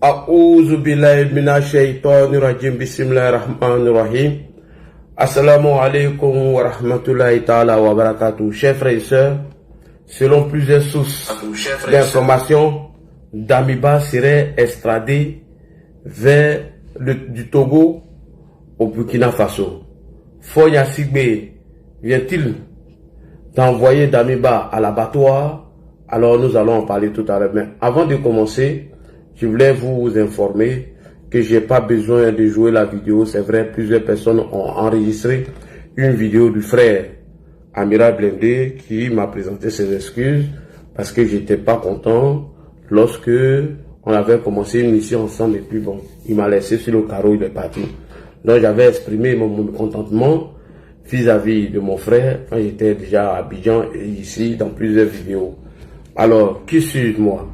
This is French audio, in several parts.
A'udhu billahi minash shaitanir rajim. Bismillahir rahmanir rahim. Assalamu alaikum wa rahmatullahi ta'ala wa barakatuh. Chers frères et sœurs, selon plusieurs sources d'informations, Damiba serait extradé vers du Togo au Burkina Faso. Fonya Sigbe vient-il d'envoyer Damiba à l'abattoir? Alors nous allons en parler tout à l'heure. Mais avant de commencer, je voulais vous informer que j'ai pas besoin de jouer la vidéo. C'est vrai, plusieurs personnes ont enregistré une vidéo du frère Amiral Blindé qui m'a présenté ses excuses parce que j'étais pas content lorsque on avait commencé une mission ensemble et puis bon, il m'a laissé sur le carreau, il est parti. Donc j'avais exprimé mon contentement vis-à-vis de mon frère quand j'étais déjà à Abidjan et ici dans plusieurs vidéos. Alors, qui suis-je moi?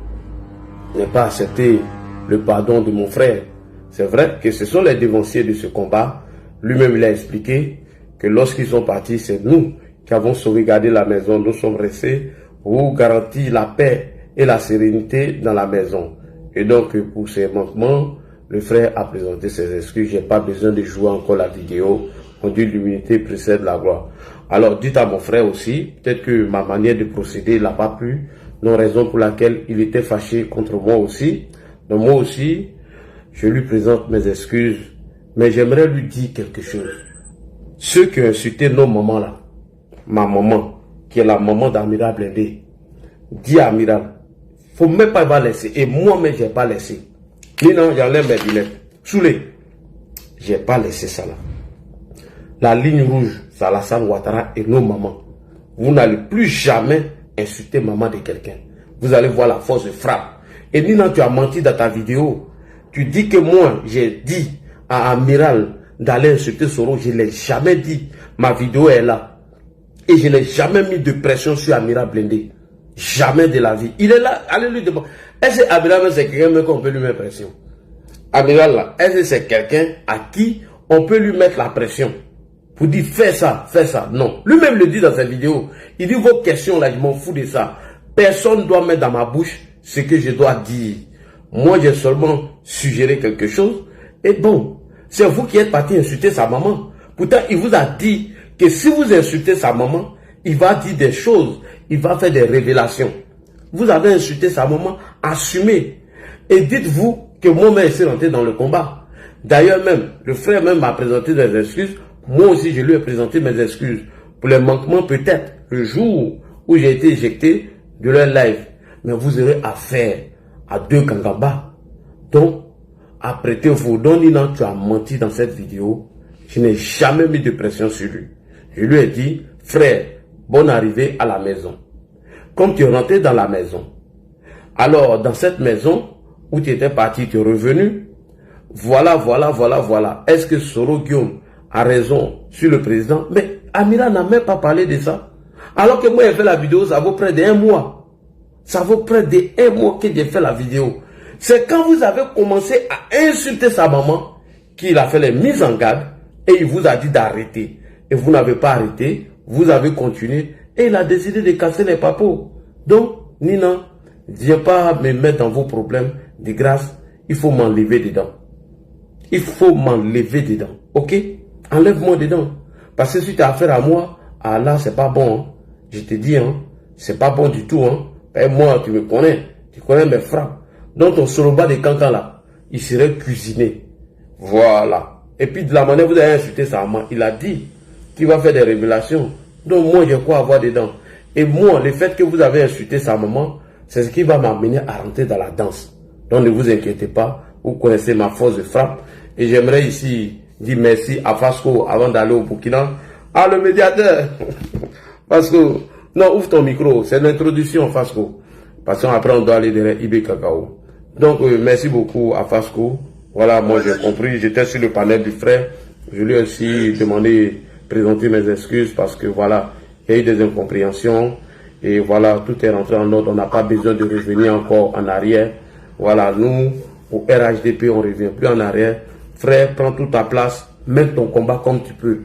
N'ai pas accepté le pardon de mon frère. C'est vrai que ce sont les dévanciers de ce combat. Lui-même, il a expliqué que lorsqu'ils sont partis, c'est nous qui avons sauvegardé la maison. Nous sommes restés pour garantir la paix et la sérénité dans la maison. Et donc, pour ces manquements, le frère a présenté ses excuses. J'ai pas besoin de jouer encore la vidéo. On dit l'humilité précède la gloire. Alors, dites à mon frère aussi, peut-être que ma manière de procéder l'a pas plu. Non, raison pour laquelle il était fâché contre moi aussi. Donc moi aussi, je lui présente mes excuses. Mais j'aimerais lui dire quelque chose. Ceux qui ont insulté nos mamans là, ma maman, qui est la maman d'Amiral Blindé, dit à Amiral, faut même pas laisser. Et moi-même, j'ai pas laissé. Ni non, j'enlève mes billets. Soulé. J'ai pas laissé ça là. La ligne rouge, c'est Alassane Ouattara et nos mamans. Vous n'allez plus jamais insulter maman de quelqu'un. Vous allez voir la force de frappe. Et Nina, tu as menti dans ta vidéo. Tu dis que moi, j'ai dit à Amiral d'aller insulter Soro. Je ne l'ai jamais dit. Ma vidéo est là. Et je n'ai jamais mis de pression sur Amiral Blindé. Jamais de la vie. Il est là. Allez lui demander. Est-ce que Amiral c'est quelqu'un qu'on peut lui mettre pression? Amiral là, est-ce que c'est quelqu'un à qui on peut lui mettre la pression? Pour dire fais ça, fais ça. Non. Lui-même le dit dans sa vidéo. Il dit vos questions là, je m'en fous de ça. Personne ne doit mettre dans ma bouche ce que je dois dire. Moi, j'ai seulement suggéré quelque chose. Et bon, c'est vous qui êtes parti insulter sa maman. Pourtant, il vous a dit que si vous insultez sa maman, il va dire des choses. Il va faire des révélations. Vous avez insulté sa maman, assumez. Et dites-vous que moi-même, je suis rentré dans le combat. D'ailleurs même, le frère même m'a présenté des excuses. Moi aussi, je lui ai présenté mes excuses pour les manquements peut-être le jour où j'ai été éjecté de leur live. Mais vous aurez affaire à deux Kangaba. Donc, apprêtez-vous. Donc, Nina, tu as menti dans cette vidéo. Je n'ai jamais mis de pression sur lui. Je lui ai dit, frère, bonne arrivée à la maison. Comme tu es rentré dans la maison, alors dans cette maison où tu étais parti, tu es revenu. Voilà. Est-ce que Soro Guillaume a raison sur le président? Mais Amira n'a même pas parlé de ça. Alors que moi j'ai fait la vidéo, ça vaut près d'1 mois. Ça vaut près d'1 mois que j'ai fait la vidéo. C'est quand vous avez commencé à insulter sa maman qu'il a fait les mises en garde et il vous a dit d'arrêter. Et vous n'avez pas arrêté, vous avez continué et il a décidé de casser les papeaux. Donc, Nina, viens pas me mettre dans vos problèmes. De grâce, il faut m'enlever dedans. Il faut m'enlever dedans. Ok? Enlève-moi dedans. Parce que si tu as affaire à moi, ah là, c'est pas bon. Hein. Je te dis, hein, c'est pas bon du tout. Hein. Et moi, tu me connais. Tu connais mes frappes. Donc, ton soroba de cancan là, il serait cuisiné. Voilà. Et puis, de la manière, vous avez insulté sa maman. Il a dit qu'il va faire des révélations. Donc, moi, j'ai quoi avoir dedans. Et moi, le fait que vous avez insulté sa maman, c'est ce qui va m'amener à rentrer dans la danse. Donc, ne vous inquiétez pas. Vous connaissez ma force de frappe. Et j'aimerais ici dire merci à Fasco avant d'aller au Burkina. Ah, le médiateur. Fasco. Non, ouvre ton micro. C'est l'introduction, Fasco. Parce qu'après, on doit aller derrière IB Cacao. Donc, merci beaucoup à Fasco. Voilà, moi, j'ai compris. J'étais sur le panel du frère. Je lui ai aussi demandé présenter mes excuses parce que, voilà, il y a eu des incompréhensions. Et voilà, tout est rentré en ordre. On n'a pas besoin de revenir encore en arrière. Voilà, nous, au RHDP, on ne revient plus en arrière. Frère, prends toute ta place, mène ton combat comme tu peux.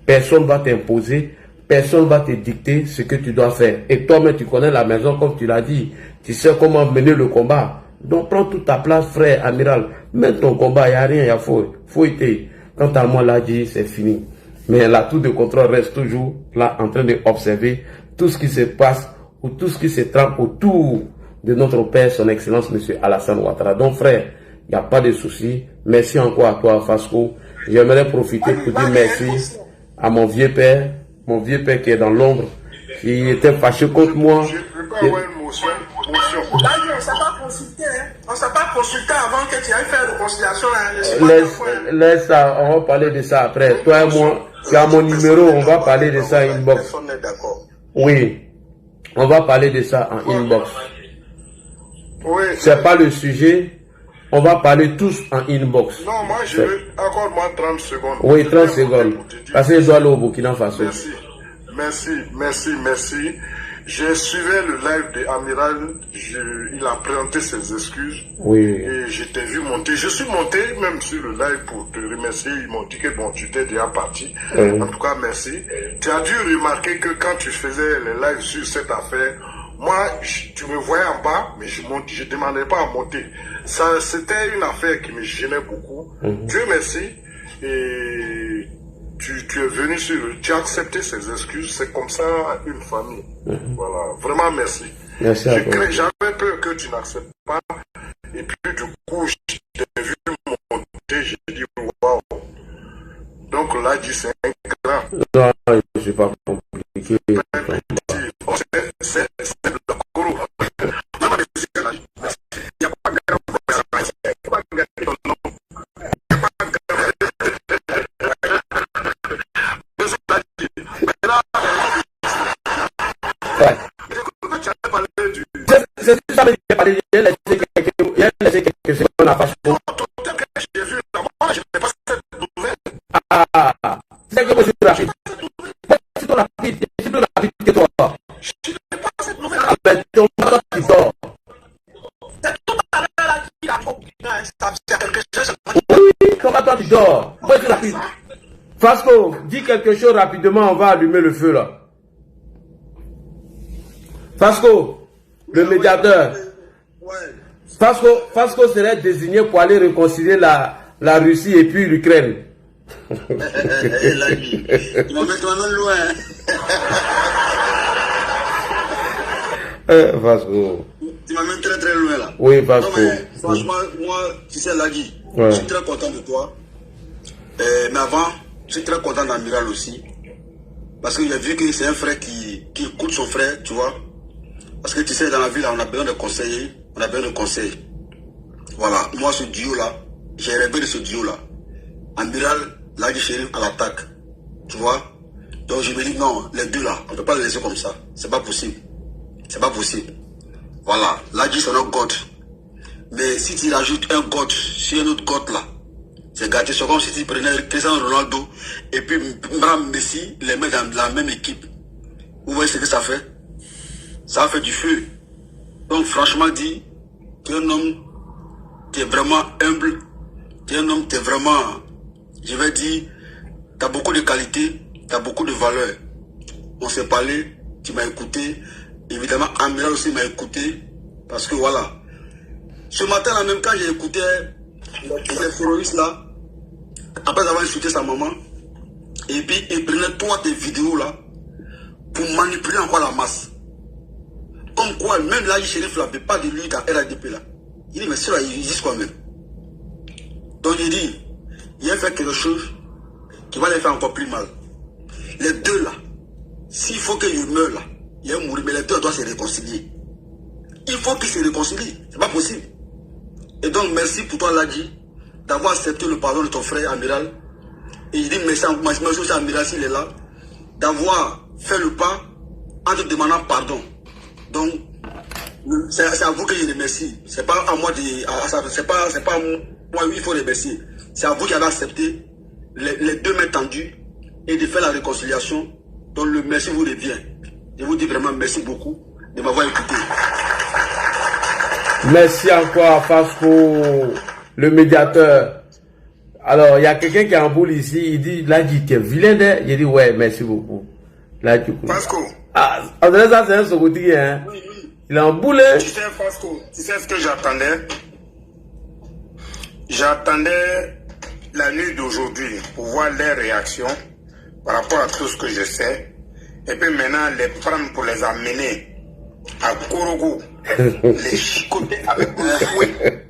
Personne ne va t'imposer, personne ne va te dicter ce que tu dois faire. Et toi-même, tu connais la maison comme tu l'as dit. Tu sais comment mener le combat. Donc prends toute ta place, frère amiral. Mets ton combat, il n'y a rien, il y a faut été. Quant à moi, là, c'est fini. Mais la tour de contrôle reste toujours là en train d'observer tout ce qui se passe ou tout ce qui se trame autour de notre père, son excellence, M. Alassane Ouattara. Donc frère, il n'y a pas de souci. Merci encore à toi, Fasco. J'aimerais profiter pour dire merci à mon vieux père qui est dans l'ombre, qui était fâché contre moi. Je peux pas avoir une motion. Là, on ne s'est pas consulté. Hein. On ne s'est pas consulté avant que tu ailles faire la réconciliation. Laisse ça, on va parler de ça après. Toi et moi, tu as mon numéro, on va parler de ça en inbox. Personne n'est d'accord. Oui, on va parler de ça en inbox. Oui. C'est pas le sujet. On va parler tous en inbox. Non, moi je veux encore moi 30 secondes. Oui, 30 secondes. Parce que je dois aller au Burkina Faso. Merci. J'ai suivi le live de Amiral. Il a présenté ses excuses. Oui. Et je t'ai vu monter. Je suis monté même sur le live pour te remercier. Ils m'ont dit que bon, tu étais déjà parti. Oui. En tout cas, merci. Tu as dû remarquer que quand tu faisais les lives sur cette affaire, moi, tu me voyais en bas, mais je ne demandais pas à monter. C'était une affaire qui me gênait beaucoup. Dieu merci. Et tu es venu tu as accepté ses excuses. C'est comme ça une famille. Voilà. Vraiment merci. Merci à toi. J'avais peur que tu n'acceptes pas. Et puis du coup, je t'ai vu monter. J'ai dit waouh. Donc là, c'est un grand. Non, je ne suis pas compliqué. C'est le courroux. C'est ça que j'ai parlé. Il y a laissé quelques secondes à Fasco. Ah, c'est que je suis rapide. Je suis rapide. Je suis plus rapide que toi. Ah ben, ton mari qui dort. Oui, comment toi tu dors? Moi je suis rapide. Fasco, dis quelque chose rapidement, on va allumer le feu là. Fasco, le médiateur. Fasco serait désigné pour aller réconcilier la Russie et puis l'Ukraine. Tu m'as mis loin. Fasco. Tu m'as mis très loin là. Oui, Fasco. Non, mais, franchement, moi, tu sais, Lagui, je suis très content de toi. Mais avant, je suis très content d'Amiral aussi. Parce que j'ai vu que c'est un frère qui écoute son frère, tu vois. Parce que tu sais, dans la vie, là, on a besoin de conseiller. On a besoin de conseils. Voilà. Moi, ce duo-là, j'ai rêvé de ce duo-là. Amiral, Lagui Chérif à l'attaque. Tu vois. Donc, je me dis, non, les deux là, on ne peut pas les laisser comme ça. C'est pas possible. C'est pas possible. Voilà. Lagui, c'est notre God. Mais si tu rajoutes un God sur un autre God là, c'est gâté. C'est comme si tu prenais Cristiano Ronaldo et puis Mbram Messi, les mets dans la même équipe. Vous voyez ce que ça fait? Ça fait du feu. Donc franchement dit, tu es un homme qui est vraiment humble. Tu es un homme qui est vraiment, je vais dire, tu as beaucoup de qualités, tu as beaucoup de valeurs. On s'est parlé, tu m'as écouté. Évidemment, Amiral aussi m'a écouté. Parce que voilà. Ce matin là même quand j'ai écouté les terroristes là, après avoir insulté sa maman, et puis il prenait toi tes vidéos là pour manipuler encore la masse. Comme quoi, même là, Chérif là, ne pas de lui dans RADP là. Il dit, mais ceux-là, ils disent quoi même? Donc il dit, il a fait quelque chose qui va les faire encore plus mal. Les deux là, s'il faut qu'ils meurent là, il va mourir, mais les deux doivent se réconcilier. Il faut qu'ils se réconcilient, c'est pas possible. Et donc, merci pour toi, Lagui, d'avoir accepté le pardon de ton frère Amiral. Et il dit merci aussi à Amiral s'il est là, d'avoir fait le pas en te demandant pardon. Donc, c'est à vous que je remercie. C'est pas à moi de. C'est pas à moi, il faut remercier. C'est à vous qui avez accepté les deux mains tendues et de faire la réconciliation. Donc, le merci vous revient. Je vous dis vraiment merci beaucoup de m'avoir écouté. Merci encore à Fasco, le médiateur. Alors, il y a quelqu'un qui est en boule ici, il dit, là, tu es vilain, j'ai dit, ouais, merci beaucoup. Là, du coup. Fasco. Ah, en vrai, ça, c'est un Sokoti, hein. Il est en boulet. Tu sais, Fasco, tu sais ce que j'attendais? J'attendais la nuit d'aujourd'hui pour voir leurs réactions par rapport à tout ce que je sais. Et puis maintenant, les prendre pour les amener à Korogo, les chicoter avec un fouet,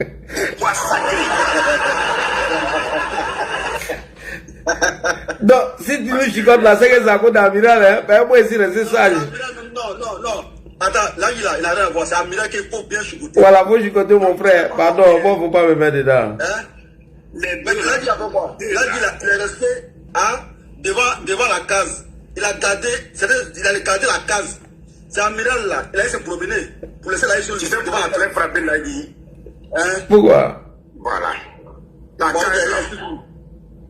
poids sacré. Donc, si tu nous chicotes là, c'est que ça coûte d'Amiral, hein. Ben, moi ici, c'est sage. Non. Attends, là, il a rien à voir. C'est Amiral qu'il faut bien chicoter. Voilà, faut chicoter mon frère. Pardon, moi, faut pas me mettre dedans. Hein? Mais là, il a quoi? Là, il est resté devant la case. Il a gardé la case. C'est Amiral là. Il a essayé de se promener pour laisser la issue. Tu sais pourquoi il a frappé là, hein? Pourquoi? Voilà. La case là.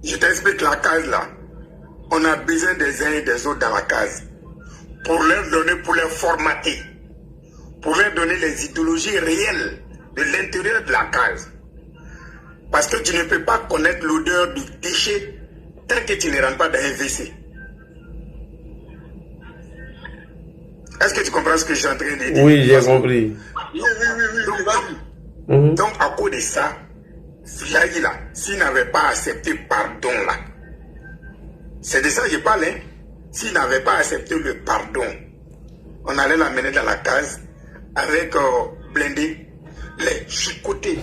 Je t'explique la case là. On a besoin des uns et des autres dans la case. Pour leur donner, pour les formater. Pour leur donner les idéologies réelles de l'intérieur de la case. Parce que tu ne peux pas connaître l'odeur du déchet tant que tu ne rentres pas dans un WC. Est-ce que tu comprends ce que je suis en train de dire? Oui, j'ai compris. Oui. Donc, à cause de ça, là, s'il n'avait pas accepté pardon là, c'est de ça que je parle, hein. S'il n'avait pas accepté le pardon, on allait l'amener dans la case avec blindé, les chicotés.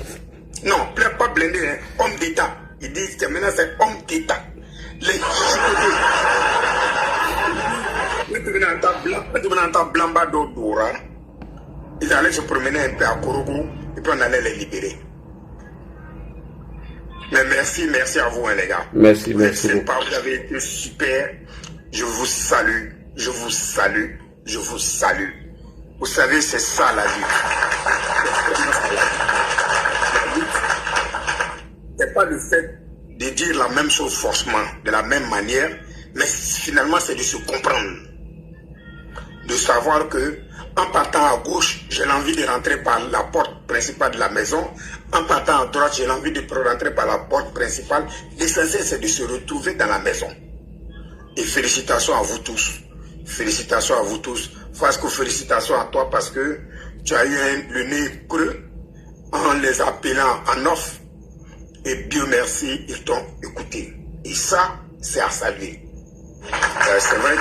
Non, pas blindé, hein, homme d'État. Ils disent que maintenant c'est homme d'État. Les chicotés. Ils allaient se promener un peu à Korogo et puis on allait les libérer. Mais merci à vous, hein, les gars. Merci. Vous avez été super. Je vous salue. Vous savez, c'est ça la vie. C'est pas le fait de dire la même chose forcément, de la même manière, mais finalement c'est de se comprendre. De savoir que en partant à gauche, j'ai l'envie de rentrer par la porte principale de la maison. En partant à droite, j'ai l'envie de rentrer par la porte principale. L'essentiel, c'est de se retrouver dans la maison. Et félicitations à vous tous. Félicitations à vous tous. Fasco, félicitations à toi parce que tu as eu le nez creux en les appelant en off. Et Dieu merci, ils t'ont écouté. Et ça, c'est à saluer. C'est vrai que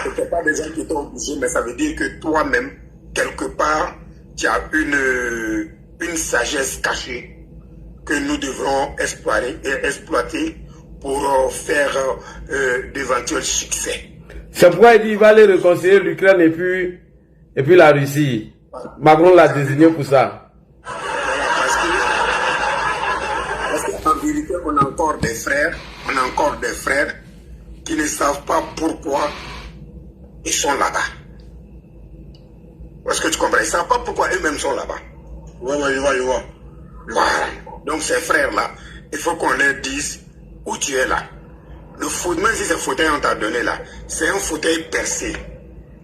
c'était pas des gens qui t'ont obligé, mais ça veut dire que toi-même, quelque part, tu as une sagesse cachée que nous devrons exploiter pour faire d'éventuels succès. C'est pourquoi il dit qu'il va aller réconcilier l'Ukraine et puis la Russie. Macron l'a désigné pour ça. Parce qu'en vérité, on a encore des frères qui ne savent pas pourquoi ils sont là-bas. Est-ce que tu comprends? Ils ne savent pas pourquoi eux-mêmes sont là-bas. Oui, je vois. Voilà. Donc ces frères-là, il faut qu'on leur dise où tu es là. Le fauteuil, même si c'est fauteuil on t'a donné là, c'est un fauteuil percé.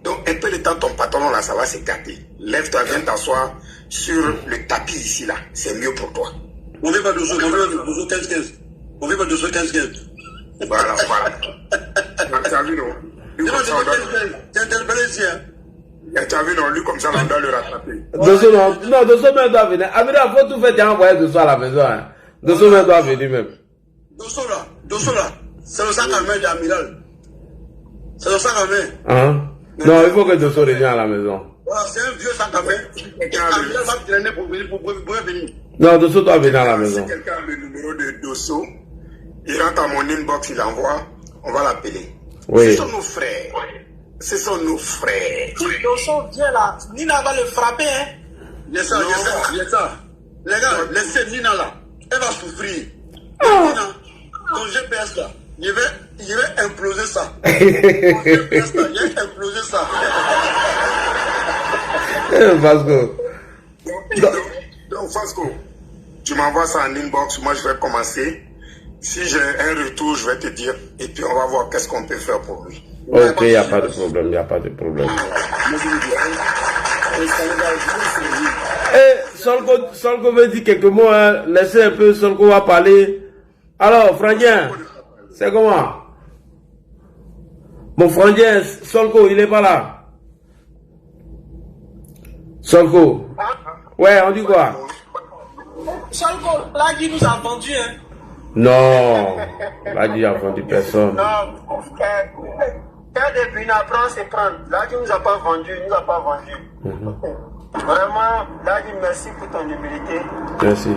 Donc un peu de temps, ton pantalon là, ça va s'écarter. Lève-toi, viens t'asseoir sur le tapis ici là. C'est mieux pour toi. On ne veut pas de 15-15. On veut pas de 15-15. Voilà. Tu as vu, non? Tu as interpellé ici, hein? Tu as vu, non? Lui, comme ça, on doit le rattraper. Dosso, non, Dosso même doit venir. Amira, faut tout faire, tu as envoyé Dosso à la maison, hein. Dosso même doit venir même. Dosso là, c'est le sac à main d'Amiral. C'est le sac à main. Non, il faut que Dosso revienne à la maison. Voilà, c'est un vieux sac à main. Amiral va traîner pour venir. Non, Dosso doit venir à la maison. Si quelqu'un a le numéro de Dosso, il rentre à mon inbox, il envoie, on va l'appeler. Oui. Ce sont nos frères. Si Dosso vient là, Nina va le frapper, hein. Yes, ça. Les gars, laissez Nina là. Elle va souffrir. Nina, ton GPS là, je vais imploser ça. Ton GPS là, je vais imploser ça. Fasco. Donc, Fasco, tu m'envoies ça en inbox, moi je vais commencer. Si j'ai un retour, je vais te dire, et puis on va voir qu'est-ce qu'on peut faire pour lui. Ok, il n'y a pas de problème, Solko veut dire quelques mots, hein. Laissez un peu, Solko va parler. Alors, Frangien, c'est comment? Mon frangin, Solko, il est pas là. Solko. Ouais, on dit quoi? Solko, Ladi nous a vendu, hein. Non, Ladi a vendu personne. Non, quand depuis une apprend c'est prendre. Ladi nous a pas vendu, Vraiment, Ladi, merci pour ton humilité. Merci.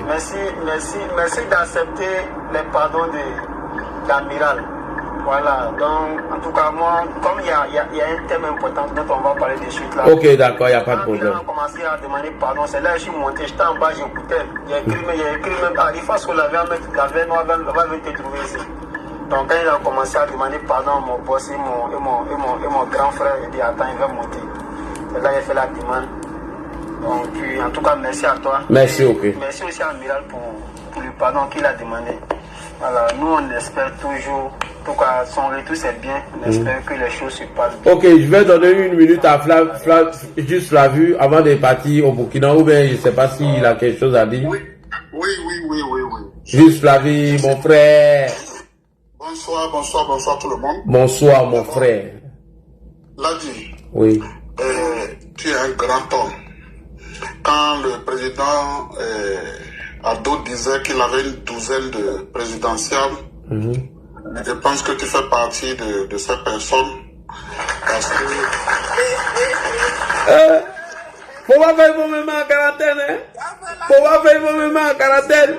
Merci d'accepter les pardons de l'amiral. Voilà, donc en tout cas, moi, comme il y a un thème important dont on va parler de suite là. Ok, d'accord, il n'y a pas de problème. Quand on a commencé à demander pardon, c'est là que je suis monté, j'étais en bas, j'écoutais. Il y a écrit même, il faut que la veille, on va venir te trouver ici. Donc quand il a commencé à demander pardon à mon boss et mon grand frère, il dit attends, il va monter. Et là, il a fait la demande. Donc, en tout cas, merci à toi. Merci, ok. Merci aussi à Amiral pour le pardon qu'il a demandé. Voilà, nous on espère toujours, en tout cas son retour c'est bien, on espère que les choses se passent bien. Ok, je vais donner une minute à juste Flavu avant de partir au Burkina, ou bien je ne sais pas s'il a quelque chose à dire. Oui. Juste Flavu, mon frère. Bonsoir tout le monde. Bonsoir mon frère. Ladi, Oui. tu es un grand homme. Quand le président Ado disait qu'il avait une douzaine de présidentielles, je pense que tu fais partie de ces personnes. Parce que... Faut pas faire vos mains en quarantaine, hein? Faut pas faire vos mains en quarantaine.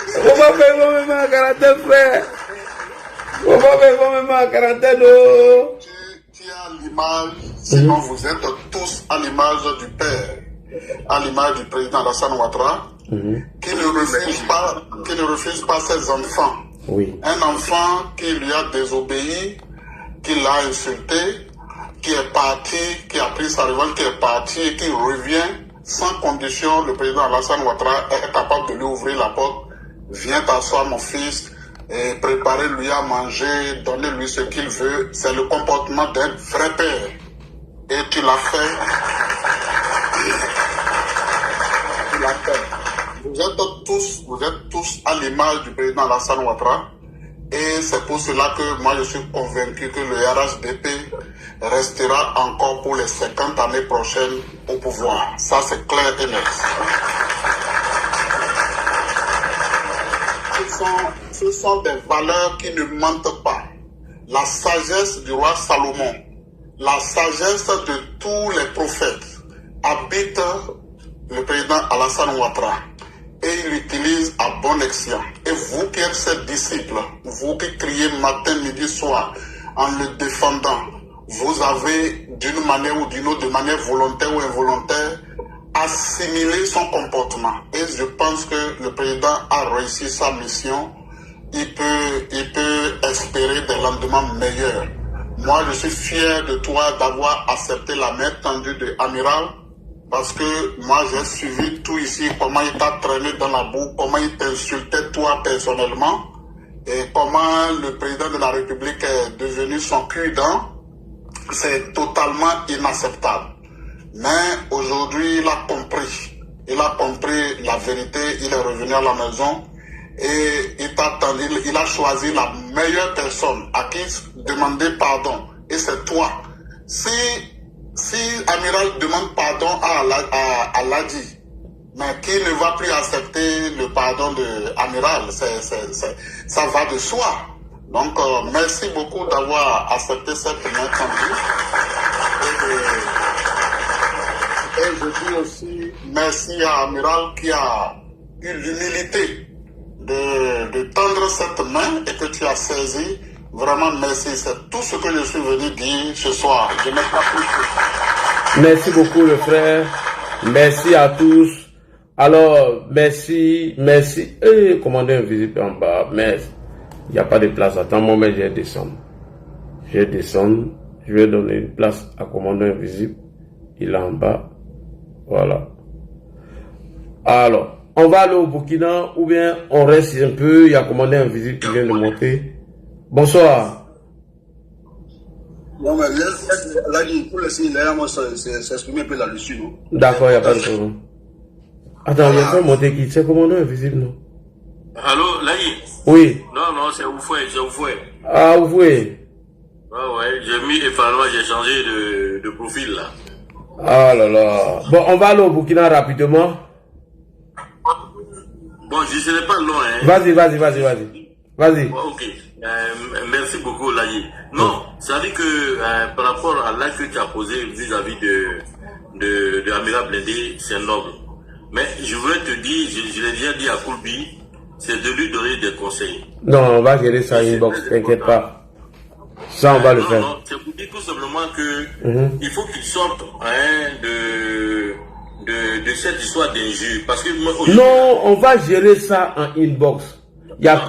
Faut pas faire vos mains en quarantaine, frère. Faut pas faire vos mains en quarantaine, oh. Tu es à l'image, sinon vous êtes tous à l'image du père, à l'image du président Alassane Ouattara, qui ne refuse pas ses enfants. Oui. Un enfant qui lui a désobéi, qui l'a insulté, qui est parti, qui a pris sa revanche, qui est parti et qui revient sans condition. Le président Alassane Ouattara est capable de lui ouvrir la porte. Viens t'asseoir mon fils et préparez-lui à manger, donnez-lui ce qu'il veut. C'est le comportement d'un vrai père. Et tu l'as fait. Tu l'as fait. Vous êtes tous à l'image du président Alassane Ouattara. Et c'est pour cela que moi je suis convaincu que le RHDP restera encore pour les 50 années prochaines au pouvoir. Ça c'est clair et net. Ce sont des valeurs qui ne mentent pas. La sagesse du roi Salomon, la sagesse de tous les prophètes habite le président Alassane Ouattara. Et il l'utilise à bon escient. Et vous qui êtes ses disciples, vous qui criez matin, midi, soir, en le défendant, vous avez d'une manière ou d'une autre, de manière volontaire ou involontaire, assimilé son comportement. Et je pense que le président a réussi sa mission. Il peut espérer des lendemains meilleurs. Moi, je suis fier de toi d'avoir accepté la main tendue de Amiral. Parce que moi j'ai suivi tout ici, comment il t'a traîné dans la boue, comment il t'insultait toi personnellement, et comment le président de la République est devenu son cul-dent. C'est totalement inacceptable. Mais aujourd'hui il a compris la vérité, il est revenu à la maison et il a choisi la meilleure personne à qui demander pardon, et c'est toi. Si Amiral demande pardon à Ladi, mais qui ne va plus accepter le pardon de Amiral, ça va de soi. Donc, merci beaucoup d'avoir accepté cette main tendue. Et je dis aussi merci à Amiral qui a eu l'humilité de tendre cette main et que tu as saisi. Vraiment, merci. C'est tout ce que je suis venu dire ce soir. Je n'ai pas plus que... Merci beaucoup, le frère. Merci à tous. Alors, merci. Commandez invisible en bas. Mais il n'y a pas de place. Attends-moi, mais je vais descendre. Je vais donner une place à commandant invisible. Il est en bas. Voilà. Alors, on va aller au Burkina ou bien on reste un peu. Il y a commandant invisible qui vient de monter. Bonsoir. Non, mais là, pour laisser moi s'exprimer un peu là-dessus, non? D'accord, il n'y a pas de problème. Attends, il n'y a pas monté qui? C'est commandant invisible, non? Allô, Laï? Oui. Non, c'est Oufoué, Ah, Oufoué. Ouais, j'ai mis effectivement, j'ai changé de profil là. Ah là là. Bon, on va aller au Burkina rapidement. Bon, je ne serai pas long, hein. Vas-y. Vas-y. Ok. Merci beaucoup, Laye. Non, ça veut dire que par rapport à l'acte que tu as posé vis-à-vis de Amiral Blindé, c'est noble. Mais je voulais te dire, je l'ai déjà dit à Koulbi, c'est de lui donner des conseils. Non, on va gérer ça inbox, t'inquiète pas. Ça, on va le faire. Non, c'est pour dire tout simplement que il faut qu'il sorte de cette histoire d'injure. Parce que moi, non, on va gérer ça en inbox.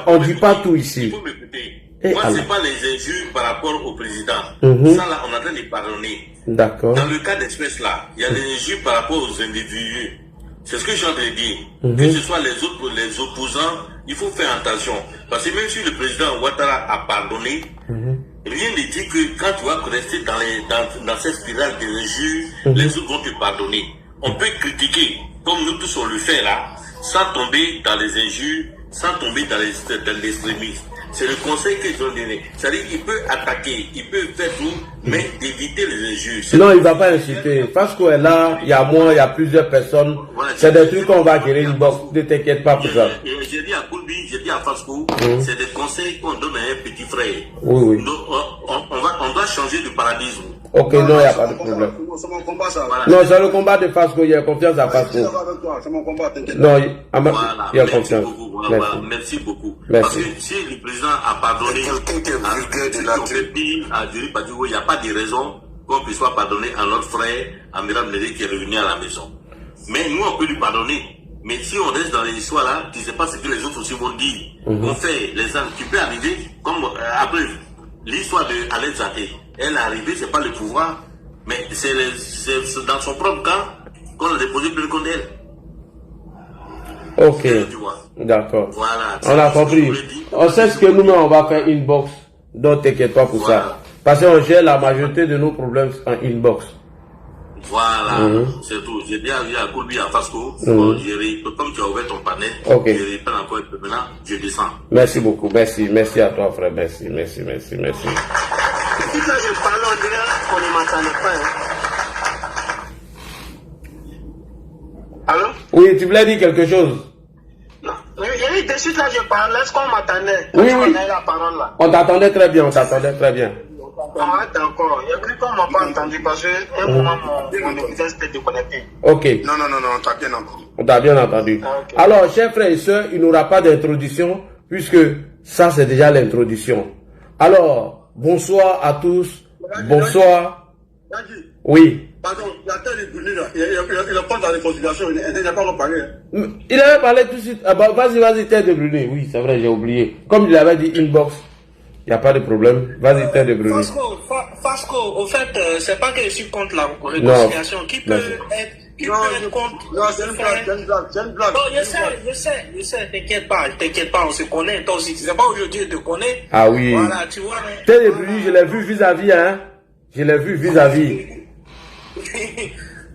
On ne dit pas tout ici. Il faut m'écouter. Et moi, alors? c'est pas les injures par rapport au président. Ça, là, on est en train de pardonner. D'accord. Dans le cas d'espèce, là, il y a des injures par rapport aux individus. C'est ce que j'ai envie de dire. Que ce soit les opposants, il faut faire attention. Parce que même si le président Ouattara a pardonné, rien ne dit que quand tu vas rester dans cette spirale des injures, les autres vont te pardonner. On peut critiquer, comme nous tous on le fait là, sans tomber dans les injures, sans tomber dans l'extrémisme. C'est le conseil que je dois donner. C'est-à-dire qu'il peut attaquer, il peut faire tout, mais d'éviter les injures. Non, il ne va pas inciter. Parce que là, il y a moi, il y a plusieurs personnes. Voilà, c'est des trucs qu'on va gérer inbox. Ne t'inquiète pas pour ça. J'ai dit à Koulbi, j'ai dit à Fasco, c'est des conseils qu'on donne à un petit frère. Oui. Donc, on doit changer de paradigme. Ok, non, il n'y a pas de problème. C'est mon combat, ça. Voilà. Non, c'est le combat de Fasco, il y a confiance à Fasco. C'est mon combat, t'inquiète. Non, il y a confiance. Merci beaucoup. Merci. Parce que si le président a pardonné à Djuri Badiou, il n'y a pas de raison qu'on puisse pas pardonner à notre frère Amiral Blindé qui est revenu à la maison. Mais nous, on peut lui pardonner. Mais si on reste dans les histoires là, tu ne sais pas ce que les autres aussi vont dire. On fait les armes. Tu peux arriver, comme après l'histoire de Alain Zaké. Elle est arrivée, c'est pas le pouvoir, mais c'est dans son propre camp qu'on a déposé plainte contre elle. Ok. D'accord. Voilà. On a compris. On sait ce que nous, on va faire inbox. Donc, t'inquiète pas pour ça. Parce qu'on gère la majorité de nos problèmes en inbox. Voilà. C'est tout. J'ai dit à Koulbi, à Fasco, comme tu as ouvert ton panel, je répète encore un peu maintenant, je descends. Merci beaucoup. Merci à toi, frère. Merci. Si là, je parle, on dirait qu'on ne m'entendait pas. Allô? Oui, tu voulais dire quelque chose? Non. Il dit de suite là, je parle. Est-ce qu'on m'attendait? Oui. On a eu la parole là. On t'attendait très bien. Ah, d'accord. Il y a cru qu'on ne m'a pas entendu parce qu'à un moment, mon écouteur s'était déconnecté. Ok. Non, on t'a bien entendu. On t'a bien entendu. Okay. Alors, chers frères et sœurs, il n'y aura pas d'introduction puisque ça, c'est déjà l'introduction. Alors, bonsoir à tous. Bonsoir. Oui. Pardon, la terre est brûlée là. Il n'a pas dans les considérations. Il n'a pas reparlé. Il avait parlé tout de suite. Ah bah, vas-y, terre de brûlée. Oui, c'est vrai, j'ai oublié. Comme il avait dit inbox. Il n'y a pas de problème. Vas-y, terre de brûlée. Fasco, au fait, c'est pas que je suis contre la réconciliation. Qui peut être contre? Non, c'est une blague. Non, je sais. T'inquiète pas, on se connaît. Toi aussi, c'est pas aujourd'hui que je te connais. Ah oui. Voilà, tu vois. Terre de brûlée, je l'ai vu vis-à-vis, hein. Je l'ai vu vis-à-vis.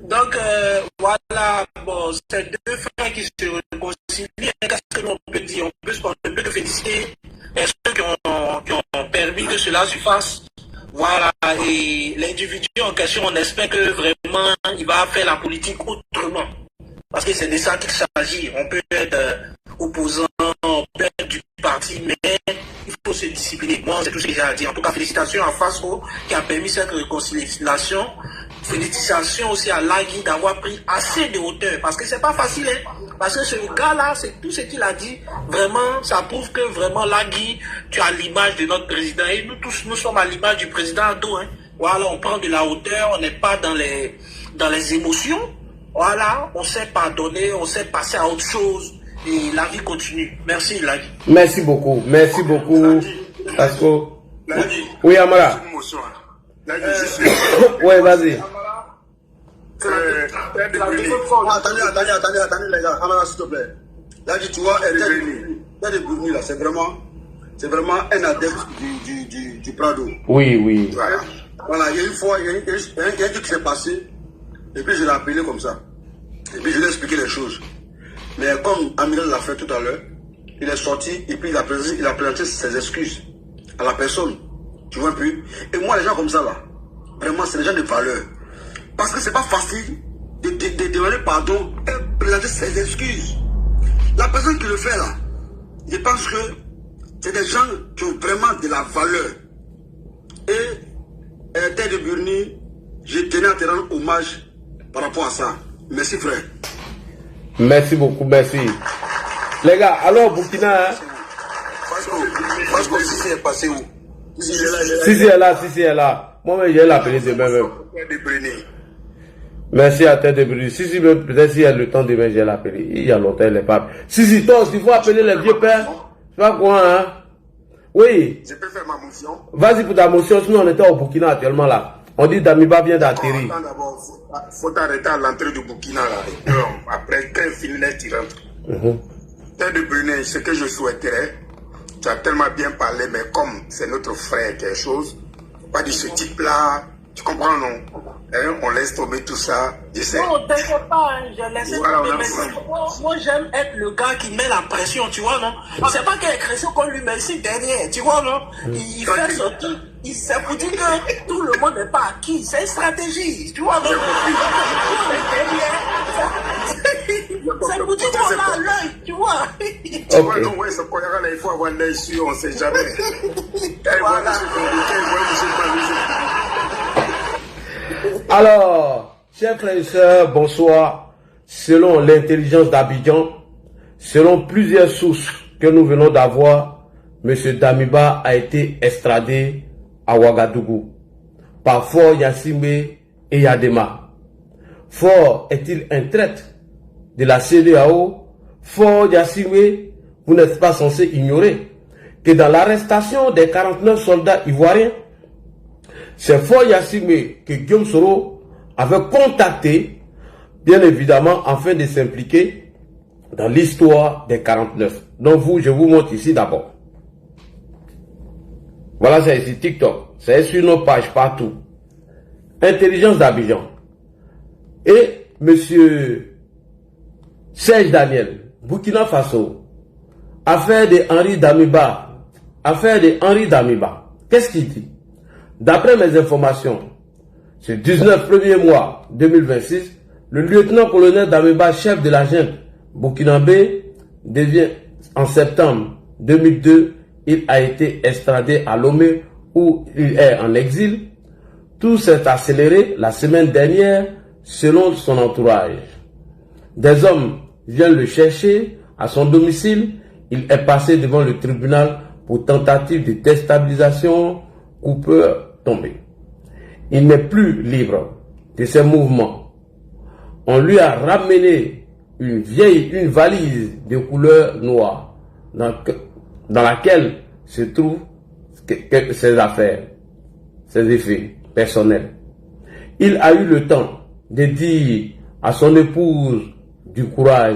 Donc, voilà, bon, c'est deux frères qui se réconcilient. Qu'est-ce que l'on peut dire? On peut féliciter ceux qui ont permis que cela se fasse. Voilà, et l'individu en question, on espère que vraiment, il va faire la politique autrement. Parce que c'est de ça qu'il s'agit. On peut être opposant, on peut être du parti, mais il faut se discipliner. Moi, c'est tout ce que j'ai à dire. En tout cas, félicitations à Fasco qui a permis cette réconciliation. Félicitations aussi à Lagui d'avoir pris assez de hauteur. Parce que c'est pas facile, hein. Parce que ce gars-là, c'est tout ce qu'il a dit. Vraiment, ça prouve que vraiment, Lagui, tu as l'image de notre président. Et nous tous, nous sommes à l'image du président Ado, hein. Voilà, on prend de la hauteur, on n'est pas dans les émotions. Voilà, on sait pardonner, on sait passer à autre chose. Et la vie continue. Merci, Lagui. Merci beaucoup. Fasco. Oui, Amara. Oui, vas-y. Attendez, les gars. Amara, s'il te plaît. Là, tu vois, Terre de Bruni, là, c'est vraiment un adepte du Prado. Oui. Voilà, il y a une fois, il y a un truc qui s'est passé, et puis je l'ai appelé comme ça. Et puis je lui ai expliqué les choses. Mais comme Amiral l'a fait tout à l'heure, il est sorti, et puis il a présenté ses excuses à la personne Tu vois un peu? Et moi, les gens comme ça, là, vraiment, c'est des gens de valeur. Parce que c'est pas facile de demander pardon et présenter ses excuses. La personne qui le fait, là, je pense que c'est des gens qui ont vraiment de la valeur. Et, Terre de Burni, je tenais à te rendre hommage par rapport à ça. Merci, frère. Merci beaucoup, merci. Les gars, alors Burkina... Parce que si c'est passé où? Si c'est là. Moi, je vais l'appeler demain même. Merci à Terre de Burni. Si, peut-être s'il y a le temps demain, je vais l'appeler. Il y a longtemps, il n'est pas... Si, toi aussi, il faut appeler les vieux pères. Tu vois quoi, hein? Oui. Je peux faire ma motion. Vas-y pour ta motion, sinon on était au Burkina actuellement là. On dit Damiba vient d'atterrir. D'abord, faut arrêter à l'entrée du Burkina là. Après, quand il finit, tu rentres. Terre de Burni, ce que je souhaiterais, tu as tellement bien parlé, mais comme c'est notre frère, quelque chose, pas dire ce type-là, tu comprends, non? Hein, on laisse tomber tout ça. Non, t'inquiète pas, hein, je laisse tomber. Mais moi, j'aime être le gars qui met la pression, tu vois, non? C'est pas qu'il y a une pression qu'on lui met ici derrière, tu vois, non? Il fait sortir. C'est pour dire que tout le monde n'est pas acquis. C'est une stratégie, tu vois, non? C'est pour dire qu'on a l'œil, tu vois. Tu vois, non, ouais, c'est quoi, il faut avoir l'œil sûr, on ne sait jamais. Voilà. Alors, chers frères et sœurs, bonsoir. Selon l'intelligence d'Abidjan, selon plusieurs sources que nous venons d'avoir, M. Damiba a été extradé à Ouagadougou par Faure Gnassingbé et Yadema. Faure est-il un traître de la CEDEAO? Faure Gnassingbé, vous n'êtes pas censé ignorer que dans l'arrestation des 49 soldats ivoiriens, c'est Faure Gnassingbé que Guillaume Soro avait contacté, bien évidemment, afin de s'impliquer dans l'histoire des 49. Donc je vous montre ici d'abord. Voilà, c'est ici TikTok. C'est sur nos pages partout. Intelligence d'Abidjan. Et monsieur Serge Daniel, Burkina Faso, affaire de Henri Damiba. Affaire de Henri Damiba. Qu'est-ce qu'il dit? D'après mes informations, ce 19 premier mois 2026, le lieutenant-colonel Damiba, chef de la junte burkinabé, devient en septembre 2002, il a été extradé à Lomé où il est en exil. Tout s'est accéléré la semaine dernière selon son entourage. Des hommes viennent le chercher à son domicile. Il est passé devant le tribunal pour tentative de déstabilisation, coupeur tombé. Il n'est plus libre de ses mouvements. On lui a ramené une valise de couleur noire dans laquelle se trouvent ses affaires, ses effets personnels. Il a eu le temps de dire à son épouse du courage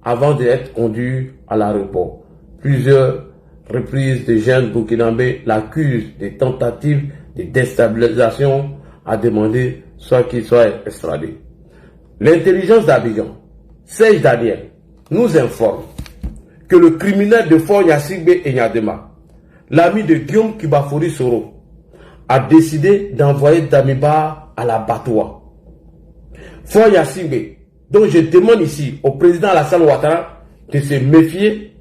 avant d'être conduit à l'aéroport. Plusieurs reprises de jeunes burkinabés l'accusent de tentatives de déstabilisation, a demandé soit qu'il soit extradé. L'intelligence d'Abidjan, Serge Daniel, nous informe que le criminel de Faure Gnassingbé et Yadema, l'ami de Guillaume Kibafori Soro, a décidé d'envoyer Damiba à l'abattoir. Faure Gnassingbé, donc je demande ici au président Alassane Ouattara de se méfier.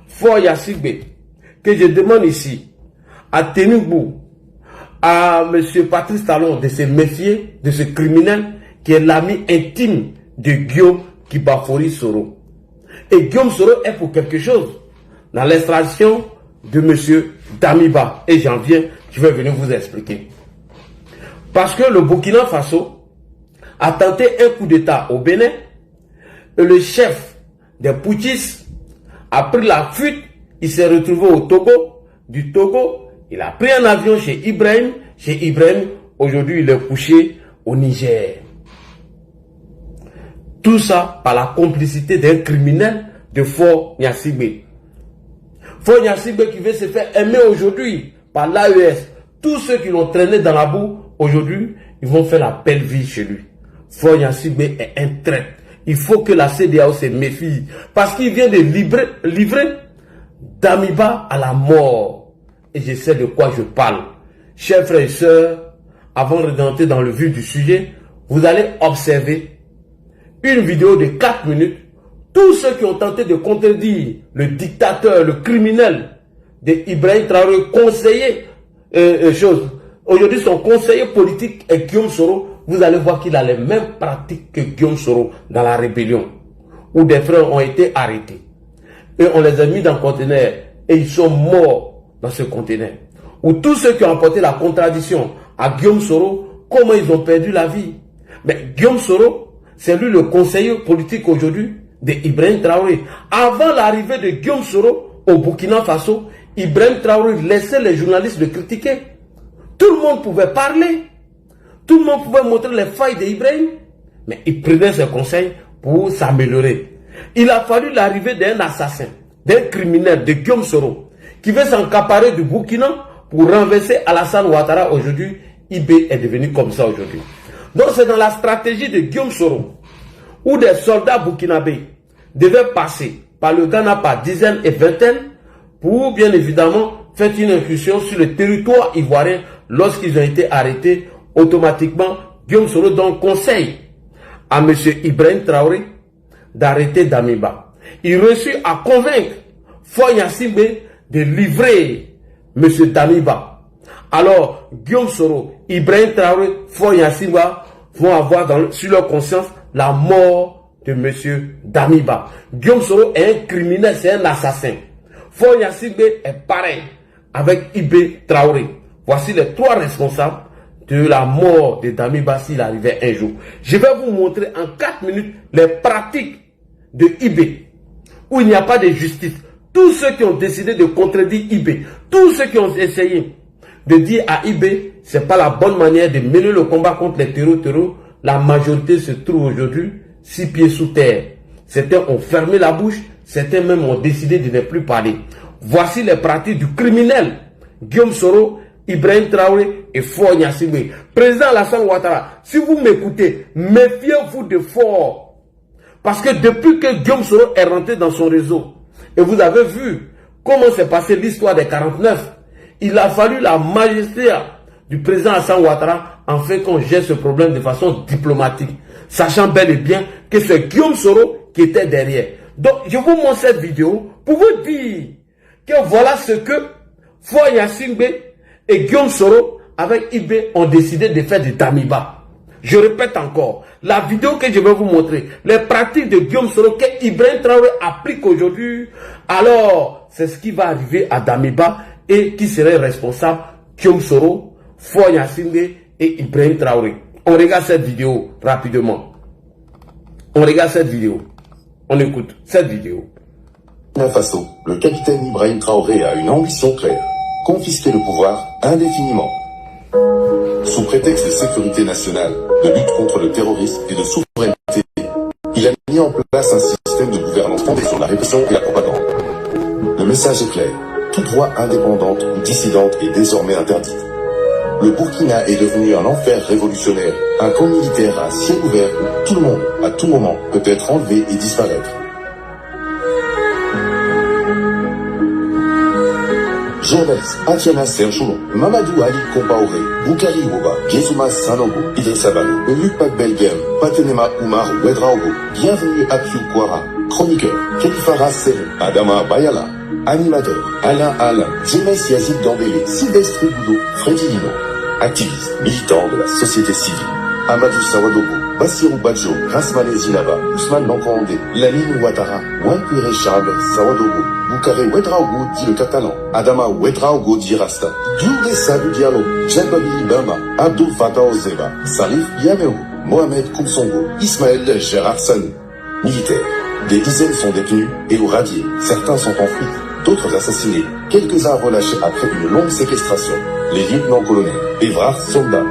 Faure Gnassingbé, que je demande ici à Tenugbu, à M. Patrice Talon de se méfier de ce criminel qui est l'ami intime de Guillaume Kibafori Soro. Et Guillaume Soro est pour quelque chose dans l'extradition de M. Damiba. Et j'en viens, je vais venir vous expliquer. Parce que le Burkina Faso a tenté un coup d'État au Bénin et le chef des putschistes a pris la fuite. Il s'est retrouvé au Togo. Du Togo, il a pris un avion chez Ibrahim. Chez Ibrahim, aujourd'hui, il est couché au Niger. Tout ça par la complicité d'un criminel de Faure Gnassingbé. Faure Gnassingbé qui veut se faire aimer aujourd'hui par l'AES. Tous ceux qui l'ont traîné dans la boue, aujourd'hui, ils vont faire la belle vie chez lui. Faure Gnassingbé est un traître. Il faut que la CEDEAO se méfie. Parce qu'il vient de livrer Damiba à la mort. Et je sais de quoi je parle. chers frères et sœurs, avant de rentrer dans le vif du sujet, vous allez observer une vidéo de 4 minutes. Tous ceux qui ont tenté de contredire le dictateur, le criminel de Ibrahim Traoré, conseiller, aujourd'hui son conseiller politique est Guillaume Soro, vous allez voir qu'il a les mêmes pratiques que Guillaume Soro dans la rébellion, où des frères ont été arrêtés. Et on les a mis dans le conteneur et ils sont morts dans ce conteneur. Ou tous ceux qui ont apporté la contradiction à Guillaume Soro, comment ils ont perdu la vie. Mais Guillaume Soro, c'est lui le conseiller politique aujourd'hui de Ibrahim Traoré. Avant l'arrivée de Guillaume Soro au Burkina Faso, Ibrahim Traoré laissait les journalistes le critiquer. Tout le monde pouvait parler. Tout le monde pouvait montrer les failles d'Ibrahim. Mais il prenait ses conseils pour s'améliorer. Il a fallu l'arrivée d'un assassin, d'un criminel, de Guillaume Soro, qui veut s'accaparer du Burkina pour renverser Alassane Ouattara aujourd'hui. IB est devenu comme ça aujourd'hui. Donc c'est dans la stratégie de Guillaume Soro, où des soldats burkinabés devaient passer par le Ghana par dizaines et vingtaines pour bien évidemment faire une incursion sur le territoire ivoirien. Lorsqu'ils ont été arrêtés, automatiquement Guillaume Soro donne conseil à M. Ibrahim Traoré d'arrêter Damiba. Il réussit à convaincre Faure Gnassingbé de livrer M. Damiba. Alors Guillaume Soro, Ibrahim Traoré, Faure Gnassingbé vont avoir sur leur conscience la mort de M. Damiba. Guillaume Soro est un criminel, c'est un assassin. Faure Gnassingbé est pareil avec IB Traoré. Voici les 3 responsables de la mort de Damiba s'il arrivait un jour. Je vais vous montrer en 4 minutes les pratiques de IB, où il n'y a pas de justice. Tous ceux qui ont décidé de contredire IB, tous ceux qui ont essayé de dire à IB, c'est pas la bonne manière de mener le combat contre les terreaux, la majorité se trouve aujourd'hui 6 pieds sous terre. Certains ont fermé la bouche, certains même ont décidé de ne plus parler. Voici les pratiques du criminel Guillaume Soro, Ibrahim Traoré et Faure Gnassingbé. Président Alassane Ouattara, si vous m'écoutez, méfiez-vous de Faure. Parce que depuis que Guillaume Soro est rentré dans son réseau, et vous avez vu comment s'est passée l'histoire des 49, il a fallu la majesté du président Alassane Ouattara afin qu'on gère ce problème de façon diplomatique, sachant bel et bien que c'est Guillaume Soro qui était derrière. Donc je vous montre cette vidéo pour vous dire que voilà ce que Faure Gnassingbé et Guillaume Soro avec IB ont décidé de faire de Damiba. Je répète encore, la vidéo que je vais vous montrer, les pratiques de Guillaume Soro que Ibrahim Traoré applique aujourd'hui, alors c'est ce qui va arriver à Damiba et qui serait responsable, Guillaume Soro, Faure Gnassingbé et Ibrahim Traoré. On regarde cette vidéo rapidement. On regarde cette vidéo. On écoute cette vidéo. Burkina Faso, le capitaine Ibrahim Traoré a une ambition claire. Confisquer le pouvoir indéfiniment. Sous prétexte de sécurité nationale, de lutte contre le terrorisme et de souveraineté, il a mis en place un système de gouvernance fondé sur la répression et la propagande. Le message est clair. Toute voix indépendante ou dissidente est désormais interdite. Le Burkina est devenu un enfer révolutionnaire, un camp militaire à ciel ouvert où tout le monde, à tout moment, peut être enlevé et disparaître. Journalistes Atiana Serchoulon, Mamadou Ali Kompaoré, Boukari Woba, Gezuma Sanogo, Idrissa Balo, Luc Belgem, Patenema Oumar Ouedraogo, bienvenue à Piu Kwara, chroniqueur, Kelifara Serré, Adama Bayala, animateur, Alain Alain, James Yazid Dambélé, Sylvestre Goudot, Freddy Lino, activiste, militant de la société civile, Amadou Sawadogo, Bassirou Badjo, Rasmane Zinaba, Ousmane Lankondé, Lamine Ouattara, Wankure Charles Sawadogo, Boukare Ouedraogo dit le catalan, Adama Ouedraogo dit Rasta, Doudé Sadou Diallo, Djabali Bama, Abdou Fattah Ozeba, Salif Yameo, Mohamed Koumsongo, Ismaël Gérard Sani. Militaires, des dizaines sont détenus et ou radiés, certains sont en fuite, d'autres assassinés, quelques-uns relâchés après une longue séquestration. Les lieutenants-colonels, Evrard Sonda,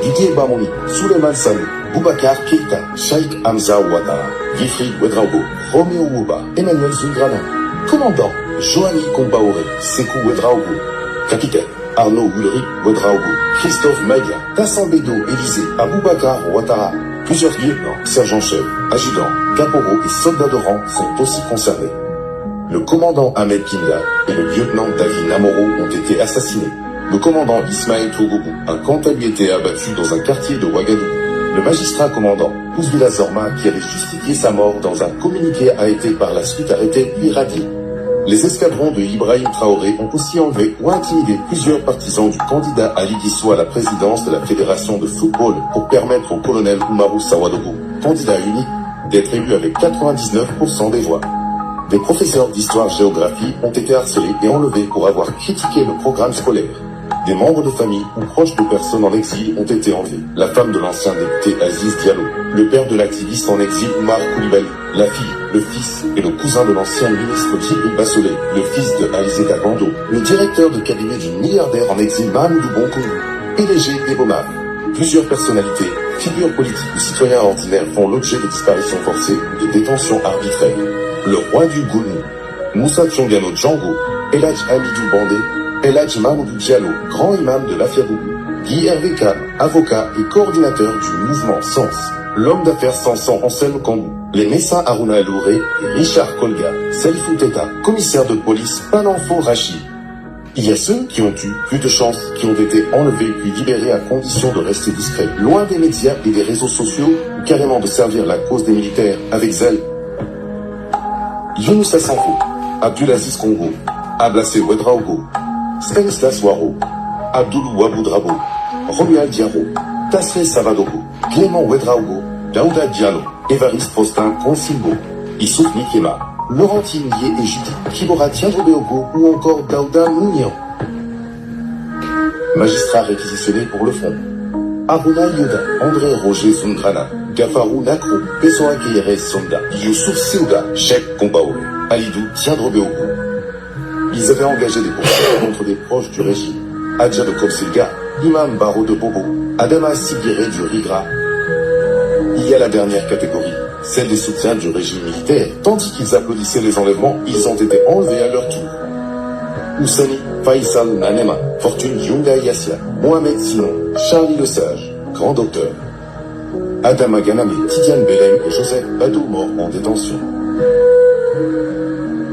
Didier Bamouni, Souleymane Salou, Boubacar Keïta, Cheikh Hamza Ouattara, Wilfried Ouedraogo, Roméo Ouba, Emmanuel Zungrana, commandant, Joanny Kompaoré, Sékou Ouedraogo, capitaine, Arnaud Ulrich Ouedraogo, Christophe Maïga, Tassan Bedo Élysée, Aboubacar Ouattara, plusieurs lieutenants, sergents-chefs, adjudants, caporaux et soldats de rang sont aussi concernés. Le commandant Ahmed Kinda et le lieutenant David Namoro ont été assassinés. Le commandant Ismaël Togougou a quant à lui été abattu dans un quartier de Ouagadougou. Le magistrat commandant Ouzvila Zorma, qui avait justifié sa mort dans un communiqué, a été par la suite arrêté puis radié. Les escadrons de Ibrahim Traoré ont aussi enlevé ou intimidé plusieurs partisans du candidat Ali Guissou à la présidence de la Fédération de football pour permettre au colonel Oumarou Sawadogo, candidat unique, d'être élu avec 99% des voix. Des professeurs d'histoire-géographie ont été harcelés et enlevés pour avoir critiqué le programme scolaire. Des membres de famille ou proches de personnes en exil ont été enlevés. La femme de l'ancien député Aziz Diallo, le père de l'activiste en exil Oumar Koulibaly, la fille, le fils et le cousin de l'ancien ministre Djibril Bassolé, le fils de Alizé Dagando, le directeur de cabinet du milliardaire en exil Mahamoudou Bonkou, PDG d'Ebomar. Plusieurs personnalités, figures politiques ou citoyens ordinaires font l'objet de disparitions forcées ou de détentions arbitraires. Le roi du Gounou, Moussa Tchongano Django, Eladj Hamidou Bandé, Eladj Mahmoudou Diallo, grand imam de l'Afiabougou, Guy Hervé Khan, avocat et coordinateur du mouvement Sens, l'homme d'affaires Sansan Anselme Kambou, les Messa Haruna Elouré et Richard Kolga, Selfou Teta, commissaire de police Pananfo Rachid. Il y a ceux qui ont eu plus de chance, qui ont été enlevés puis libérés à condition de rester discrets, loin des médias et des réseaux sociaux, ou carrément de servir la cause des militaires avec zèle. Younoussa Sanfo, Abdulaziz Congo, Ablassé Ouedraogo, Stanislas Waro, Abdoulou Waboudrabo, Romuald Diaro, Tassé Savadogo, Clément Ouedraogo, Daouda Diallo, Évariste Faustin Consilbo, Issouf Nikema, Laurentine Lié et Judith Kibora Tiandrobeogo ou encore Daouda Mounian. Magistrats réquisitionnés pour le front. Aruna Yoda, André Roger Zungrana, Gafarou Nakrou, Pessoa Guerre Sonda, Youssouf Siouda, Cheikh Kombaoul, Alidou Tiandrobeogo. Ils avaient engagé des poursuites contre des proches du régime. Adja de Kopsilga, Imam Baro de Bobo, Adama Sigiré du Rigra. Il y a la dernière catégorie, celle des soutiens du régime militaire. Tandis qu'ils applaudissaient les enlèvements, ils ont été enlevés à leur tour. Oussani, Faisal Nanema, Fortune Yunga Yassia, Mohamed Sinon, Charlie Le Sage, Grand Docteur, Adama Ganame, Tidiane Belém et Joseph Badou morts en détention.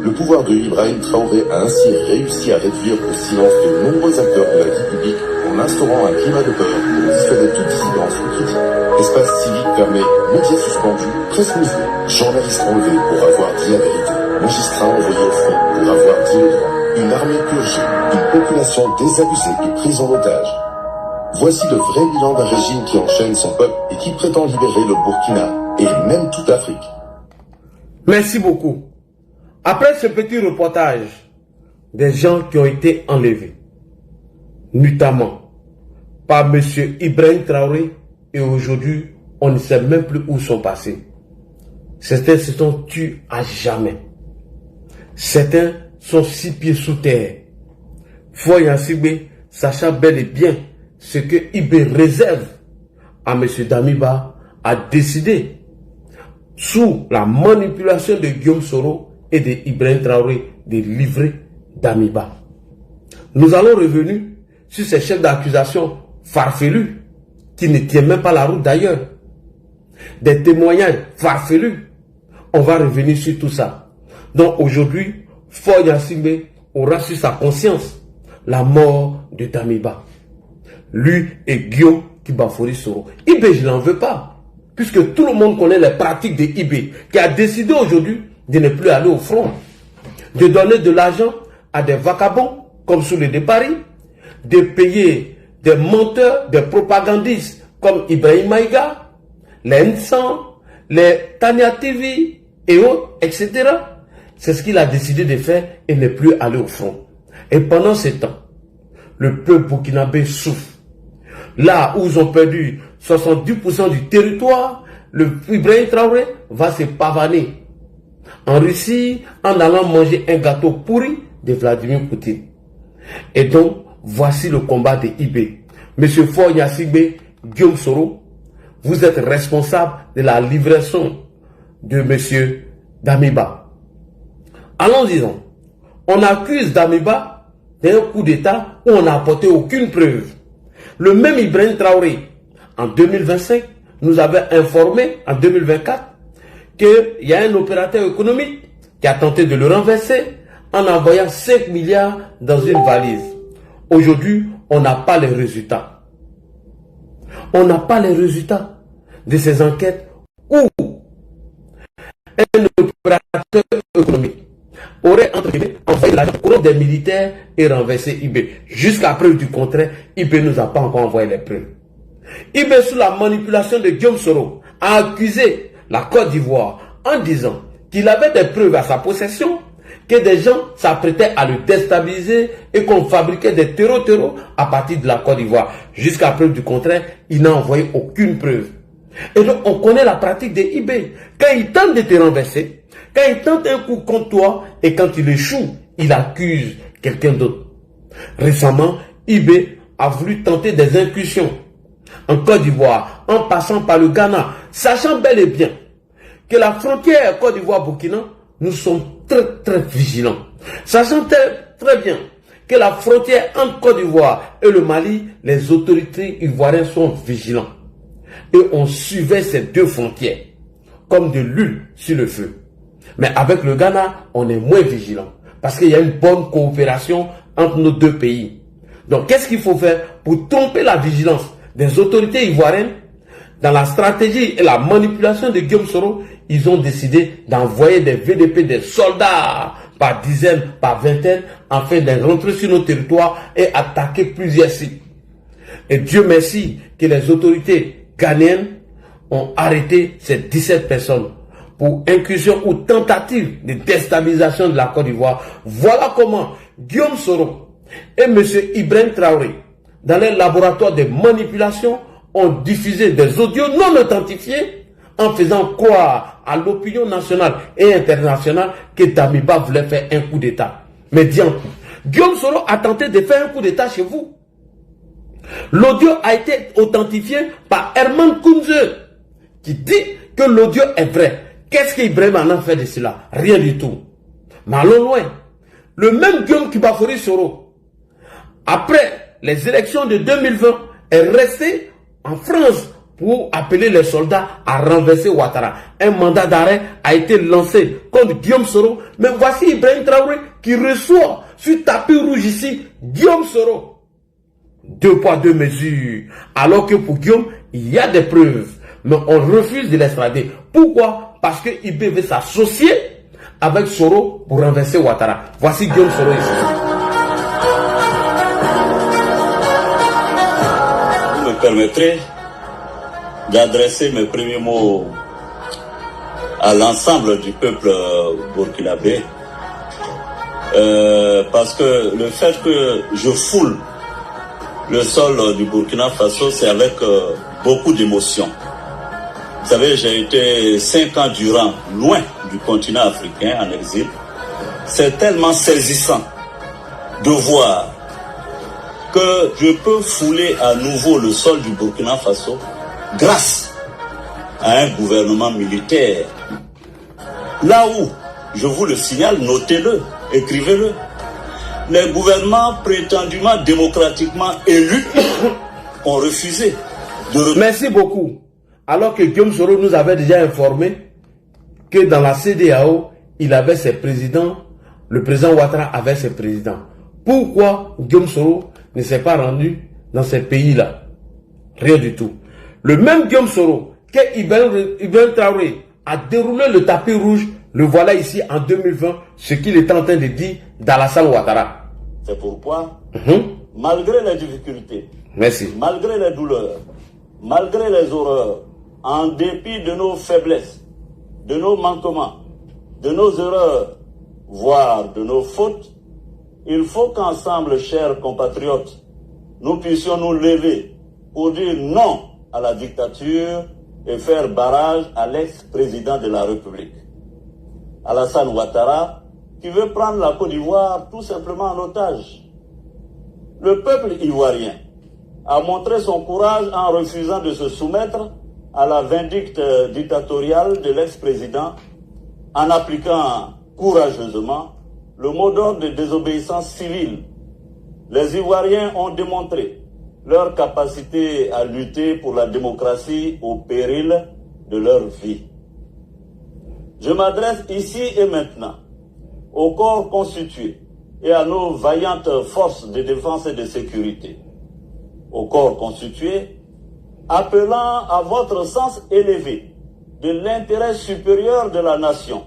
Le pouvoir de Ibrahim Traoré a ainsi réussi à réduire au silence de nombreux acteurs de la vie publique en instaurant un climat de peur pour dissuader toute dissidence ou critique. Espace civique fermé, médias suspendus, presse muselée, journalistes enlevés pour avoir dit la vérité, magistrats envoyés au front pour avoir dit le droit, une armée purgée, une population désabusée et prise en otage. Voici le vrai bilan d'un régime qui enchaîne son peuple et qui prétend libérer le Burkina et même toute l'Afrique. Merci beaucoup. Après ce petit reportage des gens qui ont été enlevés, notamment par M. Ibrahim Traoré, et aujourd'hui, on ne sait même plus où sont passés. Certains se sont tués à jamais. Certains sont 6 pieds sous terre. Foya Sibé, sachant bel et bien ce que Ibé réserve à M. Damiba, a décidé, sous la manipulation de Guillaume Soro et de Ibrahim Traoré, de livrer Damiba. Nous allons revenir sur ces chefs d'accusation farfelus qui ne tiennent même pas la route d'ailleurs. Des témoignages farfelus. On va revenir sur tout ça. Donc aujourd'hui, Foya Sibé aura sur sa conscience la mort de Damiba. Lui et Guillaume Kibafori Soro. Ibé, je n'en veux pas. Puisque tout le monde connaît les pratiques de Ibé, qui a décidé aujourd'hui de ne plus aller au front, de donner de l'argent à des vagabonds, comme Soulé de Paris, de payer des menteurs, des propagandistes, comme Ibrahim Maïga, les Nsan, les Tania TV, et autres, etc. C'est ce qu'il a décidé de faire et ne plus aller au front. Et pendant ce temps, le peuple burkinabé souffre. Là où ils ont perdu 70% du territoire, le Ibrahim Traoré va se pavaner en Russie en allant manger un gâteau pourri de Vladimir Poutine. Et donc, voici le combat de Ibé. Monsieur Foya Sibé, Guillaume Soro, vous êtes responsable de la livraison de Monsieur Damiba. Allons-y-en. On accuse Damiba d'un coup d'État où on n'a apporté aucune preuve. Le même Ibrahim Traoré, en 2025, nous avait informé, en 2024, qu'il y a un opérateur économique qui a tenté de le renverser en envoyant 5 milliards dans une valise. Aujourd'hui, on n'a pas les résultats. On n'a pas les résultats de ces enquêtes où un opérateur économique aurait envoyé l'argent au nom des militaires et renversé IB. Jusqu'à preuve du contraire, IB ne nous a pas encore envoyé les preuves. IB, sous la manipulation de Guillaume Soro, a accusé la Côte d'Ivoire en disant qu'il avait des preuves à sa possession, que des gens s'apprêtaient à le déstabiliser et qu'on fabriquait des terreaux à partir de la Côte d'Ivoire. Jusqu'à preuve du contraire, il n'a envoyé aucune preuve. Et donc, on connaît la pratique des IB. Quand il tente de te renverser, quand il tente un coup contre toi et quand il échoue, il accuse quelqu'un d'autre. Récemment, IB a voulu tenter des incursions en Côte d'Ivoire, en passant par le Ghana, sachant bel et bien que la frontière Côte d'Ivoire-Burkina, nous sommes très vigilants. Sachant très bien que la frontière entre Côte d'Ivoire et le Mali, les autorités ivoiriennes sont vigilants. Et on suivait ces deux frontières comme de l'huile sur le feu. Mais avec le Ghana, on est moins vigilant parce qu'il y a une bonne coopération entre nos deux pays. Donc, qu'est-ce qu'il faut faire pour tromper la vigilance des autorités ivoiriennes? Dans la stratégie et la manipulation de Guillaume Soro, ils ont décidé d'envoyer des VDP, des soldats par dizaines, par vingtaines, afin de rentrer sur nos territoires et attaquer plusieurs sites. Et Dieu merci que les autorités ghanéennes ont arrêté ces 17 personnes pour incursion ou tentative de déstabilisation de la Côte d'Ivoire. Voilà comment Guillaume Soro et M. Ibrahim Traoré, dans les laboratoires de manipulation, ont diffusé des audios non authentifiés en faisant croire à l'opinion nationale et internationale que Damiba voulait faire un coup d'État. Mais diantre, Guillaume Soro a tenté de faire un coup d'État chez vous. L'audio a été authentifié par Herman Kounze, qui dit que l'audio est vrai. Qu'est-ce qu'Ibrahim en a fait de cela? Rien du tout. Mais allons loin. Le même Guillaume Kibafori Soro, après les élections de 2020, est resté en France pour appeler les soldats à renverser Ouattara. Un mandat d'arrêt a été lancé contre Guillaume Soro. Mais voici Ibrahim Traoré qui reçoit sur tapis rouge ici Guillaume Soro. 2 poids 2 mesures. Alors que pour Guillaume, il y a des preuves. Mais on refuse de l'extrader. Pourquoi? Parce que IB veut s'associer avec Soro pour renverser Ouattara. Voici Guillaume Soro ici. Vous me permettrez d'adresser mes premiers mots à l'ensemble du peuple burkinabé. Parce que le fait que je foule le sol du Burkina Faso, c'est avec beaucoup d'émotion. Vous savez, j'ai été 5 ans durant loin du continent africain en exil. C'est tellement saisissant de voir que je peux fouler à nouveau le sol du Burkina Faso grâce à un gouvernement militaire. Là où, je vous le signale, notez-le, écrivez-le. Les gouvernements prétendument démocratiquement élus ont refusé de... Merci beaucoup. Alors que Guillaume Soro nous avait déjà informé que dans la CEDEAO, il avait ses présidents, le président Ouattara avait ses présidents. Pourquoi Guillaume Soro ne s'est pas rendu dans ces pays-là? Rien du tout. Le même Guillaume Soro que Ibrahim Traoré a déroulé le tapis rouge, le voilà ici en 2020, ce qu'il est en train de dire d'Alassane Ouattara. C'est pourquoi, malgré les difficultés, merci, malgré les douleurs, malgré les horreurs, en dépit de nos faiblesses, de nos manquements, de nos erreurs, voire de nos fautes, il faut qu'ensemble, chers compatriotes, nous puissions nous lever pour dire non à la dictature et faire barrage à l'ex-président de la République, Alassane Ouattara, qui veut prendre la Côte d'Ivoire tout simplement en otage. Le peuple ivoirien a montré son courage en refusant de se soumettre à la vindicte dictatoriale de l'ex-président, en appliquant courageusement le mot d'ordre de désobéissance civile. Les Ivoiriens ont démontré leur capacité à lutter pour la démocratie au péril de leur vie. Je m'adresse ici et maintenant au corps constitué et à nos vaillantes forces de défense et de sécurité. au corps constitué, appelant à votre sens élevé de l'intérêt supérieur de la nation,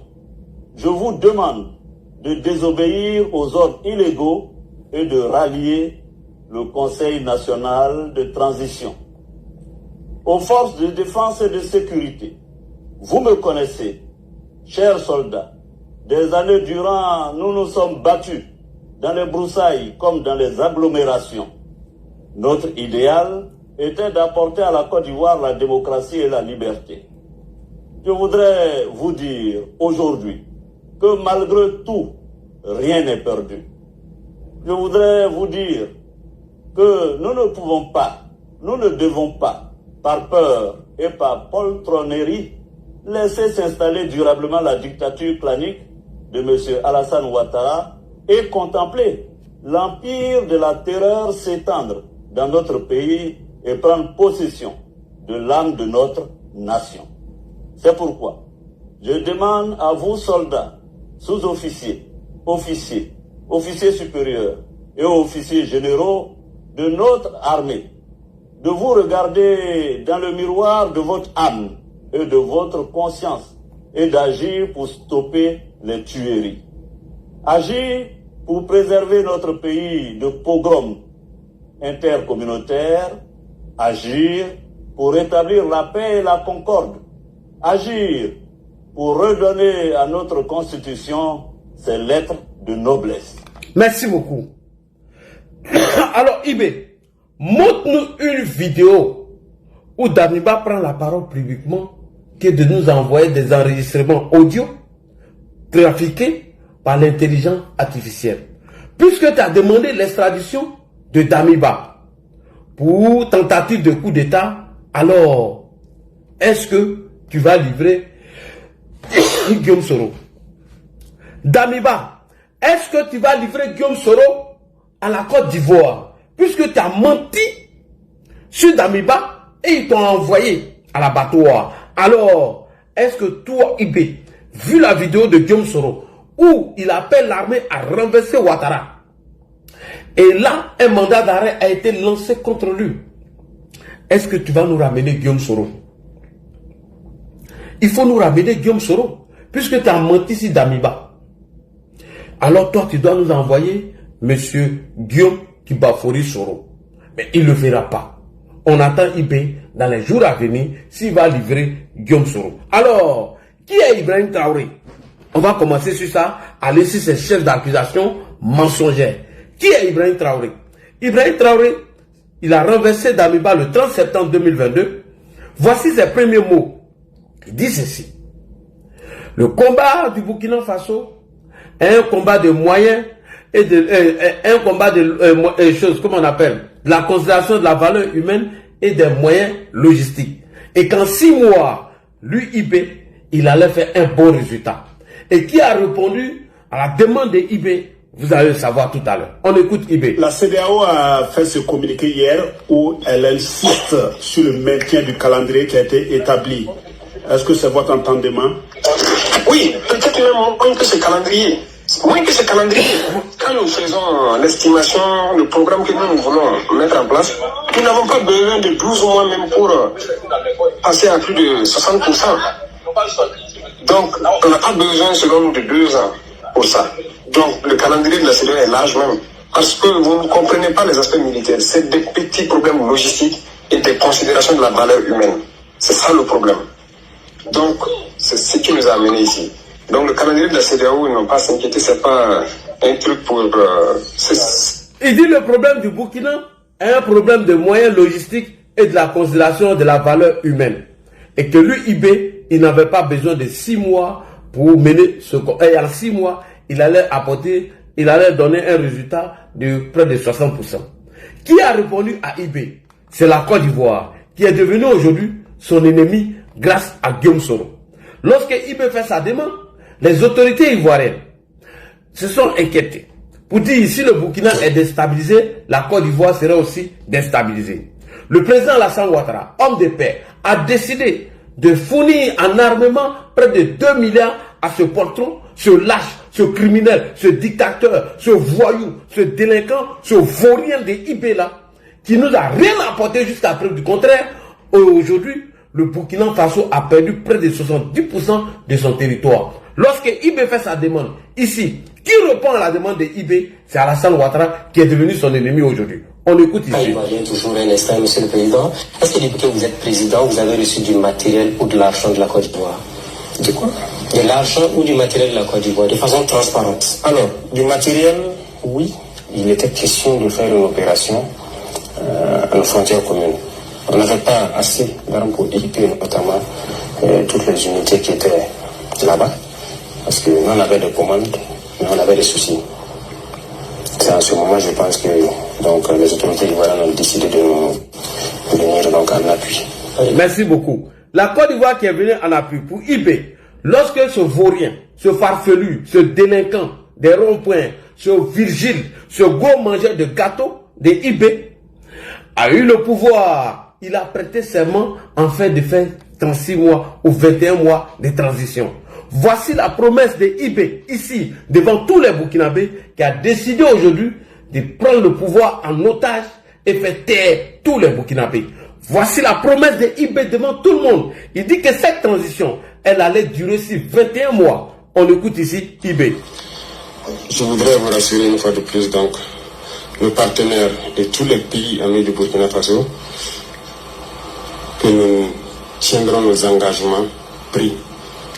je vous demande de désobéir aux ordres illégaux et de rallier le Conseil national de transition. Aux forces de défense et de sécurité, vous me connaissez, chers soldats, des années durant, nous nous sommes battus dans les broussailles comme dans les agglomérations. Notre idéal était d'apporter à la Côte d'Ivoire la démocratie et la liberté. Je voudrais vous dire aujourd'hui que malgré tout, rien n'est perdu. Je voudrais vous dire que nous ne pouvons pas, nous ne devons pas, par peur et par poltronnerie, laisser s'installer durablement la dictature clanique de M. Alassane Ouattara et contempler l'empire de la terreur s'étendre dans notre pays et prendre possession de l'âme de notre nation. C'est pourquoi je demande à vous, soldats, sous-officiers, officiers, officiers supérieurs et officiers généraux de notre armée, de vous regarder dans le miroir de votre âme et de votre conscience et d'agir pour stopper les tueries. Agir pour préserver notre pays de pogroms intercommunautaires, agir pour rétablir la paix et la concorde, agir pour redonner à notre Constitution ses lettres de noblesse. Merci beaucoup. Alors, Ibé, montre-nous une vidéo où Damiba prend la parole publiquement que de nous envoyer des enregistrements audio trafiqués par l'intelligence artificielle. Puisque tu as demandé l'extradition de Damiba pour tentative de coup d'État, alors est-ce que tu vas livrer Guillaume Soro? Damiba, est-ce que tu vas livrer Guillaume Soro à la Côte d'Ivoire? Puisque tu as menti sur Damiba et ils t'ont envoyé à l'abattoir. Alors, est-ce que toi, Ibé, vu la vidéo de Guillaume Soro, où il appelle l'armée à renverser Ouattara, et là, un mandat d'arrêt a été lancé contre lui, est-ce que tu vas nous ramener Guillaume Soro? Il faut nous ramener Guillaume Soro, puisque tu as menti sur Damiba. Alors toi, tu dois nous envoyer Monsieur Guillaume Kibafori Soro. Mais il ne le fera pas. On attend Ibé dans les jours à venir s'il va livrer Guillaume Soro. Alors, qui est Ibrahim Traoré? On va commencer sur ça, aller sur ces chefs d'accusation mensongers. Qui est Ibrahim Traoré? Ibrahim Traoré, il a renversé Damiba le 30 septembre 2022. Voici ses premiers mots. Il dit ceci: le combat du Burkina Faso est un combat de moyens et un combat de choses, comment on appelle, la considération de la valeur humaine et des moyens logistiques. Et qu'en 6 mois, l'UIB, il allait faire un bon résultat. Et qui a répondu à la demande de IB? Vous allez le savoir tout à l'heure. On écoute IB. La CEDEAO a fait ce communiqué hier où elle insiste sur le maintien du calendrier qui a été établi. Est-ce que c'est votre entendement? Oui, peut-être même moins que ce calendrier. Moins que ce calendrier. Quand nous faisons l'estimation, le programme que nous voulons mettre en place, nous n'avons pas besoin de 12 mois même pour passer à plus de 60%. Donc, on n'a pas besoin, selon nous, de 2 ans pour ça. Donc, le calendrier de la CEDEAO est large même. Parce que vous ne comprenez pas les aspects militaires. C'est des petits problèmes logistiques et des considérations de la valeur humaine. C'est ça le problème. Donc, c'est ce qui nous a amenés ici. Donc, le calendrier de la CEDEAO, ils n'ont pas à s'inquiéter, c'est pas un truc pour... Il dit le problème du Burkina est un problème de moyens logistiques et de la considération de la valeur humaine. Et que l'UIB, il n'avait pas besoin de 6 mois pour mener ce... Et en 6 mois, il allait donner un résultat de près de 60%. Qui a répondu à IB? C'est la Côte d'Ivoire, qui est devenue aujourd'hui son ennemi grâce à Guillaume Soro. Lorsque IB fait sa demande, les autorités ivoiriennes se sont inquiétées pour dire si le Burkina est déstabilisé, la Côte d'Ivoire serait aussi déstabilisée. Le président Alassane Ouattara, homme de paix, a décidé de fournir en armement près de 2 milliards à ce poltron, ce lâche, ce criminel, ce dictateur, ce voyou, ce délinquant, ce vaurien de IB là, qui nous a rien apporté jusqu'à preuve du contraire. Aujourd'hui, le Burkina Faso a perdu près de 70% de son territoire. Lorsque IB fait sa demande ici, qui répond à la demande de IB? C'est Alassane Ouattara qui est devenu son ennemi aujourd'hui. On écoute ici. Toujours un instant, Monsieur le Président. Est-ce que depuis que vous êtes président, vous avez reçu du matériel ou de l'argent de la Côte d'Ivoire? De quoi? De l'argent ou du matériel de la Côte d'Ivoire, de façon transparente. Alors, du matériel, oui. Il était question de faire une opération à nos frontières communes. On n'avait pas assez d'armes pour équiper notamment toutes les unités qui étaient là-bas. Parce que nous, on avait des commandes, mais on avait des soucis. C'est en ce moment, je pense que donc, les autorités ivoiriennes ont décidé de nous venir donc, en appui. Merci beaucoup. La Côte d'Ivoire qui est venue en appui pour IB, lorsque ce vaurien, ce farfelu, ce délinquant des ronds-points, ce Virgile, ce gros mangeur de gâteaux de IB, a eu le pouvoir, il a prêté serment en fait de faire 36 mois ou 21 mois de transition. Voici la promesse de IB, ici, devant tous les Burkinabés, qui a décidé aujourd'hui de prendre le pouvoir en otage et faire taire tous les Burkinabés. Voici la promesse de IB devant tout le monde. Il dit que cette transition, elle allait durer 21 mois. On écoute ici IB. Je voudrais vous rassurer une fois de plus, donc, nos partenaires et tous les pays amis du Burkina Faso, que nous tiendrons nos engagements pris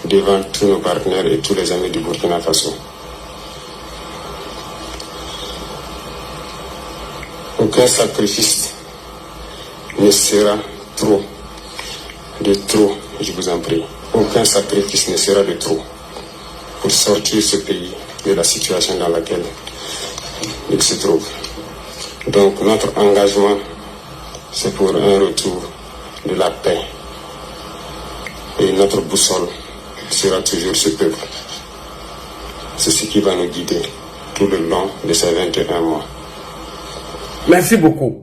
devant tous nos partenaires et tous les amis du Burkina Faso. Aucun sacrifice ne sera trop, je vous en prie. Aucun sacrifice ne sera de trop pour sortir ce pays de la situation dans laquelle il se trouve. Donc notre engagement, c'est pour un retour de la paix. Et notre boussole sera toujours ce peuple. C'est ce qui va nous guider tout le long de ces 21 mois. Merci beaucoup.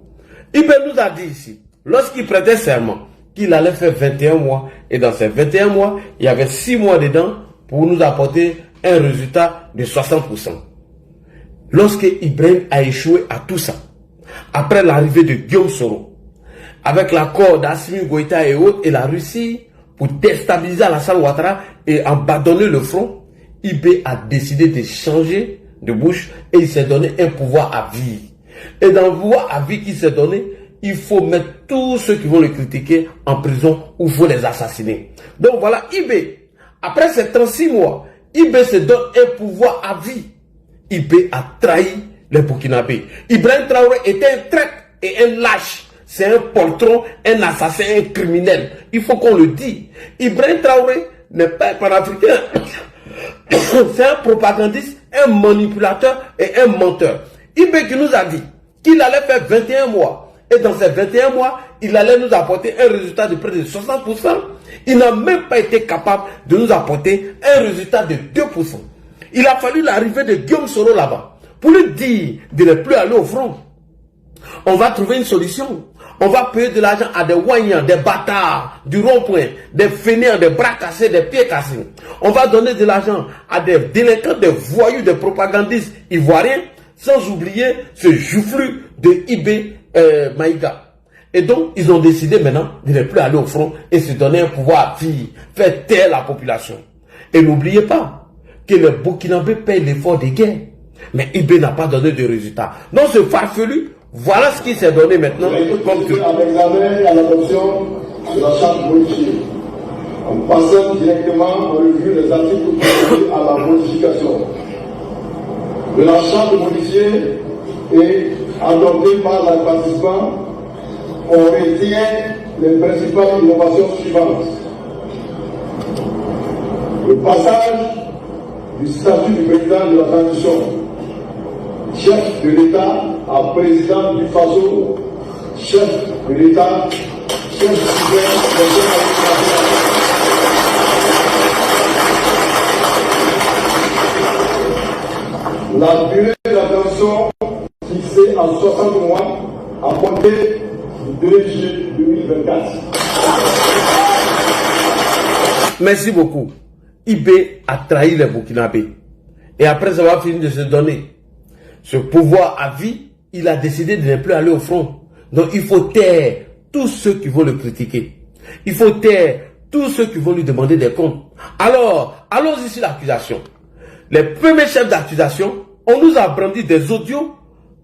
IB nous a dit ici, lorsqu'il prêtait serment, qu'il allait faire 21 mois. Et dans ces 21 mois, il y avait 6 mois dedans pour nous apporter un résultat de 60%. Lorsque Ibrahim a échoué à tout ça, après l'arrivée de Guillaume Soro, avec l'accord d'Assimi Goïta et autres, et la Russie, pour déstabiliser Alassane Ouattara et abandonner le front, IB a décidé de changer de bouche et il s'est donné un pouvoir à vie. Et dans le pouvoir à vie qu'il s'est donné, il faut mettre tous ceux qui vont le critiquer en prison ou il faut les assassiner. Donc voilà, IB, après ces 36 mois, IB se donne un pouvoir à vie. IB a trahi les Burkinabés. Ibrahim Traoré était un traître et un lâche. C'est un poltron, un assassin, un criminel. Il faut qu'on le dise. Ibrahim Traoré n'est pas un panafricain. C'est un propagandiste, un manipulateur et un menteur. IB qui nous a dit qu'il allait faire 21 mois. Et dans ces 21 mois, il allait nous apporter un résultat de près de 60%. Il n'a même pas été capable de nous apporter un résultat de 2%. Il a fallu l'arrivée de Guillaume Soro là-bas pour lui dire de ne plus aller au front. On va trouver une solution. On va payer de l'argent à des Wanyans, des bâtards, du rond-point, des fainéants, des bras cassés, des pieds cassés. On va donner de l'argent à des délinquants, des voyous, des propagandistes ivoiriens, sans oublier ce joufflu de IB Maïga. Et donc, ils ont décidé maintenant de ne plus aller au front et se donner un pouvoir à vie, faire taire la population. Et n'oubliez pas que les Burkinabés payent l'effort des guerres. Mais IB n'a pas donné de résultat. Donc, ce farfelu, voilà ce qui s'est donné maintenant. Comme que... À l'examen et à l'adoption de la charte modifiée, en passant directement en revue les articles conduits à la modification de la charte modifiée et adoptée par les participants, on retient les principales innovations suivantes. Le passage du statut du président de la transition, chef de l'État à président du FASO, chef de l'État, chef du la durée de la transition fixée à 60 mois à compter du 2 juillet 2024. Merci beaucoup. IB a trahi les Burkinabés. Et après avoir fini de se donner ce pouvoir à vie, il a décidé de ne plus aller au front. Donc il faut taire tous ceux qui vont le critiquer. Il faut taire tous ceux qui vont lui demander des comptes. Alors, allons-y sur l'accusation. Les premiers chefs d'accusation, on nous a brandi des audios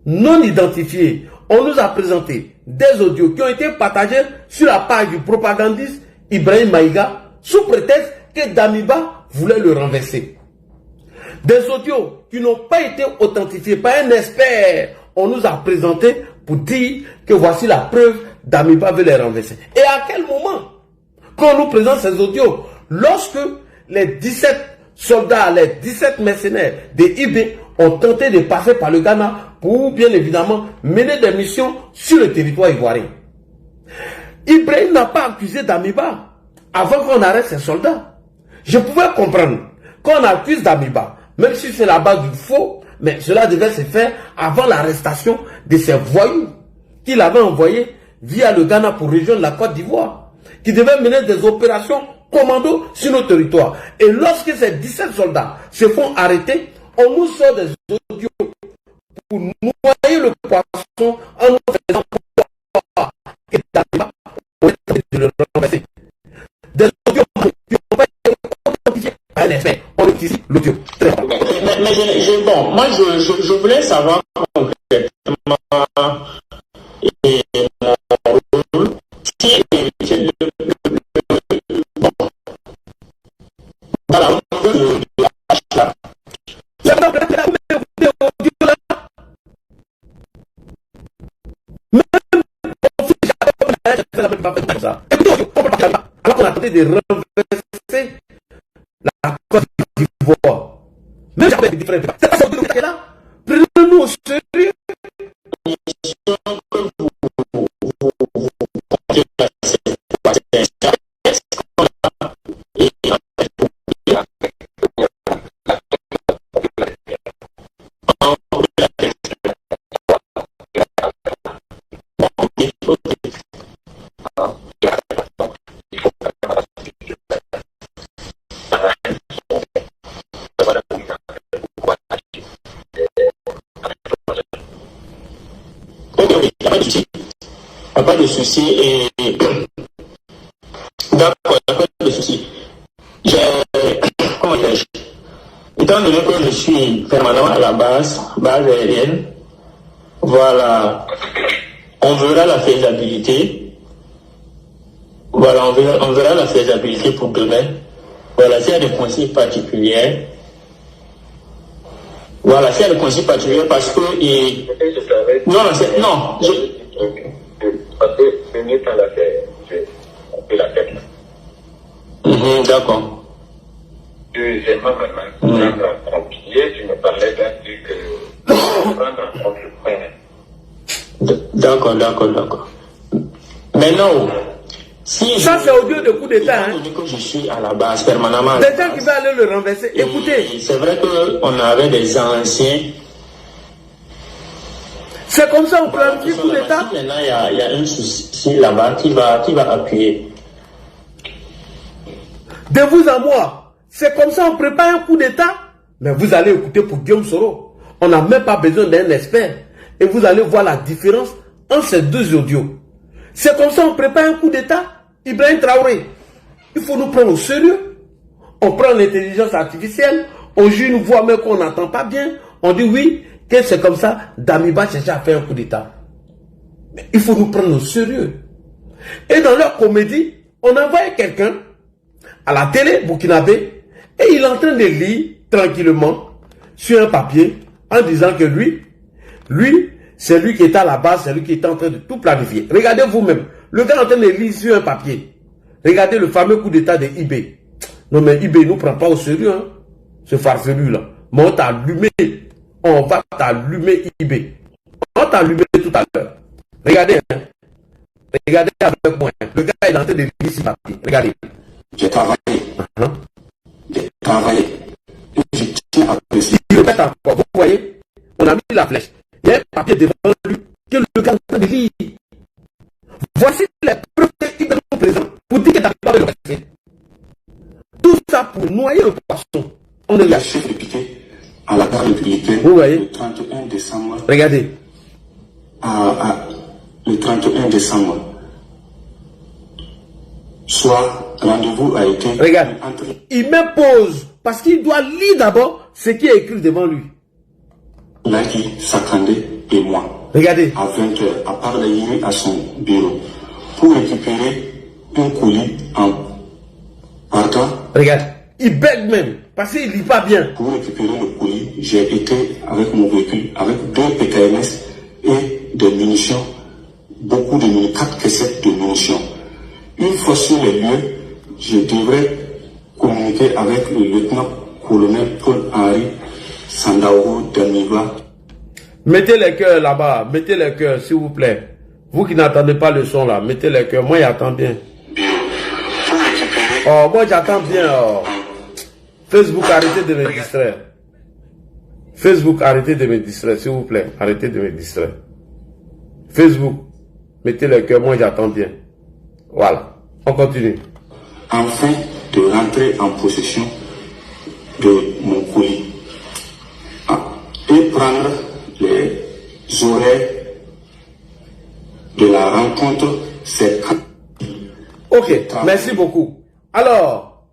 non identifiés. On nous a présenté des audios qui ont été partagés sur la page du propagandiste Ibrahim Maïga sous prétexte que Damiba voulait le renverser. Des audios qui n'ont pas été authentifiés par un expert. On nous a présenté pour dire que voici la preuve, Damiba veut les renverser. Et à quel moment, quand on nous présente ces audios, lorsque les 17 soldats, les 17 mercenaires de IB ont tenté de passer par le Ghana pour bien évidemment mener des missions sur le territoire ivoirien. Ibrahim n'a pas accusé Damiba avant qu'on arrête ses soldats. Je pouvais comprendre qu'on accuse Damiba, même si c'est la base du faux, mais cela devait se faire avant l'arrestation de ces voyous qu'il avait envoyés via le Ghana pour rejoindre la Côte d'Ivoire, qui devaient mener des opérations commando sur nos territoires. Et lorsque ces 17 soldats se font arrêter, on nous sort des audios pour noyer le poisson en nous faisant croire que Damiba aurait tenté de le renverser. Des audios qui n'ont pas été authentifiés par un expert. On utilise l'audio. Mais bon, moi je voulais savoir concrètement mon rôle. Si voilà, alors qu'on a tenté de renverser la Côte d'Ivoire. Même si avec des différents débats. C'est pas ça qui est là. Prenez-nous au sérieux. Pas de souci. Et d'accord, pas de souci. Comment dirais-je? Étant donné que je suis permanent à la base aérienne, voilà, on verra la faisabilité. Voilà, on verra la faisabilité pour demain. Voilà, s'il y a des consignes particulières. Voilà, s'il y a des consignes particulières parce que non, parce que ce n'est pas la tête, j'ai coupé la tête. D'accord. Deuxièmement, maintenant, prendre en compte, hier, tu me parlais d'un truc, prendre en compte le point. D'accord. Maintenant, si ça c'est au lieu de coup d'état. Que je suis à la base permanemment. Des gens qui veulent aller le renverser. Écoutez. C'est vrai qu'on avait des anciens. C'est comme ça on planifie coup d'état. Maintenant, il y a un souci là-bas qui va appuyer. De vous à moi, c'est comme ça on prépare un coup d'état. Mais vous allez écouter pour Guillaume Soro. On n'a même pas besoin d'un expert. Et vous allez voir la différence entre ces deux audios. C'est comme ça on prépare un coup d'état. Ibrahim Traoré, il faut nous prendre au sérieux. On prend l'intelligence artificielle, on joue une voix même qu'on n'entend pas bien. On dit oui, que c'est comme ça, Damiba cherche à faire un coup d'état. Mais il faut nous prendre au sérieux. Et dans leur comédie, on envoie quelqu'un à la télé burkinabé et il est en train de lire tranquillement sur un papier en disant que lui, c'est lui qui est à la base, c'est lui qui est en train de tout planifier. Regardez vous-même, le gars est en train de lire sur un papier. Regardez le fameux coup d'état de IB. Non mais IB ne nous prend pas au sérieux, hein, ce farfelu là. Mais on t'a allumé, on va t'allumer IB. On t'a allumé tout à l'heure. Regardez, hein. Regardez avec moi. Le gars est en train de lire sur le papier. Regardez. J'ai travaillé. J'ai travaillé. Je tiens à préciser. Il répète encore. Vous voyez, on a mis la flèche. Il y a un papier devant lui que le gars est en train de lire. Voici les preuves qu'il nous présente pour dire qu'il n'a pas le respect. Tout ça pour noyer le poisson. On est là. Chef de piquet à la gare républicaine. Vous voyez. Le 31 décembre. Regardez. le 31 décembre. Soit rendez-vous a été... Regarde, il me pose parce qu'il doit lire d'abord ce qui est écrit devant lui. Laki Sakande et moi. Regardez. À 20h, à part d'aller à son bureau pour récupérer un colis en partant. Regarde, il bête même parce qu'il ne lit pas bien. Pour récupérer le colis, j'ai été avec mon véhicule, avec 2 PKMS et des munitions, beaucoup de munitions, 4 caissettes de munitions. Une fois sur les lieux, je devrais communiquer avec le lieutenant-colonel Paul-Henri Sandaogo Damiva. Mettez les cœurs là-bas, mettez les cœurs s'il vous plaît. Vous qui n'entendez pas le son là, mettez les cœurs. Moi j'attends bien. Oh, moi j'attends bien. Oh. Facebook, arrêtez de me distraire. Facebook, arrêtez de me distraire, s'il vous plaît. Arrêtez de me distraire. Facebook, mettez les cœurs, moi j'attends bien. Voilà, on continue. Afin de rentrer en possession de mon colis et prendre les horaires de la rencontre, c'est... Ok, merci beaucoup. Alors,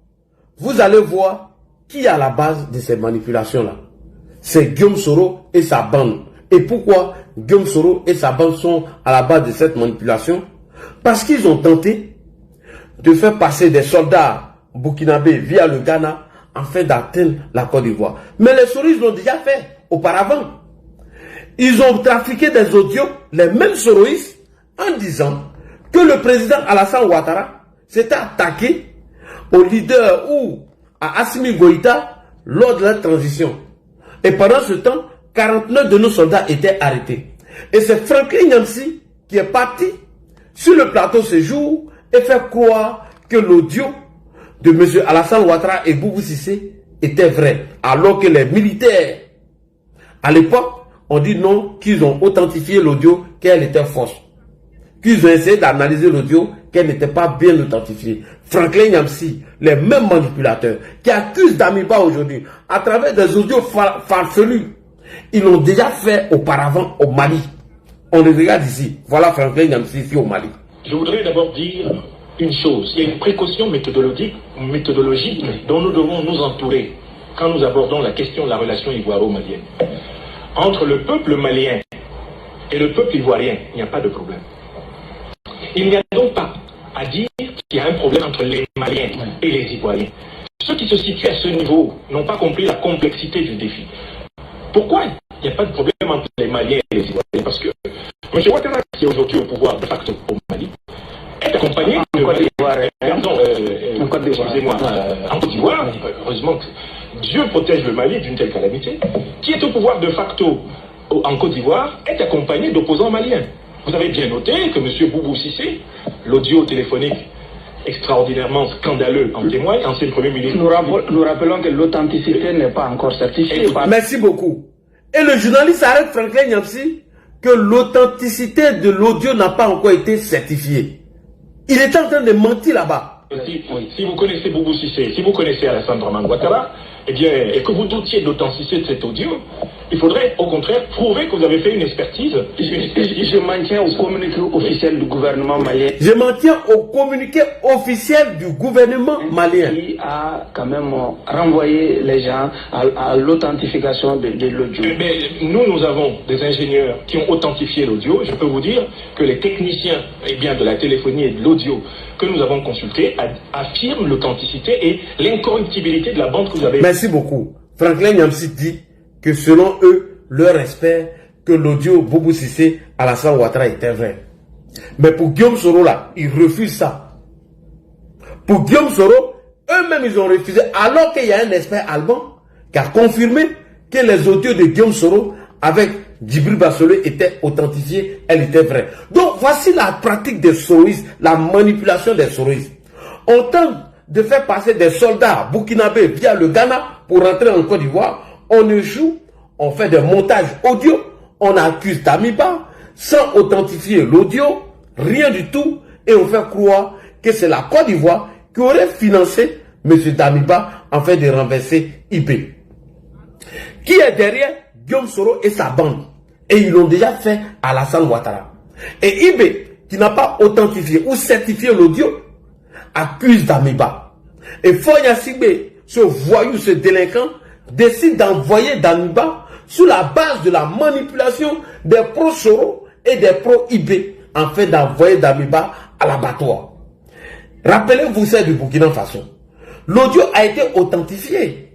vous allez voir qui est à la base de ces manipulations-là. C'est Guillaume Soro et sa bande. Et pourquoi Guillaume Soro et sa bande sont à la base de cette manipulation? Parce qu'ils ont tenté de faire passer des soldats burkinabés via le Ghana afin d'atteindre la Côte d'Ivoire. Mais les Soroistes l'ont déjà fait auparavant. Ils ont trafiqué des audios, les mêmes Soroistes, en disant que le président Alassane Ouattara s'était attaqué au leader ou à Assimi Goïta lors de la transition. Et pendant ce temps, 49 de nos soldats étaient arrêtés. Et c'est Franklin Nyamsi qui est parti sur le plateau ce jour et fait croire que l'audio de M. Alassane Ouattara et Boubou Cissé était vrai. Alors que les militaires, à l'époque, ont dit non, qu'ils ont authentifié l'audio, qu'elle était fausse. Qu'ils ont essayé d'analyser l'audio, qu'elle n'était pas bien authentifiée. Franklin Nyamsi, les mêmes manipulateurs, qui accusent Damiba aujourd'hui, à travers des audios farfelus, ils l'ont déjà fait auparavant au Mali. On les regarde ici. Voilà Franklin Nyamsi ici au Mali. Je voudrais d'abord dire une chose. Il y a une précaution méthodologique dont nous devons nous entourer quand nous abordons la question de la relation ivoiro-malienne. Entre le peuple malien et le peuple ivoirien, il n'y a pas de problème. Il n'y a donc pas à dire qu'il y a un problème entre les Maliens et les Ivoiriens. Ceux qui se situent à ce niveau n'ont pas compris la complexité du défi. Pourquoi il n'y a pas de problème entre les Maliens et les Ivoiriens? Parce que M. Ouattara, qui est aujourd'hui au pouvoir de facto au Mali, est accompagné de Côte d'Ivoire. Excusez-moi, en Côte d'Ivoire, heureusement que Dieu protège le Mali d'une telle calamité, qui est au pouvoir de facto en Côte d'Ivoire, est accompagné d'opposants maliens. Vous avez bien noté que M. Boubou Cissé, l'audio téléphonique extraordinairement scandaleux en témoigne, ancien Premier ministre. Nous rappelons que l'authenticité n'est pas encore certifiée. Merci beaucoup. Et le journaliste arrête Franklin Nyamsi que l'authenticité de l'audio n'a pas encore été certifiée. Il est en train de mentir là-bas. Si vous connaissez Boubou Cissé, si vous connaissez Alassane Ouattara, eh bien, et que vous doutiez de l'authenticité de cet audio, il faudrait au contraire prouver que vous avez fait une expertise. Je maintiens au communiqué officiel du gouvernement malien. Je maintiens au communiqué officiel du gouvernement malien. Qui a quand même renvoyé les gens à l'authentification de l'audio. Mais nous avons des ingénieurs qui ont authentifié l'audio. Je peux vous dire que les techniciens de la téléphonie et de l'audio que nous avons consultés affirment l'authenticité et l'incorruptibilité de la bande que vous avez. Merci beaucoup. Franklin Nyamsi dit que selon eux, leur respect, que l'audio Boubou Cissé Alassane Ouattara était vrai. Mais pour Guillaume Soro là, ils refusent ça. Pour Guillaume Soro, eux-mêmes ils ont refusé, alors qu'il y a un expert allemand qui a confirmé que les audios de Guillaume Soro avec Djibril Bassolé étaient authentifiés, elles étaient vraies. Donc voici la pratique des Soroistes, la manipulation des Soroistes. On tente de faire passer des soldats burkinabés via le Ghana pour rentrer en Côte d'Ivoire. On échoue, on fait des montages audio, on accuse Damiba sans authentifier l'audio, rien du tout, et on fait croire que c'est la Côte d'Ivoire qui aurait financé M. Damiba en fait de renverser IP. Qui est derrière Guillaume Soro et sa bande? Et ils l'ont déjà fait à Alassane Ouattara. Et IB, qui n'a pas authentifié ou certifié l'audio, accuse Damiba. Et Foya Sigbe, ce voyou, ce délinquant, décide d'envoyer Damiba sous la base de la manipulation des pro-Soro et des pro-IB, afin d'envoyer Damiba à l'abattoir. Rappelez-vous ça du Burkina Faso. L'audio a été authentifié.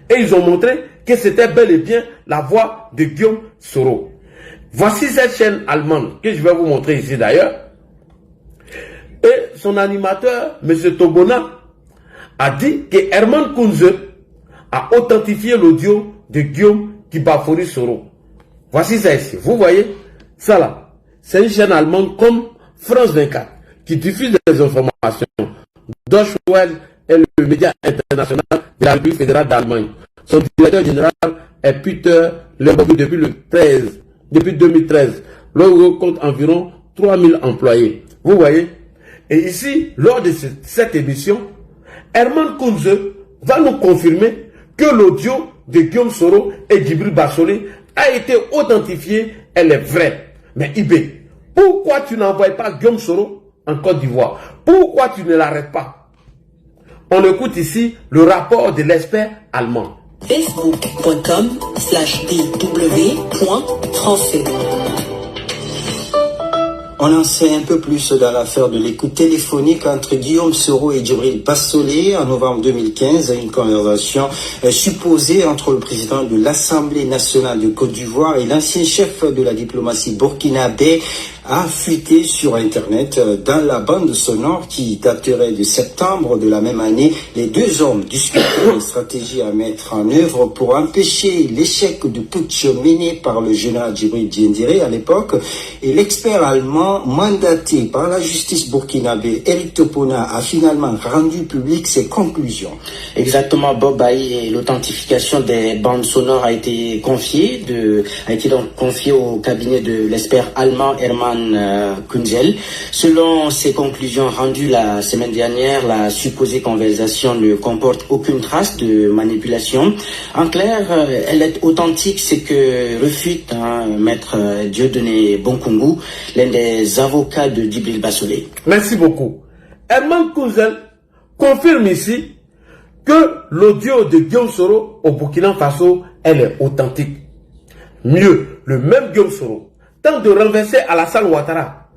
Et ils ont montré que c'était bel et bien la voix de Guillaume Soro. Voici cette chaîne allemande que je vais vous montrer ici d'ailleurs. Et son animateur, M. Tobona, a dit que Herman Kunze a authentifié l'audio de Guillaume Kibafori Soro. Voici ça ici. Vous voyez ça là. C'est une chaîne allemande comme France 24 qui diffuse des informations. Deutsche Welle est le média international de la République fédérale d'Allemagne. Son directeur général est Peter Lemberg depuis 2013. L'ONU compte environ 3000 employés. Vous voyez? Et ici, lors de cette émission, Herman Kunze va nous confirmer que l'audio de Guillaume Soro et Djibril Bassolé a été authentifié. Elle est vraie. Mais Ibé, pourquoi tu n'envoies pas Guillaume Soro en Côte d'Ivoire? Pourquoi tu ne l'arrêtes pas? On écoute ici le rapport de l'expert allemand. facebook.com/dw.français. On en sait un peu plus dans l'affaire de l'écoute téléphonique entre Guillaume Soro et Djibril Bassolé en novembre 2015, une conversation supposée entre le président de l'Assemblée nationale de Côte d'Ivoire et l'ancien chef de la diplomatie burkinabé a fuité sur Internet. Dans la bande sonore qui daterait de septembre de la même année, les deux hommes discutaient des stratégies à mettre en œuvre pour empêcher l'échec du putsch mené par le général Djibril Diendéré à l'époque, et l'expert allemand mandaté par la justice burkinabé, Eric Topona, a finalement rendu public ses conclusions. Exactement, Bob Bailly, et l'authentification des bandes sonores a été confiée au cabinet de l'expert allemand Herman Kunzel. Selon ses conclusions rendues la semaine dernière, la supposée conversation ne comporte aucune trace de manipulation. En clair, elle est authentique, c'est que refute maître Dieudonné Bonkungu, l'un des avocats de Djibril Bassolé. Merci beaucoup. Herman Kunzel confirme ici que l'audio de Guillaume Soro au Burkina Faso, elle est authentique. Mieux, le même Guillaume Soro tente de renverser Alassane Ouattara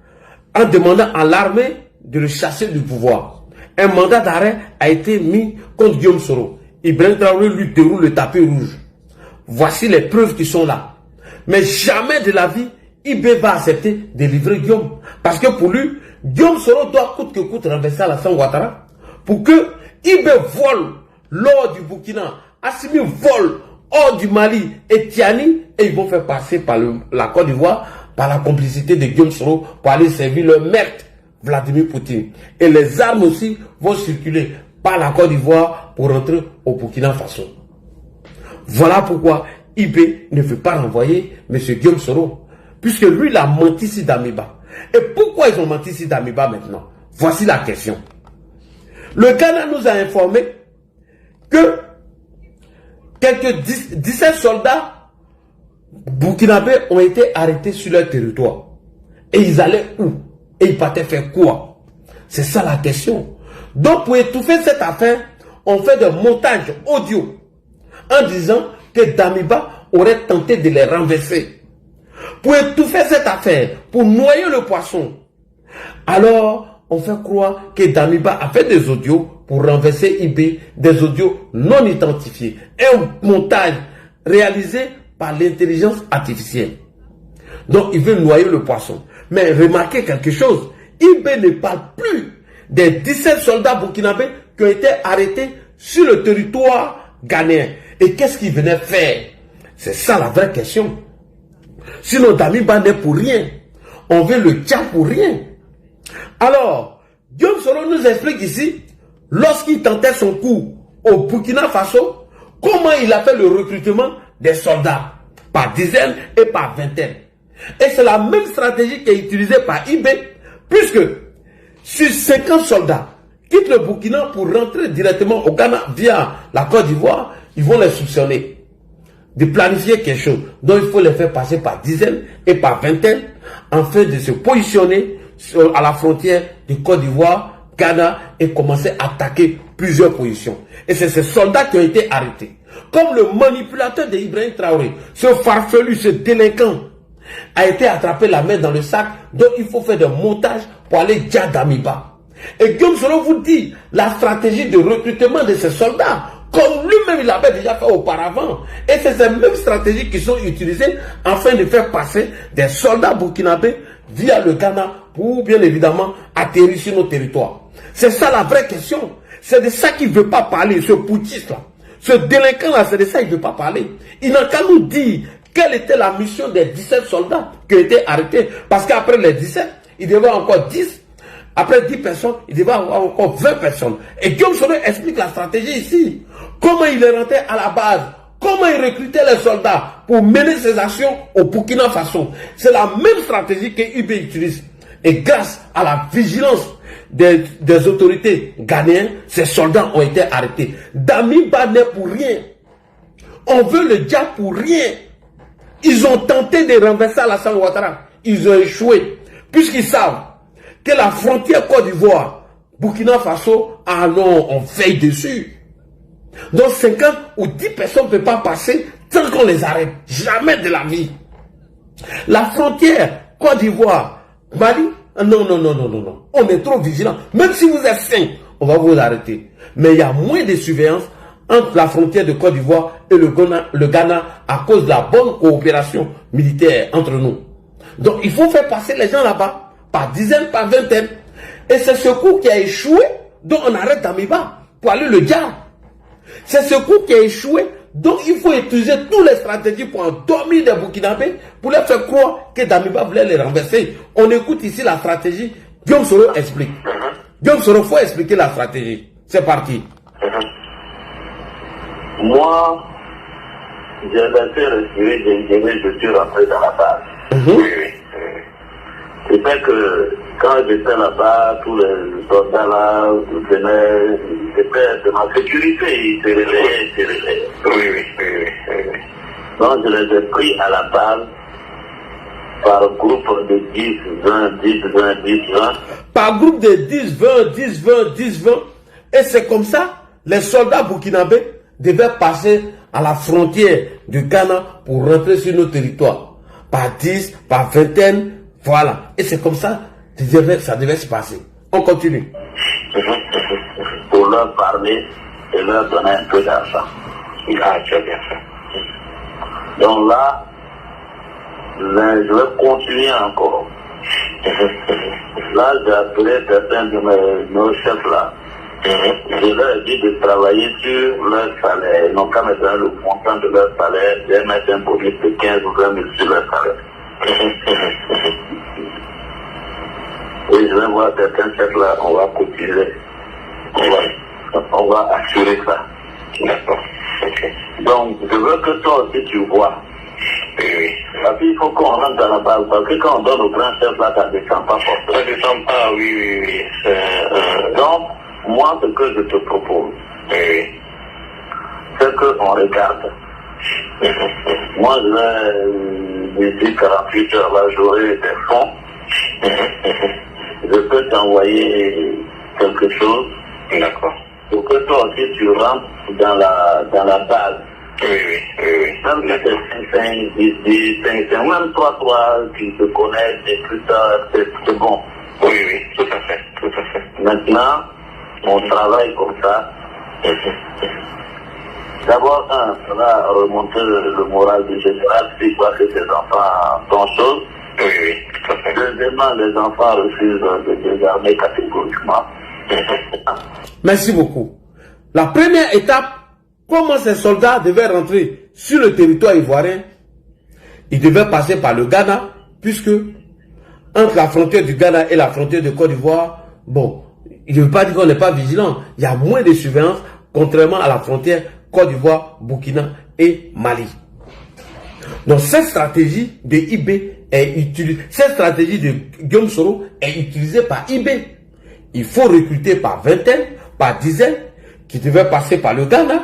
en demandant à l'armée de le chasser du pouvoir. Un mandat d'arrêt a été mis contre Guillaume Soro. Ibrahim Traoré lui déroule le tapis rouge. Voici les preuves qui sont là. Mais jamais de la vie, IB va accepter de livrer Guillaume. Parce que pour lui, Guillaume Soro doit coûte que coûte renverser Alassane Ouattara pour que IB vole l'or du Burkina, Assimi vole hors du Mali et Tiani, et ils vont faire passer par la Côte d'Ivoire par la complicité de Guillaume Soro pour aller servir le maître Vladimir Poutine. Et les armes aussi vont circuler par la Côte d'Ivoire pour rentrer au Burkina Faso. Voilà pourquoi IB ne veut pas renvoyer M. Guillaume Soro, puisque lui il a menti sur Damiba. Et pourquoi ils ont menti sur Damiba maintenant? Voici la question. Le Ghana nous a informé que quelques 17 soldats burkinabés ont été arrêtés sur leur territoire. Et ils allaient où? Et ils partaient faire quoi? C'est ça la question. Donc pour étouffer cette affaire, on fait des montages audio en disant que Damiba aurait tenté de les renverser. Pour étouffer cette affaire, pour noyer le poisson, alors on fait croire que Damiba a fait des audios pour renverser IB, des audios non identifiés. Un montage réalisé par l'intelligence artificielle. Donc il veut noyer le poisson. Mais remarquez quelque chose, IB ne parle plus des 17 soldats burkinabés qui ont été arrêtés sur le territoire ghanéen. Et qu'est-ce qu'ils venaient faire? C'est ça la vraie question. Sinon Damiba n'est pour rien. On veut le tien pour rien. Alors, Guillaume Soro nous explique ici, lorsqu'il tentait son coup au Burkina Faso, comment il a fait le recrutement des soldats, par dizaines et par vingtaines. Et c'est la même stratégie qui est utilisée par IB, puisque sur 50 soldats quittent le Burkina pour rentrer directement au Ghana via la Côte d'Ivoire, ils vont les soupçonner. de planifier quelque chose. Donc il faut les faire passer par dizaines et par vingtaines afin de se positionner à la frontière du Côte d'Ivoire, Ghana et commencer à attaquer plusieurs positions. Et c'est ces soldats qui ont été arrêtés. Comme le manipulateur de Ibrahim Traoré, ce farfelu, ce délinquant, a été attrapé la main dans le sac, donc il faut faire des montages pour aller déjà d'Amiba. Et Guillaume Soro vous dit la stratégie de recrutement de ces soldats, comme lui-même il l'avait déjà fait auparavant. Et c'est ces mêmes stratégies qui sont utilisées afin de faire passer des soldats burkinabés via le Ghana pour bien évidemment atterrir sur nos territoires. C'est ça la vraie question. C'est de ça qu'il ne veut pas parler, ce putschiste-là. Ce délinquant-là, c'est de ça qu'il ne veut pas parler. Il n'a qu'à nous dire quelle était la mission des 17 soldats qui ont été arrêtés. Parce qu'après les 17, il devait avoir encore 10. Après 10 personnes, il devait avoir encore 20 personnes. Et Guillaume Soro explique la stratégie ici. Comment il est rentré à la base. Comment il recrutait les soldats pour mener ses actions au Burkina Faso. C'est la même stratégie que UB utilise. Et grâce à la vigilance des autorités ghanéennes, ces soldats ont été arrêtés. Damiba n'est pour rien. On veut le diable pour rien. Ils ont tenté de renverser Alassane Ouattara. Ils ont échoué. Puisqu'ils savent que la frontière Côte d'Ivoire, Burkina Faso, on veille dessus. Donc 50 ou 10 personnes ne peuvent pas passer tant qu'on les arrête. Jamais de la vie. La frontière Côte d'Ivoire, Mali, non. On est trop vigilants. Même si vous êtes 5, on va vous arrêter. Mais il y a moins de surveillance entre la frontière de Côte d'Ivoire et le Ghana à cause de la bonne coopération militaire entre nous. Donc il faut faire passer les gens là-bas par dizaines, par vingtaines. Et c'est ce coup qui a échoué, donc on arrête Damiba pour aller le diable. C'est ce coup qui a échoué, donc il faut utiliser toutes les stratégies pour endormir des Burkinabés, pour leur faire croire que Damiba voulait les renverser. On écoute ici la stratégie. Guillaume Soro explique. Guillaume Soro, il faut expliquer la stratégie. C'est parti. Moi, j'ai laissé respirer, je suis rentré dans la base. C'est vrai que quand j'étais là-bas, tous les soldats là venaient, c'était de ma sécurité, ils se réveillaient. Oui. Donc je les ai pris à la base par groupe de 10, 20, 10, 20, 10, 20. Par groupe de 10, 20, 10, 20, 10, 20. Et c'est comme ça, les soldats burkinabés devaient passer à la frontière du Ghana pour rentrer sur nos territoires. Par 10, par vingtaine, voilà. Et c'est comme ça que ça devait se passer. On continue. Pour leur parler et leur donner un peu d'argent. Ah, tu as bien fait. Donc là, je vais continuer encore. Là, j'ai appelé certains de nos chefs là. Je leur ai dit de travailler sur leur salaire. Ils n'ont qu'à me donner le montant de leur salaire. Je vais mettre un bonus de 15 ou 20 000 sur leur salaire. Et je vais voir certains chefs là, on va cotiser. On va assurer ça. D'accord. Donc, je veux que toi aussi tu vois. Parce qu'il faut qu'on rentre dans la base. Parce que quand on donne au grand chef là, ça ne descend pas forcément. Ça ne descend pas, oui. Donc, moi, ce que je te propose, c'est qu'on regarde. Moi, je vais d'ici 48 heures, là, j'aurai des fonds. Je peux t'envoyer quelque chose. D'accord. Pour que toi aussi tu rentres dans la base. Oui. Même si c'est 5, même toi qui te connais, c'est bon. Oui, tout à fait. Maintenant, on travaille comme ça. D'abord, ça va remonter le moral du général, s'il voit que ses enfants sont choses. Oui, tout à fait. Deuxièmement, les enfants refusent de désarmer catégoriquement. Merci beaucoup. La première étape, comment ces soldats devaient rentrer sur le territoire ivoirien, ils devaient passer par le Ghana, puisque entre la frontière du Ghana et la frontière de Côte d'Ivoire, bon, il ne veut pas dire qu'on n'est pas vigilant. Il y a moins de surveillance, contrairement à la frontière Côte d'Ivoire, Burkina et Mali. Donc cette stratégie de IB est utilisée, cette stratégie de Guillaume Soro est utilisée par IB. Il faut recruter par vingtaine, par dizaines, qui devaient passer par le Ghana.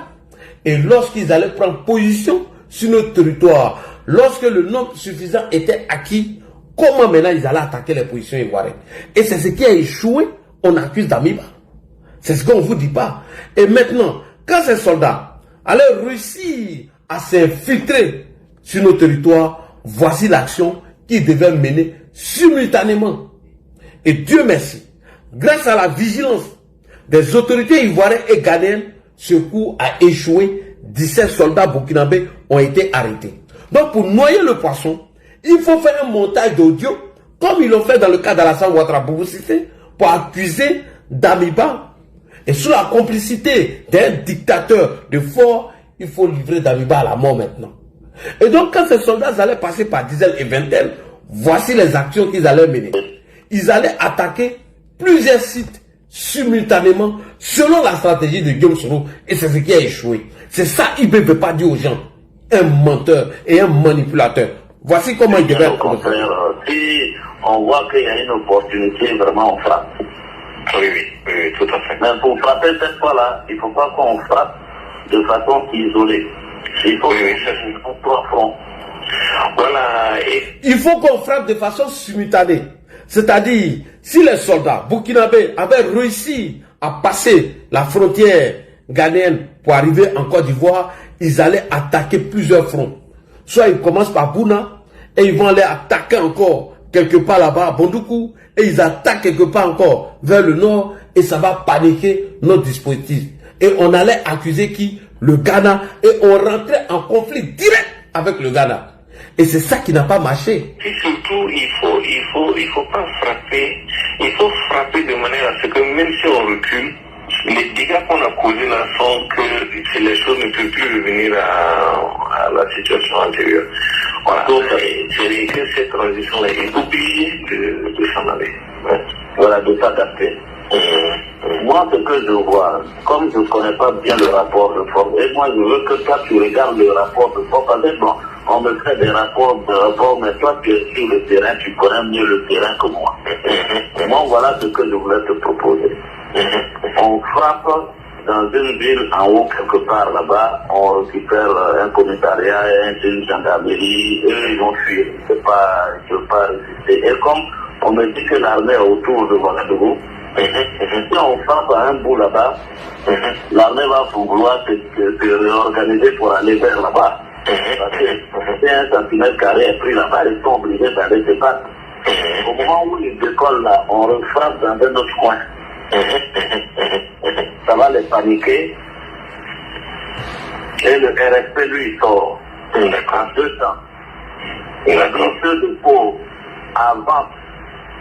Et lorsqu'ils allaient prendre position sur notre territoire, lorsque le nombre suffisant était acquis, comment maintenant ils allaient attaquer les positions ivoiriennes? Et c'est ce qui a échoué, on accuse Damiba. C'est ce qu'on ne vous dit pas. Et maintenant, quand ces soldats allaient réussir à s'infiltrer sur nos territoires, voici l'action qu'ils devaient mener simultanément. Et Dieu merci, grâce à la vigilance des autorités ivoiriennes et ghanéennes, ce coup a échoué. 17 soldats burkinabés ont été arrêtés. Donc pour noyer le poisson, il faut faire un montage d'audio, comme ils l'ont fait dans le cas d'Alassane Ouattara Boubou Cissé, pour accuser Damiba. Et sous la complicité d'un dictateur de fort, il faut livrer Damiba à la mort maintenant. Et donc quand ces soldats allaient passer par dizaines et vingtaines, voici les actions qu'ils allaient mener. Ils allaient attaquer plusieurs sites simultanément selon la stratégie de Guillaume Soro, et c'est ce qui a échoué. C'est ça IB ne veut pas dire aux gens. Un menteur et un manipulateur. Voici comment il devait... Au contraire, si on voit qu'il y a une opportunité, vraiment on frappe. Oui, tout à fait. Mais pour frapper cette fois-là, il ne faut pas qu'on frappe de façon isolée. Il faut qu'on trois fronts. Voilà. Il faut qu'on frappe de façon simultanée. C'est-à-dire, si les soldats burkinabés avaient réussi à passer la frontière ghanéenne pour arriver en Côte d'Ivoire, ils allaient attaquer plusieurs fronts. Soit ils commencent par Bouna, et ils vont aller attaquer encore quelque part là-bas à Bondoukou, et ils attaquent quelque part encore vers le nord, et ça va paniquer notre dispositif. Et on allait accuser qui? Le Ghana, et on rentrait en conflit direct avec le Ghana. Et c'est ça qui n'a pas marché. Et surtout, il faut pas frapper, il faut frapper de manière à ce que même si on recule, les dégâts qu'on a causés là sont que les choses ne peuvent plus revenir à la situation antérieure. Voilà. Donc, c'est que cette transition-là est obligée de s'en aller. Ouais. Voilà, de s'adapter. Moi, ce que je vois, comme je ne connais pas bien le rapport de force, et moi, je veux que toi, tu regardes le rapport de force. Parce que bon, on me fait des rapports, mais toi, tu es sur le terrain, tu connais mieux le terrain que moi. Moi, voilà ce que je voulais te proposer. On frappe dans une ville en haut, quelque part là-bas, on récupère un commissariat, une gendarmerie, eux, ils vont fuir. Je ne peux pas résister. Et comme on me dit que l'armée est autour de Ouagadougou, si on frappe à un bout là-bas, l'armée va vouloir se réorganiser pour aller vers là-bas. Parce que si un centimètre carré est pris là-bas, ils sont obligés d'aller se battre. Au moment où ils décollent là, on refrappe dans un autre coin. Ça va les paniquer. Et le RSP, lui, il sort. En 2 temps. Et ceux de Pau avancent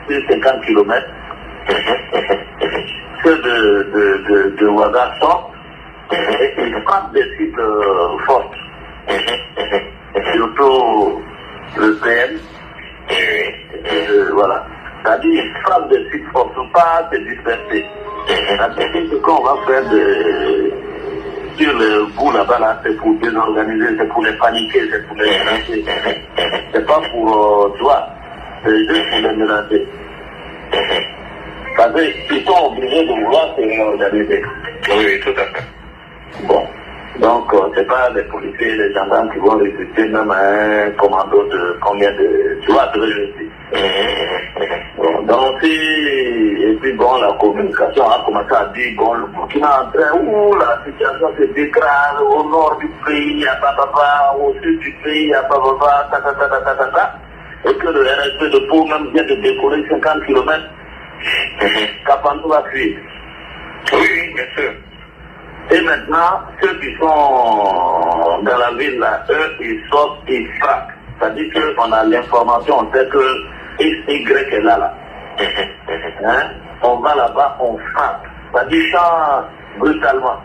sur 50 km. Ceux de Ouaga sortent. Et ils frappent des cibles fortes. Surtout le PM. Voilà. C'est-à-dire, ils frappent des sites forts, ne pas se disperser. C'est-à-dire ce qu'on va faire sur le bout là-bas, là, c'est pour désorganiser, c'est pour les paniquer, c'est pour les mélanger. C'est pas pour, tu vois, c'est juste pour les mélanger. Parce qu'ils sont obligés de vouloir se réorganiser. Oui, tout à fait. Bon. Donc, c'est pas les policiers, les gendarmes qui vont résister même à un commando de combien de... Tu vois, de résister. Bon, donc, et puis bon, la communication a commencé à dire, bon, le Burkina est en train, la situation se dégrade, au nord du pays, il y a papa, au sud du pays, il y a papa, et que le RSP de Pau même vient de décoller 50 km, Kapandou va fuir. Oui, bien sûr. Et maintenant, ceux qui sont dans la ville, là, eux, ils sortent, ils frappent. C'est-à-dire qu'on a l'information, on sait que XY est là. Hein? On va là-bas, on frappe. C'est-à-dire ça brutalement.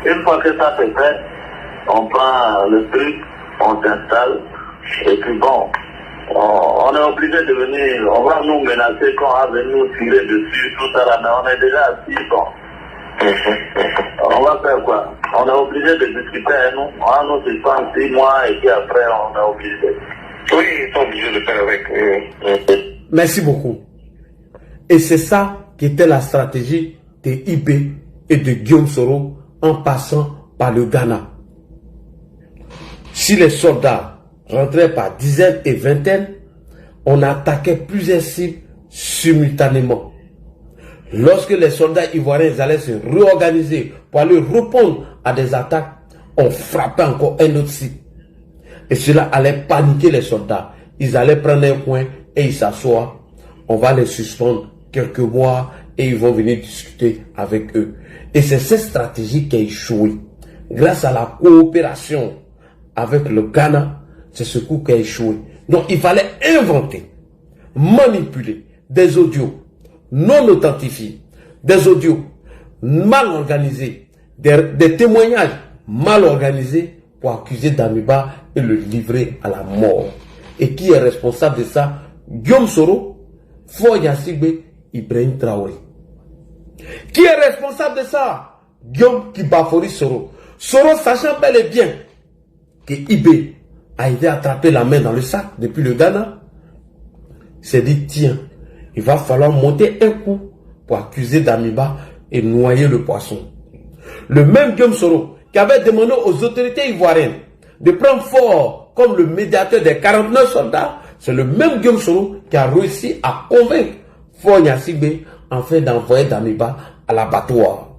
Une fois que ça c'est fait, on prend le truc, on s'installe, et puis bon, on est obligé de venir, on va nous menacer qu'on va venir nous tirer dessus, tout ça là, mais on est déjà assis, bon. On va faire quoi? On est obligé de discuter, nous. On va nous suspendre 6 mois et puis après on est obligé. Oui, ils sont obligés de faire avec. Merci beaucoup. Et c'est ça qui était la stratégie de IB et de Guillaume Soro en passant par le Ghana. Si les soldats rentraient par dizaines et vingtaines, on attaquait plusieurs cibles simultanément. Lorsque les soldats ivoiriens allaient se réorganiser pour aller répondre à des attaques, on frappait encore un autre site. Et cela allait paniquer les soldats. Ils allaient prendre un coin et ils s'assoient. On va les suspendre quelques mois et ils vont venir discuter avec eux. Et c'est cette stratégie qui a échoué. Grâce à la coopération avec le Ghana, c'est ce coup qui a échoué. Donc il fallait inventer, manipuler des audios non authentifiés, des audios mal organisés, des témoignages mal organisés pour accuser Damiba et le livrer à la mort. Et qui est responsable de ça? Guillaume Soro, Foya Sigbe, Ibrahim Traoré. Qui est responsable de ça? Guillaume Kibafori Soro. Soro, sachant bel et bien que Ibé a été attrapé la main dans le sac depuis le Ghana, s'est dit, tiens, il va falloir monter un coup pour accuser Damiba et noyer le poisson. Le même Guillaume Soro qui avait demandé aux autorités ivoiriennes de prendre Fort comme le médiateur des 49 soldats, c'est le même Guillaume Soro qui a réussi à convaincre Fort Gnassigbe afin d'envoyer Damiba à l'abattoir.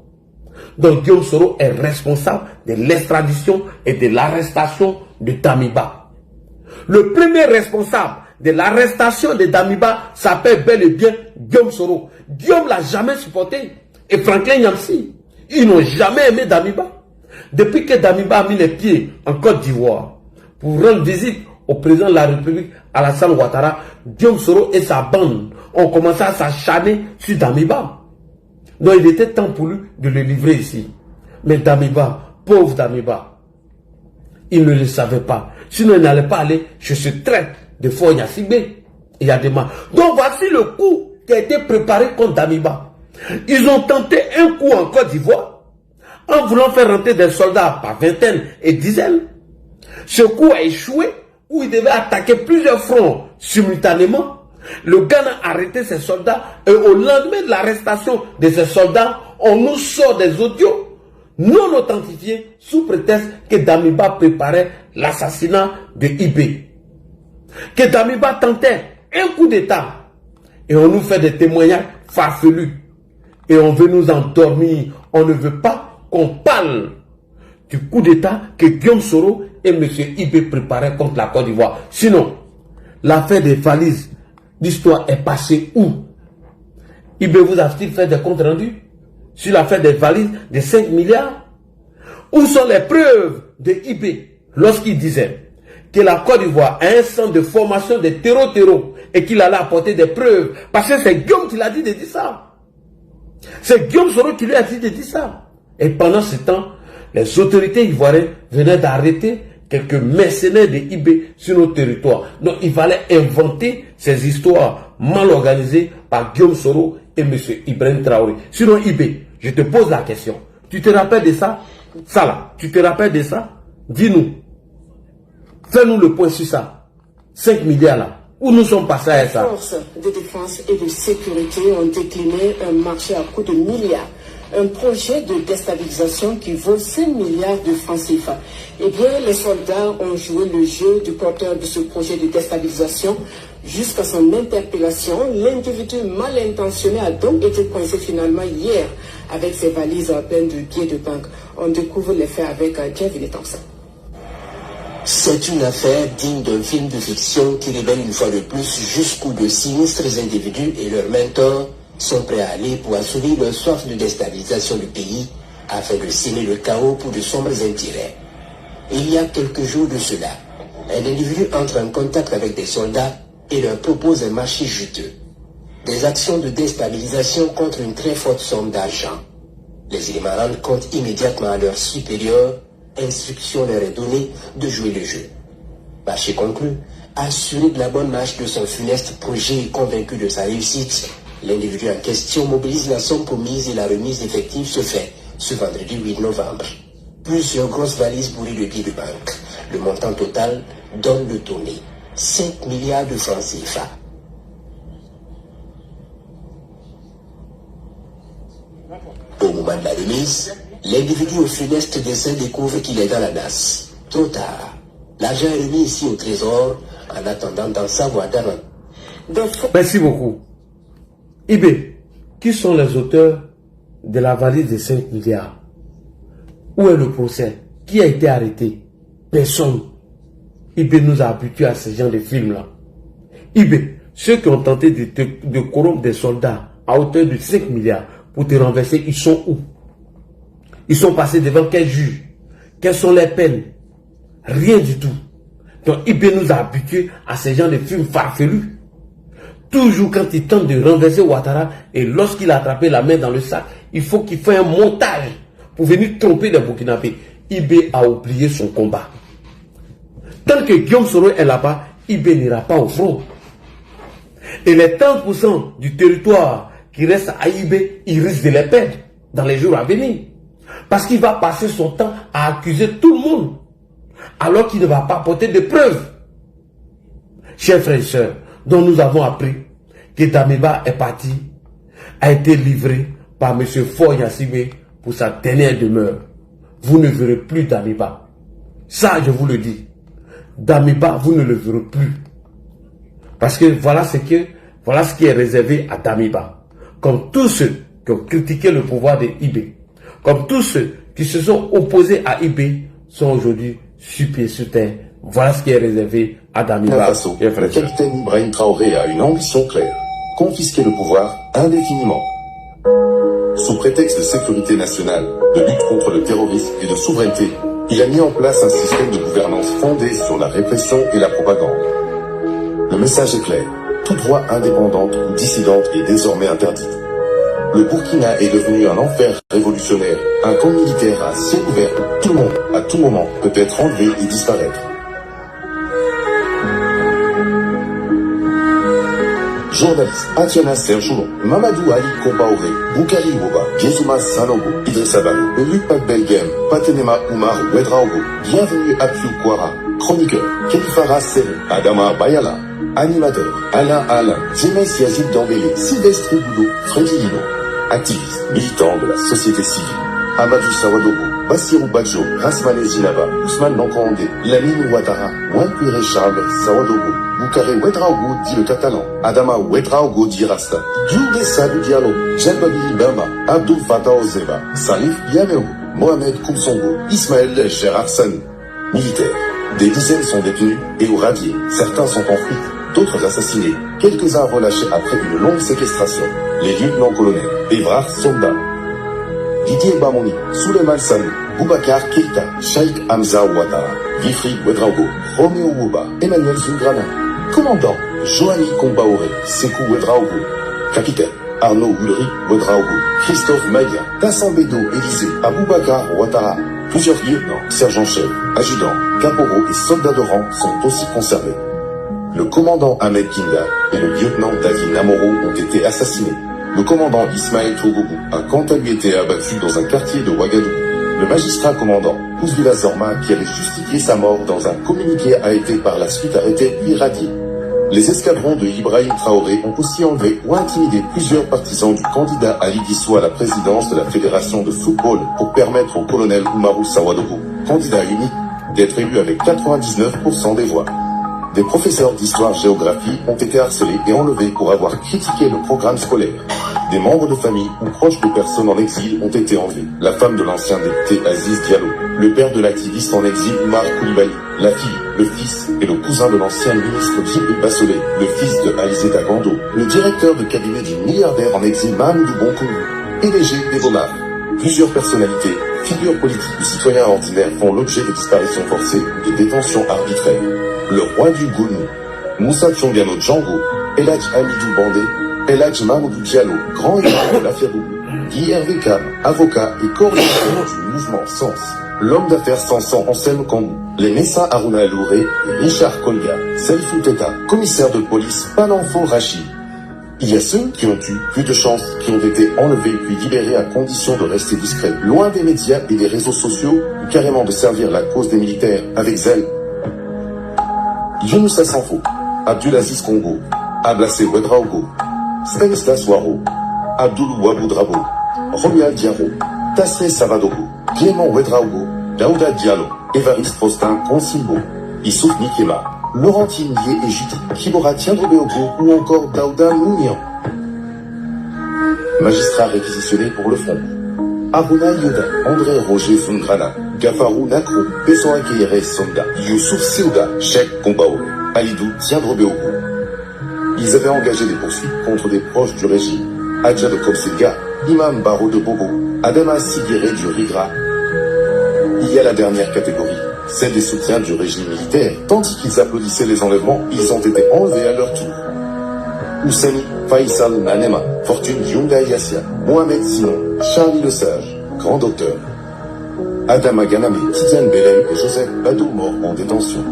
Donc Guillaume Soro est responsable de l'extradition et de l'arrestation de Damiba. Le premier responsable de l'arrestation de Damiba s'appelle bel et bien Guillaume Soro. Guillaume l'a jamais supporté. Et Franklin Nyamsi, ils n'ont jamais aimé Damiba. Depuis que Damiba a mis les pieds en Côte d'Ivoire pour rendre visite au président de la République, Alassane Ouattara, Guillaume Soro et sa bande ont commencé à s'acharner sur Damiba. Donc il était temps pour lui de le livrer ici. Mais Damiba, pauvre Damiba, il ne le savait pas. Sinon il n'allait pas aller chez ce traître de Fort Gnassigbe. Il y a des mains. Donc voici le coup qui a été préparé contre Damiba. Ils ont tenté un coup en Côte d'Ivoire en voulant faire rentrer des soldats par vingtaines et dizaines. Ce coup a échoué où ils devaient attaquer plusieurs fronts simultanément. Le Ghana a arrêté ses soldats et au lendemain de l'arrestation de ces soldats, on nous sort des audios non authentifiés sous prétexte que Damiba préparait l'assassinat de Ibé. Que Damiba tentait un coup d'État et on nous fait des témoignages farfelus et on veut nous endormir. On ne veut pas qu'on parle du coup d'État que Guillaume Soro et M. Ibé préparaient contre la Côte d'Ivoire. Sinon, l'affaire des valises, l'histoire est passée où? Ibé vous a-t-il fait des comptes rendus sur l'affaire des valises de 5 milliards? Où sont les preuves de Ibé lorsqu'il disait que la Côte d'Ivoire a un centre de formation de terreau et qu'il allait apporter des preuves? Parce que c'est Guillaume qui l'a dit de dire ça. C'est Guillaume Soro qui lui a dit de dire ça. Et pendant ce temps, les autorités ivoiriennes venaient d'arrêter quelques mercenaires de Ibé sur nos territoires. Donc il fallait inventer ces histoires mal organisées par Guillaume Soro et M. Ibrahim Traoré. Sinon Ibé, je te pose la question. Tu te rappelles de ça? Ça là, tu te rappelles de ça? Dis-nous. Fais-nous le point sur ça. 5 milliards là. Où nous sommes passés à ça? Les forces de défense et de sécurité ont décliné un marché à coût de milliards. Un projet de déstabilisation qui vaut 5 milliards de francs CFA. Eh bien, les soldats ont joué le jeu du porteur de ce projet de déstabilisation jusqu'à son interpellation. L'individu mal intentionné a donc été coincé finalement hier avec ses valises pleines de billets de banque. On découvre les faits avec Kevin Thompson. C'est une affaire digne d'un film de fiction qui révèle une fois de plus jusqu'où de sinistres individus et leurs mentors sont prêts à aller pour assouvir leur soif de déstabilisation du pays afin de semer le chaos pour de sombres intérêts. Il y a quelques jours de cela, un individu entre en contact avec des soldats et leur propose un marché juteux. Des actions de déstabilisation contre une très forte somme d'argent. Les éléments rendent compte immédiatement à leurs supérieurs. Instruction leur est donnée de jouer le jeu. Marché conclu, assuré de la bonne marche de son funeste projet et convaincu de sa réussite, l'individu en question mobilise la somme promise et la remise effective se fait ce vendredi 8 novembre. Plusieurs grosses valises bourrées de billets de banque. Le montant total donne le tourné. 5 milliards de francs CFA. Au moment de la remise, l'individu au funeste dessin découvre qu'il est dans la nasse. Trop tard. L'argent est remis ici au trésor en attendant d'en savoir davantage. Merci beaucoup. Ibé, qui sont les auteurs de la valise de 5 milliards? Où est le procès? Qui a été arrêté? Personne. Ibé nous a habitués à ce genre de films-là. Ibé, ceux qui ont tenté de corrompre des soldats à hauteur de 5 milliards pour te renverser, ils sont où? Ils sont passés devant quel juge? Quelles sont les peines? Rien du tout. Donc Ibé nous a habitués à ce genre de films farfelus. Toujours quand il tente de renverser Ouattara et lorsqu'il a attrapé la main dans le sac, il faut qu'il fasse un montage pour venir tromper les Burkinabés. Ibé a oublié son combat. Tant que Guillaume Soro est là-bas, Ibé n'ira pas au front. Et les 30% du territoire qui reste à Ibé, il risque de les perdre dans les jours à venir. Parce qu'il va passer son temps à accuser tout le monde, alors qu'il ne va pas apporter de preuves. Chers frères et sœurs, dont nous avons appris que Damiba est parti, a été livré par M. Faure Gnassingbé pour sa dernière demeure. Vous ne verrez plus Damiba. Ça, je vous le dis. Damiba, vous ne le verrez plus. Parce que voilà ce qui est réservé à Damiba. Comme tous ceux qui ont critiqué le pouvoir de Ibé, comme tous ceux qui se sont opposés à Ibé, sont aujourd'hui sur pied sur terre. Voilà ce qui est réservé à Damiba. Faso, le capitaine Ibrahim Traoré a une ambition claire, confisquer le pouvoir indéfiniment. Sous prétexte de sécurité nationale, de lutte contre le terrorisme et de souveraineté, il a mis en place un système de gouvernance fondé sur la répression et la propagande. Le message est clair, toute voix indépendante ou dissidente est désormais interdite. Le Burkina est devenu un enfer révolutionnaire, un camp militaire à ciel ouvert où tout le monde, à tout moment, peut être enlevé et disparaître. Journalistes Atiana Serjoulon, Mamadou Ali Kompaoré, Boukari Woba, Gezuma Sanogo, Idrissa Bano, Luc Belgem, Patenema Oumar Ouedraogo, bienvenue à Piu Kwara, chroniqueur, Kelifara Sere, Adama Bayala, animateur, Alain, James Yazid Dambélé, Sylvestre Boudou, Freddy Lino, activiste, militant de la société civile, Amadou Sawadogo, Bassirou Badjo, Rasmane Zinaba, Ousmane Nankonde, Lamine Ouattara, Wankwire Charles, Sawadogo, Boukare Ouedraogo dit le catalan, Adama Ouedraogo dit Rasta, Dioudé Sadou Diallo, Jean-Babili Bamba, Abdou Fatah Ozeba, Salif Yameo, Mohamed Koumsongo, Ismaël Gérard Sani. Militaires. Des dizaines sont détenus et ou radiés. Certains sont en fuite, d'autres assassinés. Quelques-uns relâchés après une longue séquestration. Les lieutenants-colonels, Evrard Sonda, Didier Bamoni, Souleymane Sani, Boubacar Keïta, Cheikh Hamza Ouattara, Wilfried Ouedraogo, Roméo Wouba, Emmanuel Zungrana, commandant Joanny Kompaoré, Sékou Ouedraogo, capitaine Arnaud Ulrich Ouedraogo, Christophe Maïga, Tassan Bédo Élysée, Aboubacar Ouattara, plusieurs lieutenants, sergents-chefs, adjudants, caporaux et soldats de rang sont aussi concernés. Le commandant Ahmed Kinda et le lieutenant David Namoro ont été assassinés. Le commandant Ismaël Togogo a quant à lui été abattu dans un quartier de Ouagadougou. Le magistrat commandant Ouzvila Zorma, qui avait justifié sa mort dans un communiqué, a été par la suite arrêté puis radié. Les escadrons de Ibrahim Traoré ont aussi enlevé ou intimidé plusieurs partisans du candidat Ali Dissou à la présidence de la Fédération de football pour permettre au colonel Oumarou Sawadogo, candidat unique, d'être élu avec 99% des voix. Des professeurs d'histoire-géographie ont été harcelés et enlevés pour avoir critiqué le programme scolaire. Des membres de famille ou proches de personnes en exil ont été enlevés. La femme de l'ancien député Aziz Diallo, le père de l'activiste en exil Oumar Koulibaly, la fille, le fils et le cousin de l'ancien ministre Djibril Bassolé, le fils de Alizé Dagando, le directeur de cabinet du milliardaire en exil Mahamoudou Bonkoumou, PDG d'Ebomar. Plusieurs personnalités, figures politiques ou citoyens ordinaires font l'objet de disparitions forcées ou de détentions arbitraires. Le roi du Gounou, Moussa Tchongiano Django, Eladj Hamidou Bandé, Eladj Mamoudou Diallo, grand héros de l'affaire Boubou, Guy Hervé Kam, avocat et coordinateur du mouvement Sens, l'homme d'affaires Sansan Anselme Kambou, les Messa Aruna Louré, Richard Kolga, Selfou Teta, commissaire de police Pananfo Rachid. Il y a ceux qui ont eu plus de chance, qui ont été enlevés puis libérés à condition de rester discrets, loin des médias et des réseaux sociaux, ou carrément de servir la cause des militaires avec zèle. Younoussa Sanfo, Abdulaziz Congo, Ablassé Ouedraogo, Stanislas Waro, Abdoulou Waboudrabo, Romuald Diaro, Tassé Savadogo, Clément Ouedraogo, Daouda Diallo, Évariste Faustin Consilbo, Issouf Nikema, Laurentine Lié Ejiti, Kibora Tiendrebeogo ou encore Daouda Mounian. Magistrats réquisitionnés pour le front. Aruna Yoda, André Roger Fungrana, Gafarou Nakro, Besson Akeyere Sonda, Youssouf Seouda, Cheikh Kombao, Aïdou Tiendrebeogo. Ils avaient engagé des poursuites contre des proches du régime. Adja de Kopsilga, Imam Baro de Bobo, Adama Sigéré du Rigra. Il y a la dernière catégorie, celle des soutiens du régime militaire. Tandis qu'ils applaudissaient les enlèvements, ils ont été enlevés à leur tour. Oussani, Faisal Nanema, Fortune Yunga Yassia, Mohamed Simon, Charlie Le Sage, Grand Docteur. Adama Ganame, Tidiane Belem et Joseph Badou morts en détention.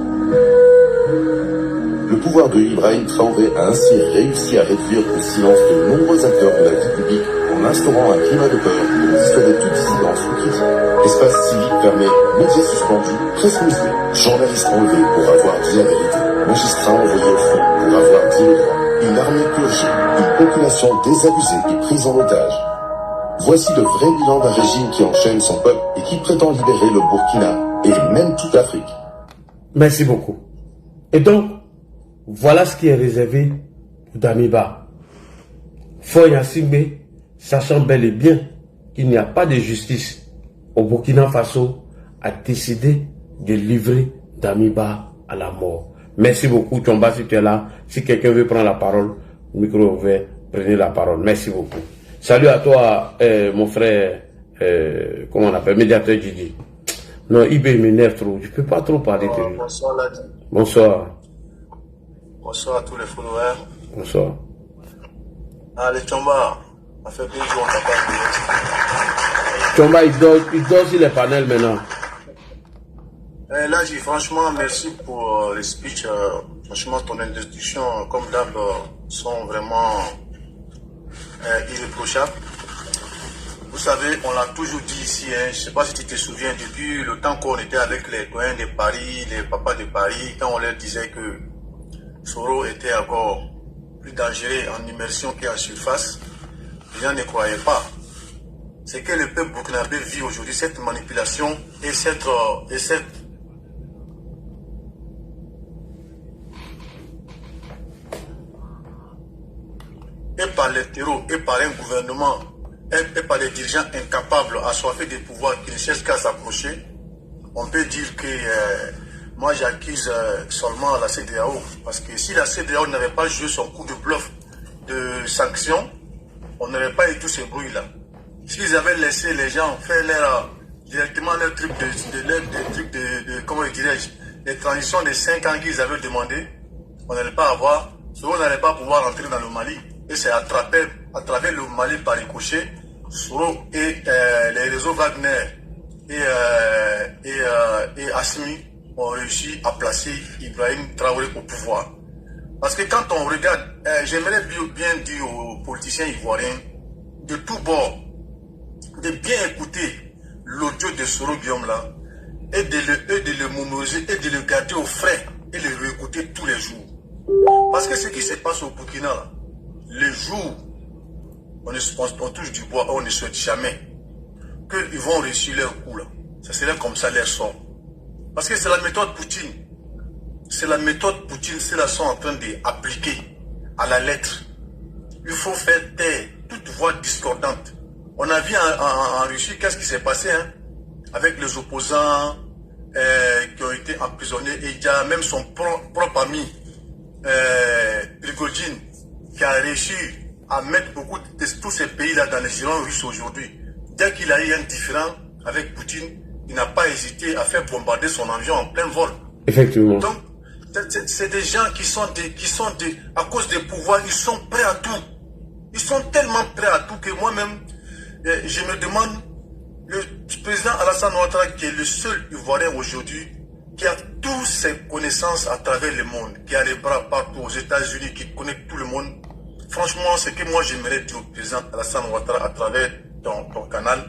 Le pouvoir de Ibrahim Traoré a ainsi réussi à réduire le silence de nombreux acteurs de la vie publique en instaurant un climat de peur pour dissuader toute dissidence ou critique. Espace civique fermé, médias suspendus, presse muselée, journalistes enlevés pour avoir dit la vérité, magistrats envoyés au front pour avoir dit le droit, une armée purgée, une population désabusée et prise en otage. Voici le vrai bilan d'un régime qui enchaîne son peuple et qui prétend libérer le Burkina et même toute l'Afrique. Merci beaucoup. Et donc, voilà ce qui est réservé pour Damiba. Foya Sigbe, sachant bel et bien qu'il n'y a pas de justice au Burkina Faso, a décidé de livrer Damiba à la mort. Merci beaucoup, Chomba, si tu es là. Si quelqu'un veut prendre la parole, le micro est ouvert, prenez la parole. Merci beaucoup. Salut à toi, mon frère, comment on appelle, médiateur Didi. Non, Ibé m'énerve trop, je ne peux pas trop parler de lui. Bonsoir, Ladi. Bonsoir. Bonsoir à tous les followers. Bonsoir. Allez, Chomba, on fait bien jouer, on t'a pas vu. Chomba, il dort sur les panels maintenant. Ladi, franchement, merci pour les speeches. Franchement, ton introduction, comme d'hab, sont vraiment irréprochables. Vous savez, on l'a toujours dit ici, hein, je ne sais pas si tu te souviens, depuis le temps qu'on était avec les doyens de Paris, les papas de Paris, quand on leur disait que Soro était encore plus dangereux en immersion qu'en surface, les gens ne croyaient pas. C'est que le peuple burkinabé vit aujourd'hui cette manipulation et cette et par les terreaux, et par un gouvernement, et par des dirigeants incapables, assoiffés de pouvoir qui ne cherchent qu'à s'approcher, on peut dire que moi j'accuse seulement la CEDEAO. Parce que si la CEDEAO n'avait pas joué son coup de bluff de sanctions, on n'aurait pas eu tous ces bruits-là. S'ils avaient laissé les gens faire directement leur truc comment dirais-je, les transitions de 5 ans qu'ils avaient demandé, on n'allait pas avoir, on n'allait pas pouvoir entrer dans le Mali. Et c'est à travers le Mali par ricochet, Soro et les réseaux Wagner et Assimi ont réussi à placer Ibrahim Traoré au pouvoir. Parce que quand on regarde, j'aimerais bien dire aux politiciens ivoiriens, de tous bords, de bien écouter l'audio de Soro Guillaume là, et de le mémoriser, et de le garder au frais, et de le réécouter tous les jours. Parce que ce qui se passe au Burkina là, les jours, on touche du bois, on ne souhaite jamais qu'ils vont réussir leur coup là. Ça serait comme ça leur sort. Parce que c'est la méthode Poutine. C'est la méthode Poutine, c'est la sont en train d'appliquer à la lettre. Il faut faire taire toute voix discordante. On a vu en Russie qu'est-ce qui s'est passé hein, avec les opposants qui ont été emprisonnés. Et il y a même son propre ami, Prigojine, qui a réussi à mettre beaucoup de tous ces pays-là dans les girons russes aujourd'hui. Dès qu'il a eu un différend avec Poutine, il n'a pas hésité à faire bombarder son avion en plein vol. Effectivement. Donc, c'est des gens à cause des pouvoirs, ils sont prêts à tout. Ils sont tellement prêts à tout que moi-même, je me demande, le président Alassane Ouattara, qui est le seul Ivoirien aujourd'hui, qui a toutes ses connaissances à travers le monde, qui a les bras partout aux États-Unis, qui connaît tout le monde. Franchement, ce que moi j'aimerais dire au président Alassane Ouattara à travers ton canal,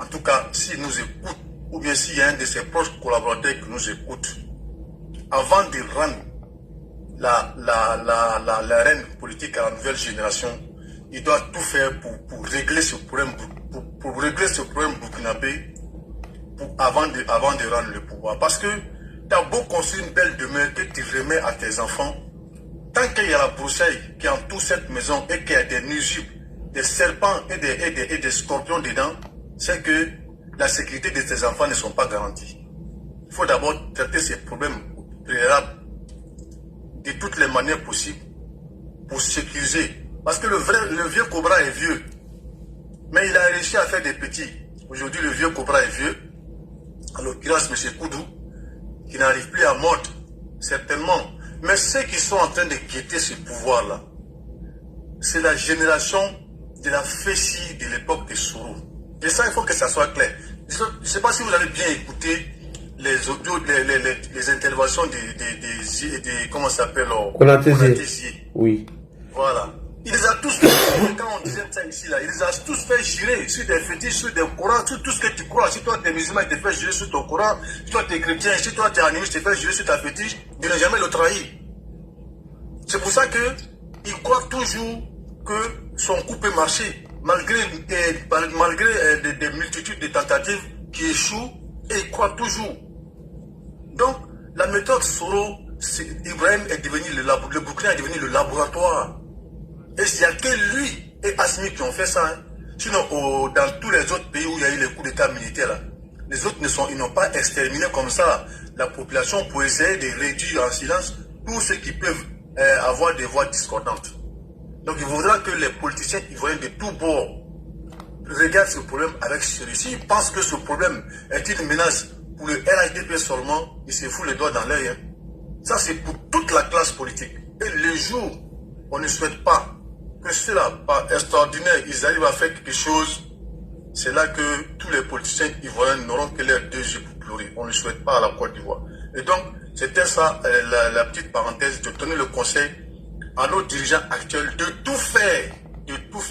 en tout cas, s'il nous écoute, ou bien s'il y a un de ses proches collaborateurs qui nous écoute, avant de rendre la reine politique à la nouvelle génération, il doit tout faire pour régler ce problème, pour régler ce problème burkinabé avant de rendre le pouvoir. Parce que tu as beau construire une belle demeure que tu remets à tes enfants, tant qu'il y a la broussaille qui entoure cette maison et qu'il y a des nuisibles, des serpents et des scorpions dedans, c'est que la sécurité de tes enfants ne sont pas garanties. Il faut d'abord traiter ces problèmes préalables de toutes les manières possibles pour sécuriser. Parce que le vieux cobra est vieux, mais il a réussi à faire des petits. Aujourd'hui, le vieux cobra est vieux, en l'occurrence M. Koudou, qui n'arrive plus à mordre, certainement. Mais ceux qui sont en train de quitter ce pouvoir-là, c'est la génération de la fessie de l'époque de Soro. Et ça, il faut que ça soit clair. Je ne sais pas si vous avez bien écouté les audios, les interventions des comment ça s'appelle, Konaté-Zié. Oui. Voilà. Il les a tous fait, quand on disait ça ici, là, il les a tous fait girer sur des fétiches, sur des Corans, sur tout ce que tu crois. Si toi tu es musulman, il te fait girer sur ton Coran. Si toi tu es chrétien, si toi tu es animiste, il te fait girer sur ta fétiche. Il n'a jamais le trahi. C'est pour ça qu'il croit toujours que son coup peut marcher, malgré des multitudes de tentatives qui échouent, et il croit toujours. Donc, la méthode Soro, Ibrahim est devenu le Burkina est devenu le laboratoire. Et il n'y a que lui et Assimi qui ont fait ça. Hein. Sinon, dans tous les autres pays où il y a eu les coups d'état militaires, là, les autres ils n'ont pas exterminé comme ça la population pour essayer de réduire en silence tous ceux qui peuvent avoir des voix discordantes. Donc il faudra que les politiciens ivoiriens de tous bords regardent ce problème avec sérieux. S'ils pensent que ce problème est une menace pour le RHDP seulement, ils se foutent les doigts dans l'œil. Hein. Ça c'est pour toute la classe politique. Et le jour où on ne souhaite pas que cela, par extraordinaire, ils arrivent à faire quelque chose, c'est là que tous les politiciens ivoiriens n'auront que leurs deux yeux pour pleurer. On ne souhaite pas à la Côte d'Ivoire. Et donc, c'était ça, la petite parenthèse, de donner le conseil à nos dirigeants actuels de tout faire.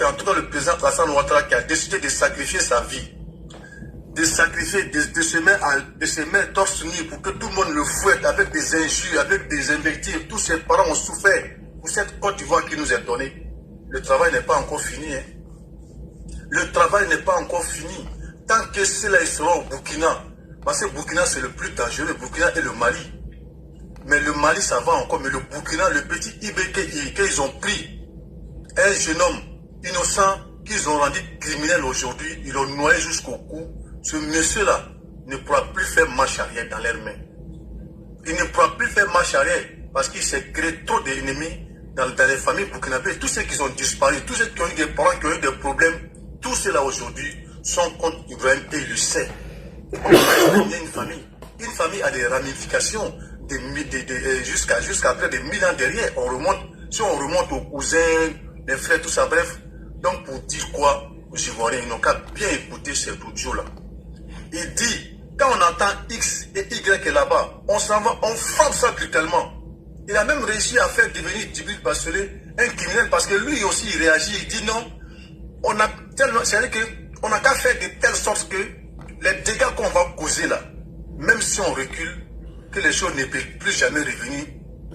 En tout cas, le président Alassane Ouattara qui a décidé de sacrifier sa vie, de sacrifier, de se mettre torse nu pour que tout le monde le fouette avec des injures, avec des invectives. Tous ses parents ont souffert pour cette Côte d'Ivoire qui nous est donnée. Le travail n'est pas encore fini. Hein. Le travail n'est pas encore fini. Tant que ceux-là ils seront au Burkina, parce que le Burkina c'est le plus dangereux, le Burkina et le Mali. Mais le Mali ça va encore, mais le Burkina, le petit Ibeke qu'ils ont pris, un jeune homme innocent qu'ils ont rendu criminel aujourd'hui, ils l'ont noyé jusqu'au cou. Ce monsieur-là ne pourra plus faire marche arrière dans leurs mains. Il ne pourra plus faire marche arrière parce qu'il s'est créé trop d'ennemis dans les familles burkinabées. Tous ceux qui ont disparu, tous ceux qui ont eu des parents qui ont eu des problèmes, tous ceux-là aujourd'hui sont contre Ibrahim et il le sait. Il y a une famille. Une famille a des ramifications jusqu'à près de 1000 ans derrière. Si on remonte aux cousins, les frères, tout ça, bref. Donc pour dire quoi aux Ivoiriens, ils n'ont qu'à bien écouter cet audio-là. Il dit, quand on entend X et Y est là-bas, on s'en va, on frappe ça brutalement. Il a même réussi à faire devenir Djibril Bassolé un criminel parce que lui aussi il réagit, il dit non, c'est-à-dire qu'on n'a qu'à faire de telle sorte que les dégâts qu'on va causer là, même si on recule, que les choses ne peuvent plus jamais revenir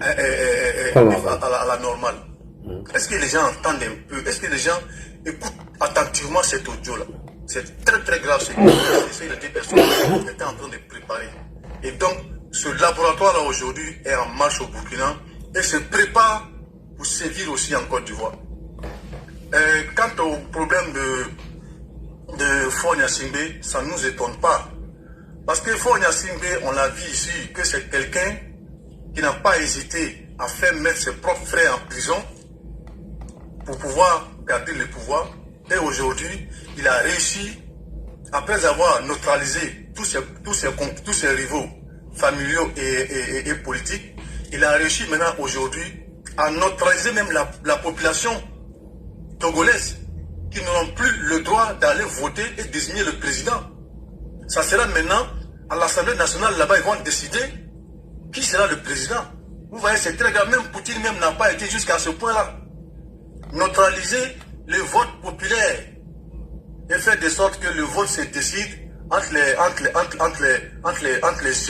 à la normale. Est-ce que les gens entendent un peu? Est-ce que les gens écoutent attentivement cet audio-là? C'est très très grave ce que les deux personnes étaient en train de préparer. Et donc, ce laboratoire-là aujourd'hui est en marche au Burkina et se prépare pour sévir aussi en Côte d'Ivoire. Quant au problème de Faure Gnassingbé, ça ne nous étonne pas. Parce que Faure Gnassingbé, on l'a vu ici, que c'est quelqu'un qui n'a pas hésité à faire mettre ses propres frères en prison pour pouvoir garder le pouvoir. Et aujourd'hui, il a réussi, après avoir neutralisé tous ses rivaux familiaux et politiques, il a réussi maintenant aujourd'hui à neutraliser même la population togolaise qui n'ont plus le droit d'aller voter et désigner le président. Ça sera maintenant à l'Assemblée nationale, là-bas, ils vont décider qui sera le président. Vous voyez, c'est très grave. Même Poutine même n'a pas été jusqu'à ce point-là. Neutraliser le vote populaire et faire de sorte que le vote se décide entre les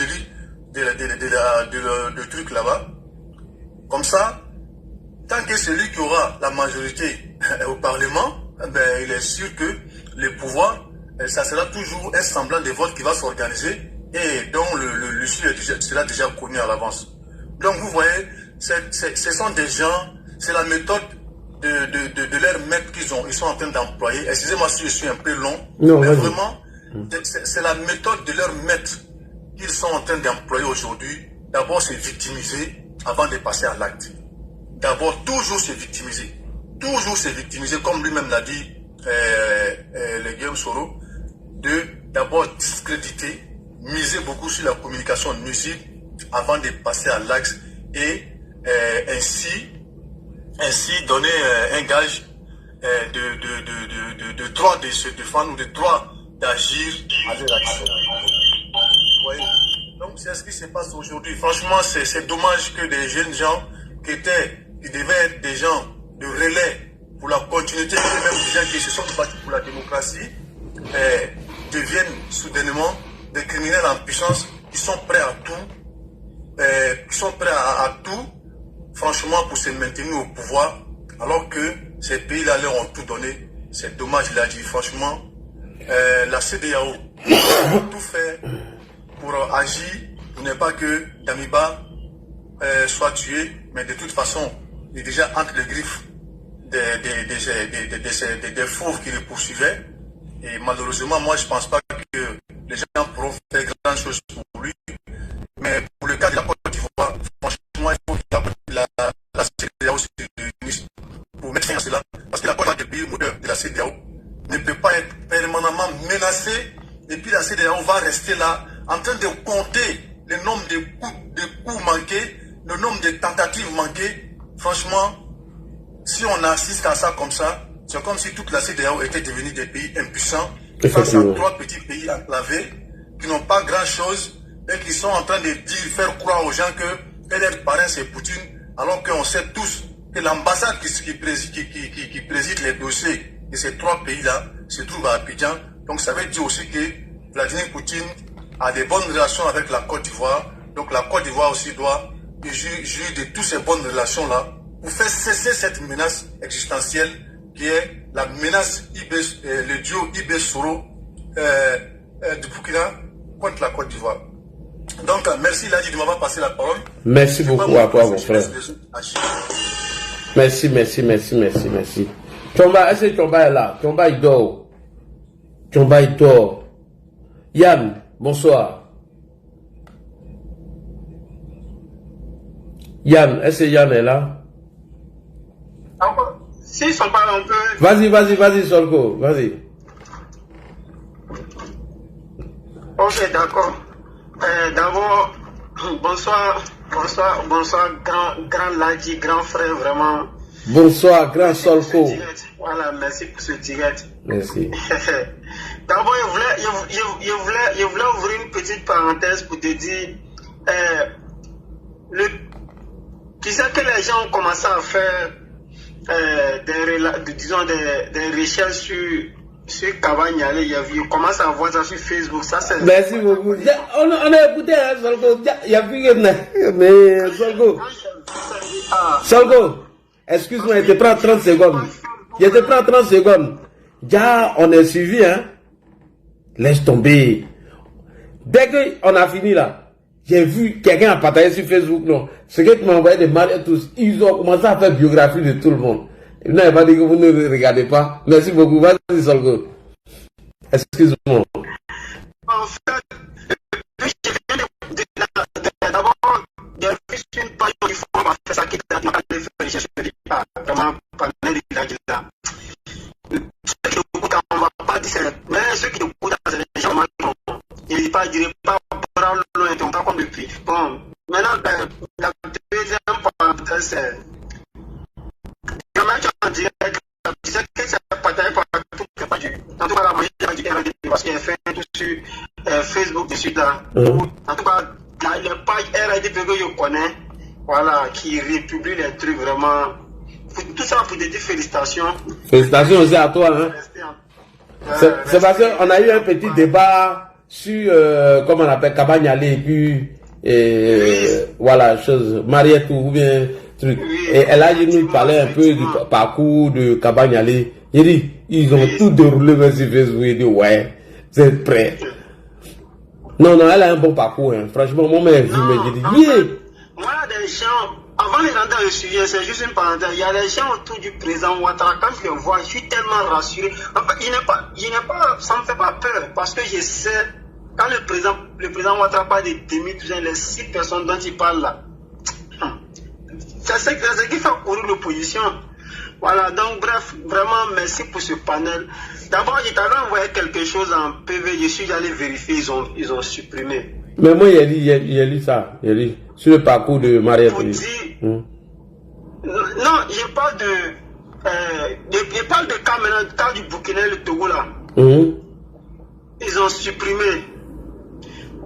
élus de truc là-bas. Comme ça, tant que celui qui aura la majorité au Parlement, ben, il est sûr que le pouvoir, ça sera toujours un semblant de vote qui va s'organiser et dont l'issue sera déjà connue à l'avance. Donc vous voyez, ce sont des gens, c'est la méthode de leur maître ils sont en train d'employer. Excusez-moi si je suis un peu long, non, mais vraiment, c'est la méthode de leur maître qu'ils sont en train d'employer aujourd'hui. D'abord, c'est victimiser avant de passer à l'acte. D'abord, toujours se victimiser. Toujours se victimiser, comme lui-même l'a dit, le Guillaume Soro, d'abord discréditer, miser beaucoup sur la communication nuisible avant de passer à l'axe et ainsi donner un gage de droit de se défendre ou de droit d'agir à leur action. Donc c'est ce qui se passe aujourd'hui. Franchement, c'est dommage que des jeunes gens qui devaient être des gens de relais pour la continuité, même des gens qui se sont battus pour la démocratie, deviennent soudainement des criminels en puissance qui sont prêts à tout, franchement, pour se maintenir au pouvoir, alors que ces pays-là leur ont tout donné. C'est dommage, il a dit, franchement, la CEDEAO a tout fait pour agir, pour ne pas que Damiba soit tué, mais de toute façon, il est déjà entre les griffes des fauves qui le poursuivaient. Et malheureusement, moi, je ne pense pas que les gens pourront faire grand chose pour lui. Mais pour le cas de la Côte d'Ivoire, franchement, il faut que la CEDEAO se réunisse pour mettre fin à cela. Parce que la Côte d'Ivoire, le pays moteur de la CEDEAO, ne peut pas être permanemment menacé. Et puis la CEDEAO va rester là, en train de compter le nombre de coups manqués, le nombre de tentatives manquées. Franchement, si on assiste à ça comme ça, c'est comme si toute la CEDEAO était devenue des pays impuissants face à 3 petits pays enclavés qui n'ont pas grand-chose et qui sont en train de faire croire aux gens que leur parrain c'est Poutine, alors qu'on sait tous que l'ambassade qui préside les dossiers de ces 3 pays-là se trouve à Abidjan. Donc ça veut dire aussi que Vladimir Poutine a des bonnes relations avec la Côte d'Ivoire. Donc la Côte d'Ivoire aussi doit jouir de toutes ces bonnes relations-là pour faire cesser cette menace existentielle qui est la menace le duo Ibé-Soro du Burkina contre la Côte d'Ivoire. Donc merci Ladi de m'avoir passé la parole. Merci beaucoup à toi mon frère. Merci. Chomba, est-ce que Chomba est là? Chomba il dort. Yann, bonsoir. Yann, est-ce que Yann est là? S'ils sont pas un peu... Vas-y, Solko, vas-y. Ok, d'accord. D'abord, bonsoir, grand Ladi, grand frère, vraiment. Bonsoir, grand Solko. Voilà, merci pour ce direct. Merci. D'abord, je voulais ouvrir une petite parenthèse pour te dire, tu sais que les gens ont commencé à faire des recherches sur Kabanyale. Je commence à voir ça sur Facebook. Ça, merci beaucoup. On a écouté, hein, Solko. Il y a plus que... Mais Solko. Solko, excuse-moi, je te prends 30 secondes. Déjà, on est suivi, hein. Laisse tomber. Dès qu'on a fini là, j'ai vu quelqu'un a partagé sur Facebook, non. Ce que tu m'as envoyé des mal et tous, ils ont commencé à faire biographie de tout le monde. Vous n'avez pas dit que vous ne regardez pas. Merci beaucoup. Vas-y, Solko. Excuse-moi. En fait, d'abord, j'ai vu sur une page du forum à faire ça qui est vraiment parler de là. Ceux qui écoutent, on ne va pas dire, mais ceux qui écoutent, c'est les gens mal. Je ne dirais pas loin, on pas comme depuis. Bon, maintenant, la deuxième parenthèse, c'est. En direct, tu sais que c'est partagé par tout, c'est pas du. En tout cas, la majorité du RDP, parce qu'il a fait tout sur Facebook dessus là. En tout cas, les pages RDP que je connais, voilà, qui republie les trucs vraiment. Tout ça pour te dire félicitations. Félicitations aussi à toi, hein. C'est parce qu'on a eu un petit débat sur, comment on appelle, Kabanyale, et puis, voilà, chose, Mariette ou bien, truc. Et elle a nous parler un peu du parcours de Kabanyale. Il dit, ils ont tout déroulé sur Facebook. Il dit, ouais, vous êtes prêts. Non, elle a un bon parcours. Hein. Franchement, mon mère vu, mais j'ai dit, yeah. Moi, des gens, avant de rentrer dans le sujet, c'est juste une parenthèse. Il y a des gens autour du président Ouattara. Quand je le vois, je suis tellement rassuré. En fait, ça me fait pas peur parce que je sais, quand le président Ouattara parle de demi-douzaine, les 6 personnes dont il parle là, c'est ce qui fait courir l'opposition. Voilà, donc bref, vraiment merci pour ce panel. D'abord, je t'avais envoyé quelque chose en PV, je suis allé vérifier, ils ont supprimé. Mais moi, il a lu ça, sur le parcours de Maria. Non, je parle de cas du Burkina et le Togo là. Ils ont supprimé.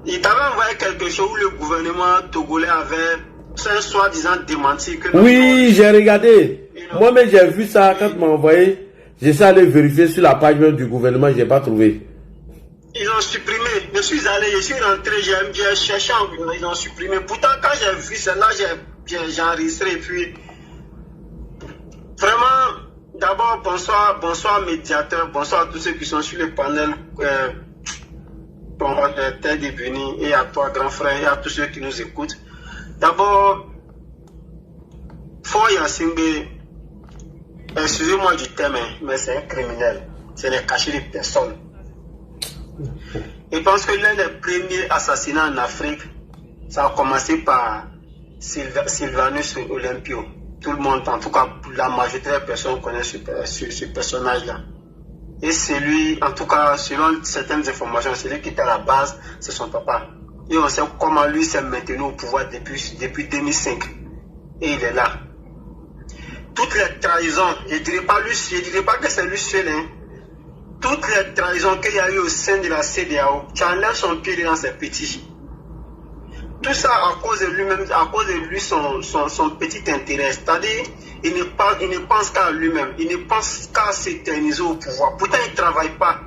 Il t'avait envoyé quelque chose où le gouvernement togolais avait un soi-disant démenti. Oui, j'ai regardé. Moi-même, j'ai vu ça quand tu m'as envoyé. J'essaie d'aller vérifier sur la page même du gouvernement, je n'ai pas trouvé. Ils ont supprimé. Je suis rentré, j'ai cherché, ils ont supprimé. Pourtant, quand j'ai vu celle-là, j'ai enregistré. Et puis, vraiment, d'abord, bonsoir médiateurs, bonsoir à tous ceux qui sont sur le panel. Terre de Béni, et à toi, grand frère, et à tous ceux qui nous écoutent. D'abord, Foy Yassimbe, excusez-moi du thème, mais c'est un criminel. Ce n'est caché de personne. Je pense que l'un des premiers assassinats en Afrique, ça a commencé par Sylvanus Olympio. Tout le monde, en tout cas la majorité des personnes connaissent ce personnage-là. Et c'est lui, en tout cas, selon certaines informations, c'est lui qui était à la base, c'est son papa. Et on sait comment lui s'est maintenu au pouvoir depuis 2005. Et il est là. Toutes les trahisons, je ne dirais pas que c'est lui seul, hein. Toutes les trahisons qu'il y a eu au sein de la CEDEAO, tu enlèves son pied dans ses petits. Tout ça à cause de lui-même, à cause de lui, son petit intérêt. C'est-à-dire, il ne pense qu'à lui-même, il ne pense qu'à s'éterniser au pouvoir. Pourtant, il ne travaille pas.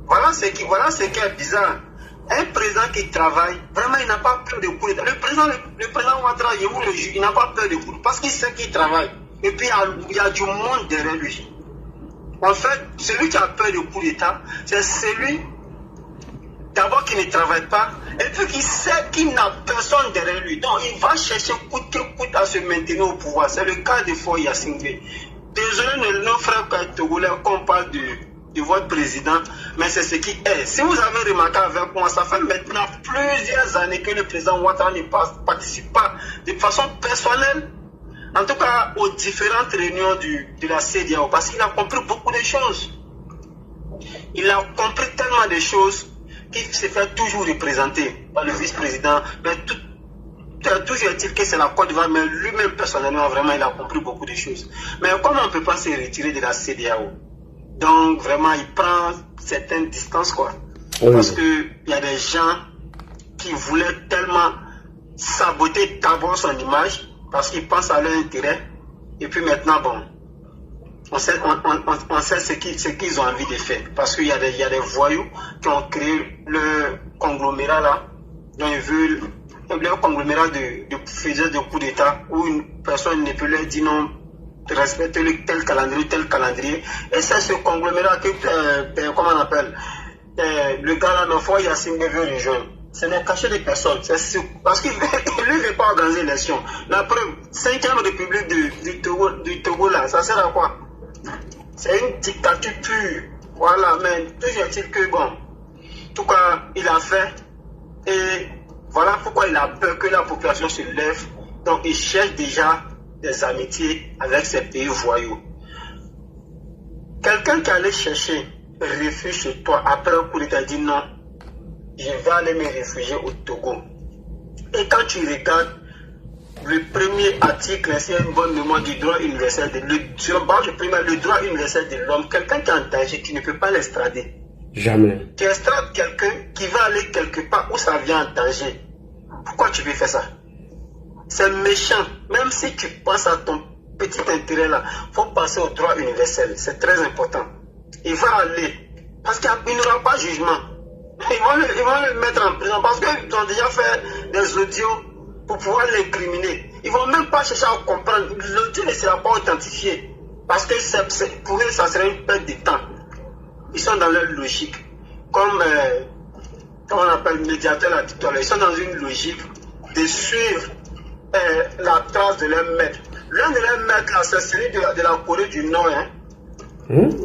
Voilà ce qui est bizarre. Un président qui travaille, vraiment, il n'a pas peur de coup d'État. Le président Ouattara, je vous le jure, il n'a pas peur de coup d'État parce qu'il sait qu'il travaille. Et puis, il y a du monde derrière lui. En fait, celui qui a peur de coup d'État, c'est celui, d'abord, qui ne travaille pas, et puis qui sait qu'il n'a personne derrière lui. Donc, il va chercher coûte que coûte à se maintenir au pouvoir. C'est le cas de Foy Yassimbe. Désolé, nos frères togolais, qu'on parle de votre président, mais c'est ce qui est. Si vous avez remarqué avec moi, ça fait maintenant plusieurs années que le président Ouattara ne participe pas de façon personnelle, en tout cas aux différentes réunions de la CEDEAO, parce qu'il a compris beaucoup de choses. Il a compris tellement de choses qu'il se fait toujours représenter par le vice-président, mais toujours est-il que c'est la Côte d'Ivoire, mais lui-même personnellement, vraiment, il a compris beaucoup de choses. Mais comment on ne peut pas se retirer de la CEDEAO? Donc, vraiment, il prend certaines distances, quoi. Oui. Parce qu'il y a des gens qui voulaient tellement saboter d'abord son image, parce qu'ils pensent à leur intérêt. Et puis maintenant, bon, on sait ce qu'ils ont envie de faire. Parce qu'il y a des voyous qui ont créé le conglomérat là, dont ils veulent, le conglomérat de faiseurs de coups d'État, où une personne ne peut leur dire non, respecter tel calendrier. Et c'est ce conglomérat que, comment on appelle, le gars là, Foy Yassimbe veut rejoindre. Ce n'est caché des personnes. Parce qu'il ne veut pas organiser l'élection. La preuve, 5e république du Togo là, ça sert à quoi? C'est une dictature pure. Voilà, mais toujours est-il que bon, en tout cas, il a fait. Et voilà pourquoi il a peur que la population se lève. Donc il cherche déjà des amitiés avec ces pays voyous. Quelqu'un qui allait chercher refuge chez toi après un coup d'État dit non, je vais aller me réfugier au Togo. Et quand tu regardes le premier article, c'est une bonne mémoire du droit universel de l'homme. Le droit universel de l'homme, quelqu'un qui est en danger, tu ne peux pas l'extrader. Jamais. Tu extrades quelqu'un qui va aller quelque part où ça vient en danger. Pourquoi tu veux faire ça? C'est méchant. Même si tu penses à ton petit intérêt là, il faut penser au droit universel. C'est très important. Il va aller. Parce qu'il n'y aura pas de jugement. Ils vont le mettre en prison parce qu'ils ont déjà fait des audios pour pouvoir l'incriminer. Ils ne vont même pas chercher à comprendre. L'audio ne sera pas authentifié. Parce que pour eux, ça serait une perte de temps. Ils sont dans leur logique. Comme comment on appelle, médiateurs là, ils sont dans une logique de suivre la trace de leur maître. L'un de leurs maîtres là, c'est celui de la Corée du Nord. Hein.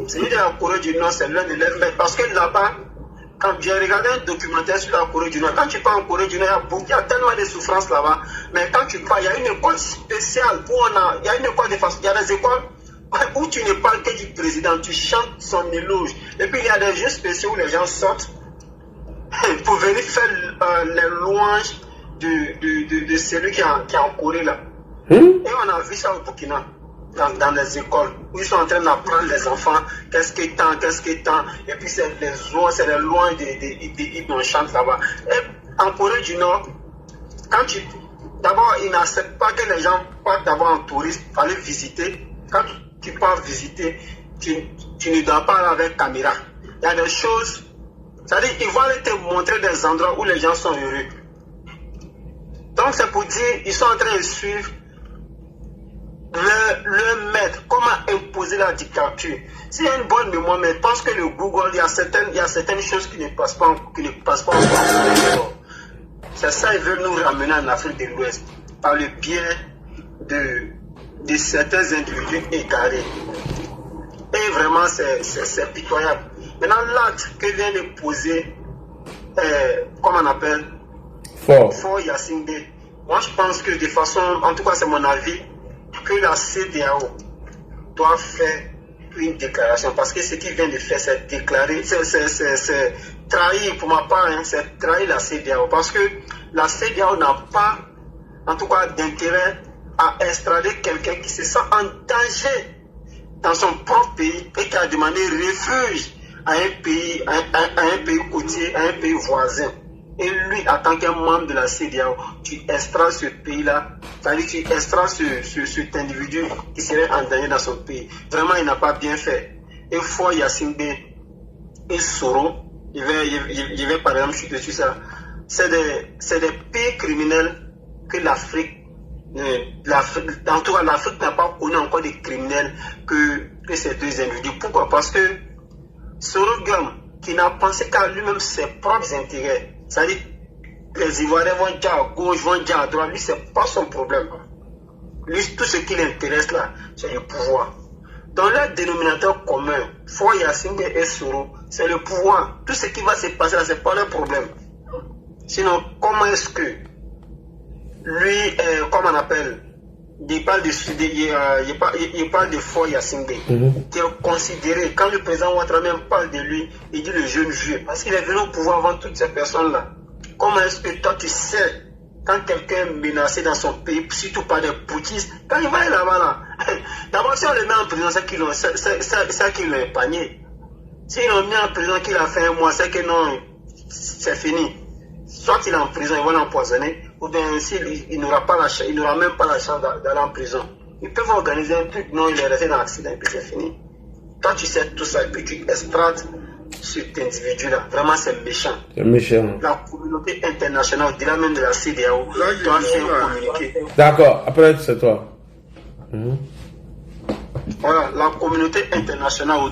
Celui de la Corée du Nord, c'est l'un de leurs maîtres. Parce que là-bas, quand j'ai regardé un documentaire sur la Corée du Nord, quand tu pars en Corée du Nord, il y a tellement de souffrances là-bas. Mais quand tu pars, il y a une école spéciale où il y a une école de façon, il y a des écoles où tu ne parles que du président, tu chantes son éloge. Et puis il y a des jeux spéciaux où les gens sortent pour venir faire les louanges de celui qui est en Corée là. Et on a vu ça au Burkina. Dans les écoles où ils sont en train d'apprendre les enfants qu'est-ce que tant, et puis c'est les louanges de on chante là-bas. Et en Corée du Nord, d'abord ils n'acceptent pas que les gens partent d'abord en touriste, aller visiter. Quand tu pars visiter, tu ne dois pas aller avec caméra. Il y a des choses, c'est-à-dire ils vont aller te montrer des endroits où les gens sont heureux. Donc c'est pour dire, ils sont en train de suivre le maître, comment imposer la dictature. S'il y a une bonne mémoire, mais je pense que le Google, il y a certaines choses qui ne passent pas encore. C'est ça, ils veulent nous ramener en Afrique de l'Ouest par le biais de certains individus égarés. Et vraiment, c'est pitoyable. Maintenant, l'acte que vient de poser, comment on appelle, Faure Gnassingbé, moi je pense que de façon, en tout cas c'est mon avis, que la CEDEAO doit faire une déclaration, parce que ce qu'il vient de faire, c'est déclarer, c'est trahir, pour ma part, hein, c'est trahir la CEDEAO, parce que la CEDEAO n'a pas, en tout cas, d'intérêt à extrader quelqu'un qui se sent en danger dans son propre pays et qui a demandé refuge à un pays côtier, à un pays voisin. Et lui, en tant qu'un membre de la CEDEAO, tu extrades ce pays-là, c'est-à-dire tu extrades cet individu qui serait en danger dans son pays. Vraiment, il n'a pas bien fait. Et Faure Gnassingbé et Soro, je vais par exemple chuter sur ça, c'est des pays criminels que l'Afrique, en tout cas l'Afrique n'a pas connu encore des criminels que ces deux individus. Pourquoi? Parce que Soro Gam, qui n'a pensé qu'à lui-même ses propres intérêts, c'est-à-dire, les Ivoiriens vont dire à gauche, vont dire à droite, lui, c'est pas son problème. Lui, tout ce qui l'intéresse là, c'est le pouvoir. Dans leur dénominateur commun, Faure Gnassingbé et Soro, c'est le pouvoir. Tout ce qui va se passer là, c'est pas leur problème. Sinon, comment est-ce que lui, comment on appelle, il parle de Faure Gnassingbé, qui est considéré, quand le président Ouattara même parle de lui, il dit le jeune vieux, parce qu'il est venu au pouvoir avant toutes ces personnes-là. Comment est-ce que toi tu sais, quand quelqu'un est menacé dans son pays, surtout par des boutistes, quand il va aller là-bas, là, d'abord si on le met en prison, c'est qu'il l'a épargné. S'ils l'ont mis en prison, qu'il a fait un mois, c'est que non, c'est fini. Soit il est en prison, ils vont l'empoisonner, ou bien il n'aura même pas la chance d'aller en prison. Ils peuvent organiser un truc, non, il est resté dans l'accident, et puis c'est fini. Toi, tu sais tout ça, et puis tu extrades cet individu-là. Vraiment, c'est méchant. C'est méchant. La communauté internationale, au-delà même de la CEDEAO, doit faire un communiqué. D'accord, après, c'est toi. Voilà, la communauté internationale,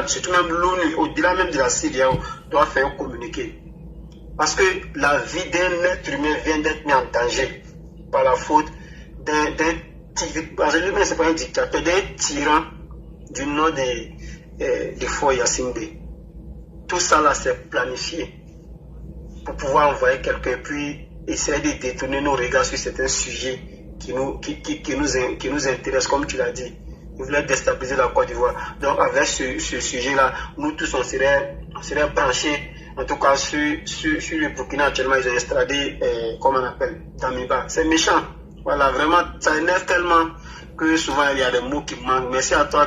surtout même l'ONU, au-delà même de la CEDEAO, doit faire un communiqué. Parce que la vie d'un être humain vient d'être mis en danger par la faute d'un c'est pas un dictateur, d'un tyran du nom de Faure Gnassingbé. Tout ça là, c'est planifié pour pouvoir envoyer quelqu'un, puis essayer de détourner nos regards sur certains sujets qui nous intéressent, comme tu l'as dit. Ils voulaient déstabiliser la Côte d'Ivoire. Donc avec ce sujet-là, nous tous on serait branchés. En tout cas, sur le Burkina actuellement, ils ont extradé, comment on appelle, Damiba. C'est méchant. Voilà, vraiment, ça énerve tellement que souvent il y a des mots qui manquent. Merci à toi,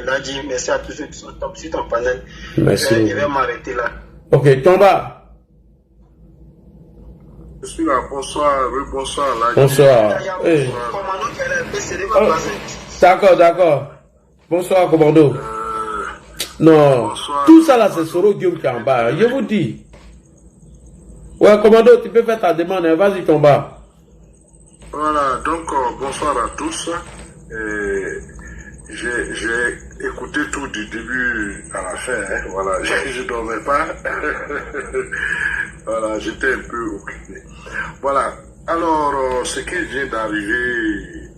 Ladji. Merci à tous ceux qui sont top sur ton panel. Merci. Je vais m'arrêter là. Ok, Tomba. Je suis là. Bonsoir. Oui, bonsoir, Ladji. Bonsoir. Hey. D'accord. Bonsoir, commando. Non, bonsoir. Tout ça là, c'est Soro Guillaume qui est en bas. Je vous dis. Ouais, commando, tu peux faire ta demande. Vas-y, Tomba. Voilà, donc bonsoir à tous. J'ai écouté tout du début à la fin. Hein. Voilà, je ne dormais pas. Voilà, j'étais un peu occupé. Voilà. Alors, ce qui vient d'arriver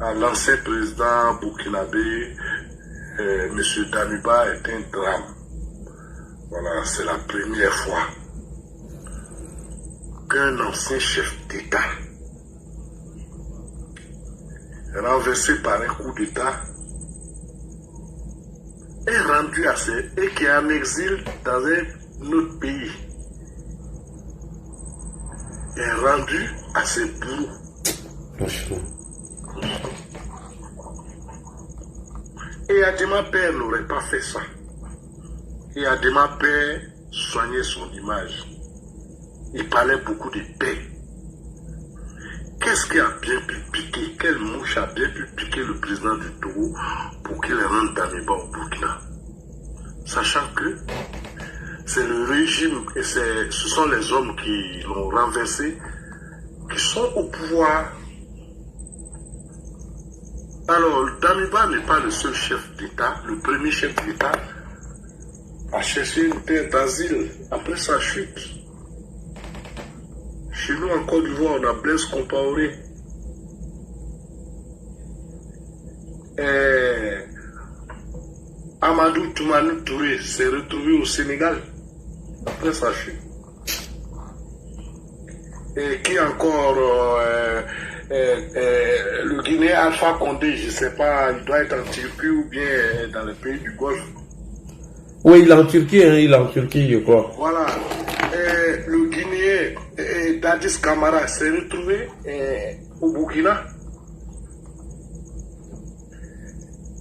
à l'ancien président burkinabé, M. Damiba, est un drame. Voilà, c'est la première fois qu'un ancien chef d'État renversé par un coup d'État est rendu à et qui est en exil dans un autre pays, est rendu à ses bourreaux. Et Adema Père n'aurait pas fait ça. Et Adema Père soignait son image. Il parlait beaucoup de paix. Qu'est-ce qui a bien pu piquer? Quelle mouche a bien pu piquer le président du Togo pour qu'il rentre Damiba au Burkina? Sachant que c'est le régime et ce sont les hommes qui l'ont renversé qui sont au pouvoir. Alors, Damiba n'est pas le seul chef d'État, le premier chef d'État à chercher une terre d'asile après sa chute. Chez nous, en Côte d'Ivoire, on a Blaise Compaoré. Amadou Toumani Touré s'est retrouvé au Sénégal après sa chute. Et qui encore le Guinéen Alpha Condé, je ne sais pas, il doit être en Turquie ou bien dans les pays du Golfe. Oui, il est en Turquie, hein, il est en Turquie, je crois. Voilà. Le Guinéen Dadis Camara s'est retrouvé au Burkina.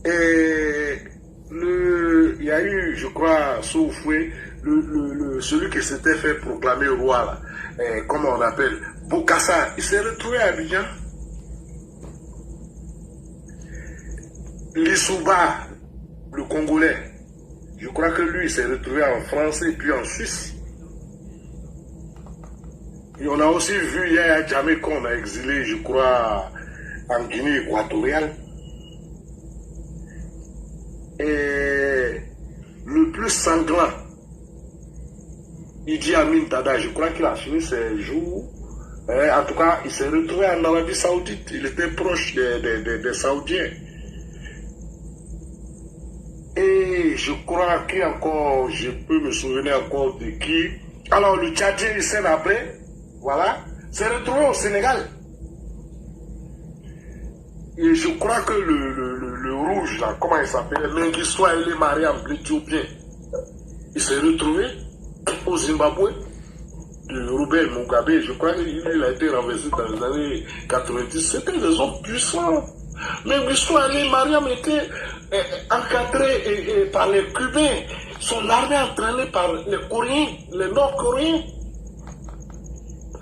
Et il y a eu, je crois, Soufoué, celui qui s'était fait proclamer roi, là, comment on appelle, Bokassa, il s'est retrouvé à Abidjan. Lissouba, le Congolais, je crois que lui, il s'est retrouvé en France et puis en Suisse. Et on a aussi vu Yaya Jammeh qu'on a exilé, je crois, en Guinée équatoriale. Et le plus sanglant, Idi Amin Dada, je crois qu'il a fini ses jours. En tout cas, il s'est retrouvé en Arabie Saoudite. Il était proche des Saoudiens. Et je crois qu'encore, je peux me souvenir encore de qui. Alors, le Tchadien Hissène après, voilà, s'est retrouvé au Sénégal. Et je crois que le rouge, là, comment il s'appelle, Mengistu Haile Mariam, l'Éthiopien, il s'est retrouvé au Zimbabwe de Robert Mugabe. Je crois qu'il a été renversé dans les années 90. C'était des hommes puissants. Mengistu Haile Mariam était encadré par les Cubains. Son armée entraînée par les Coréens, les Nord-Coréens.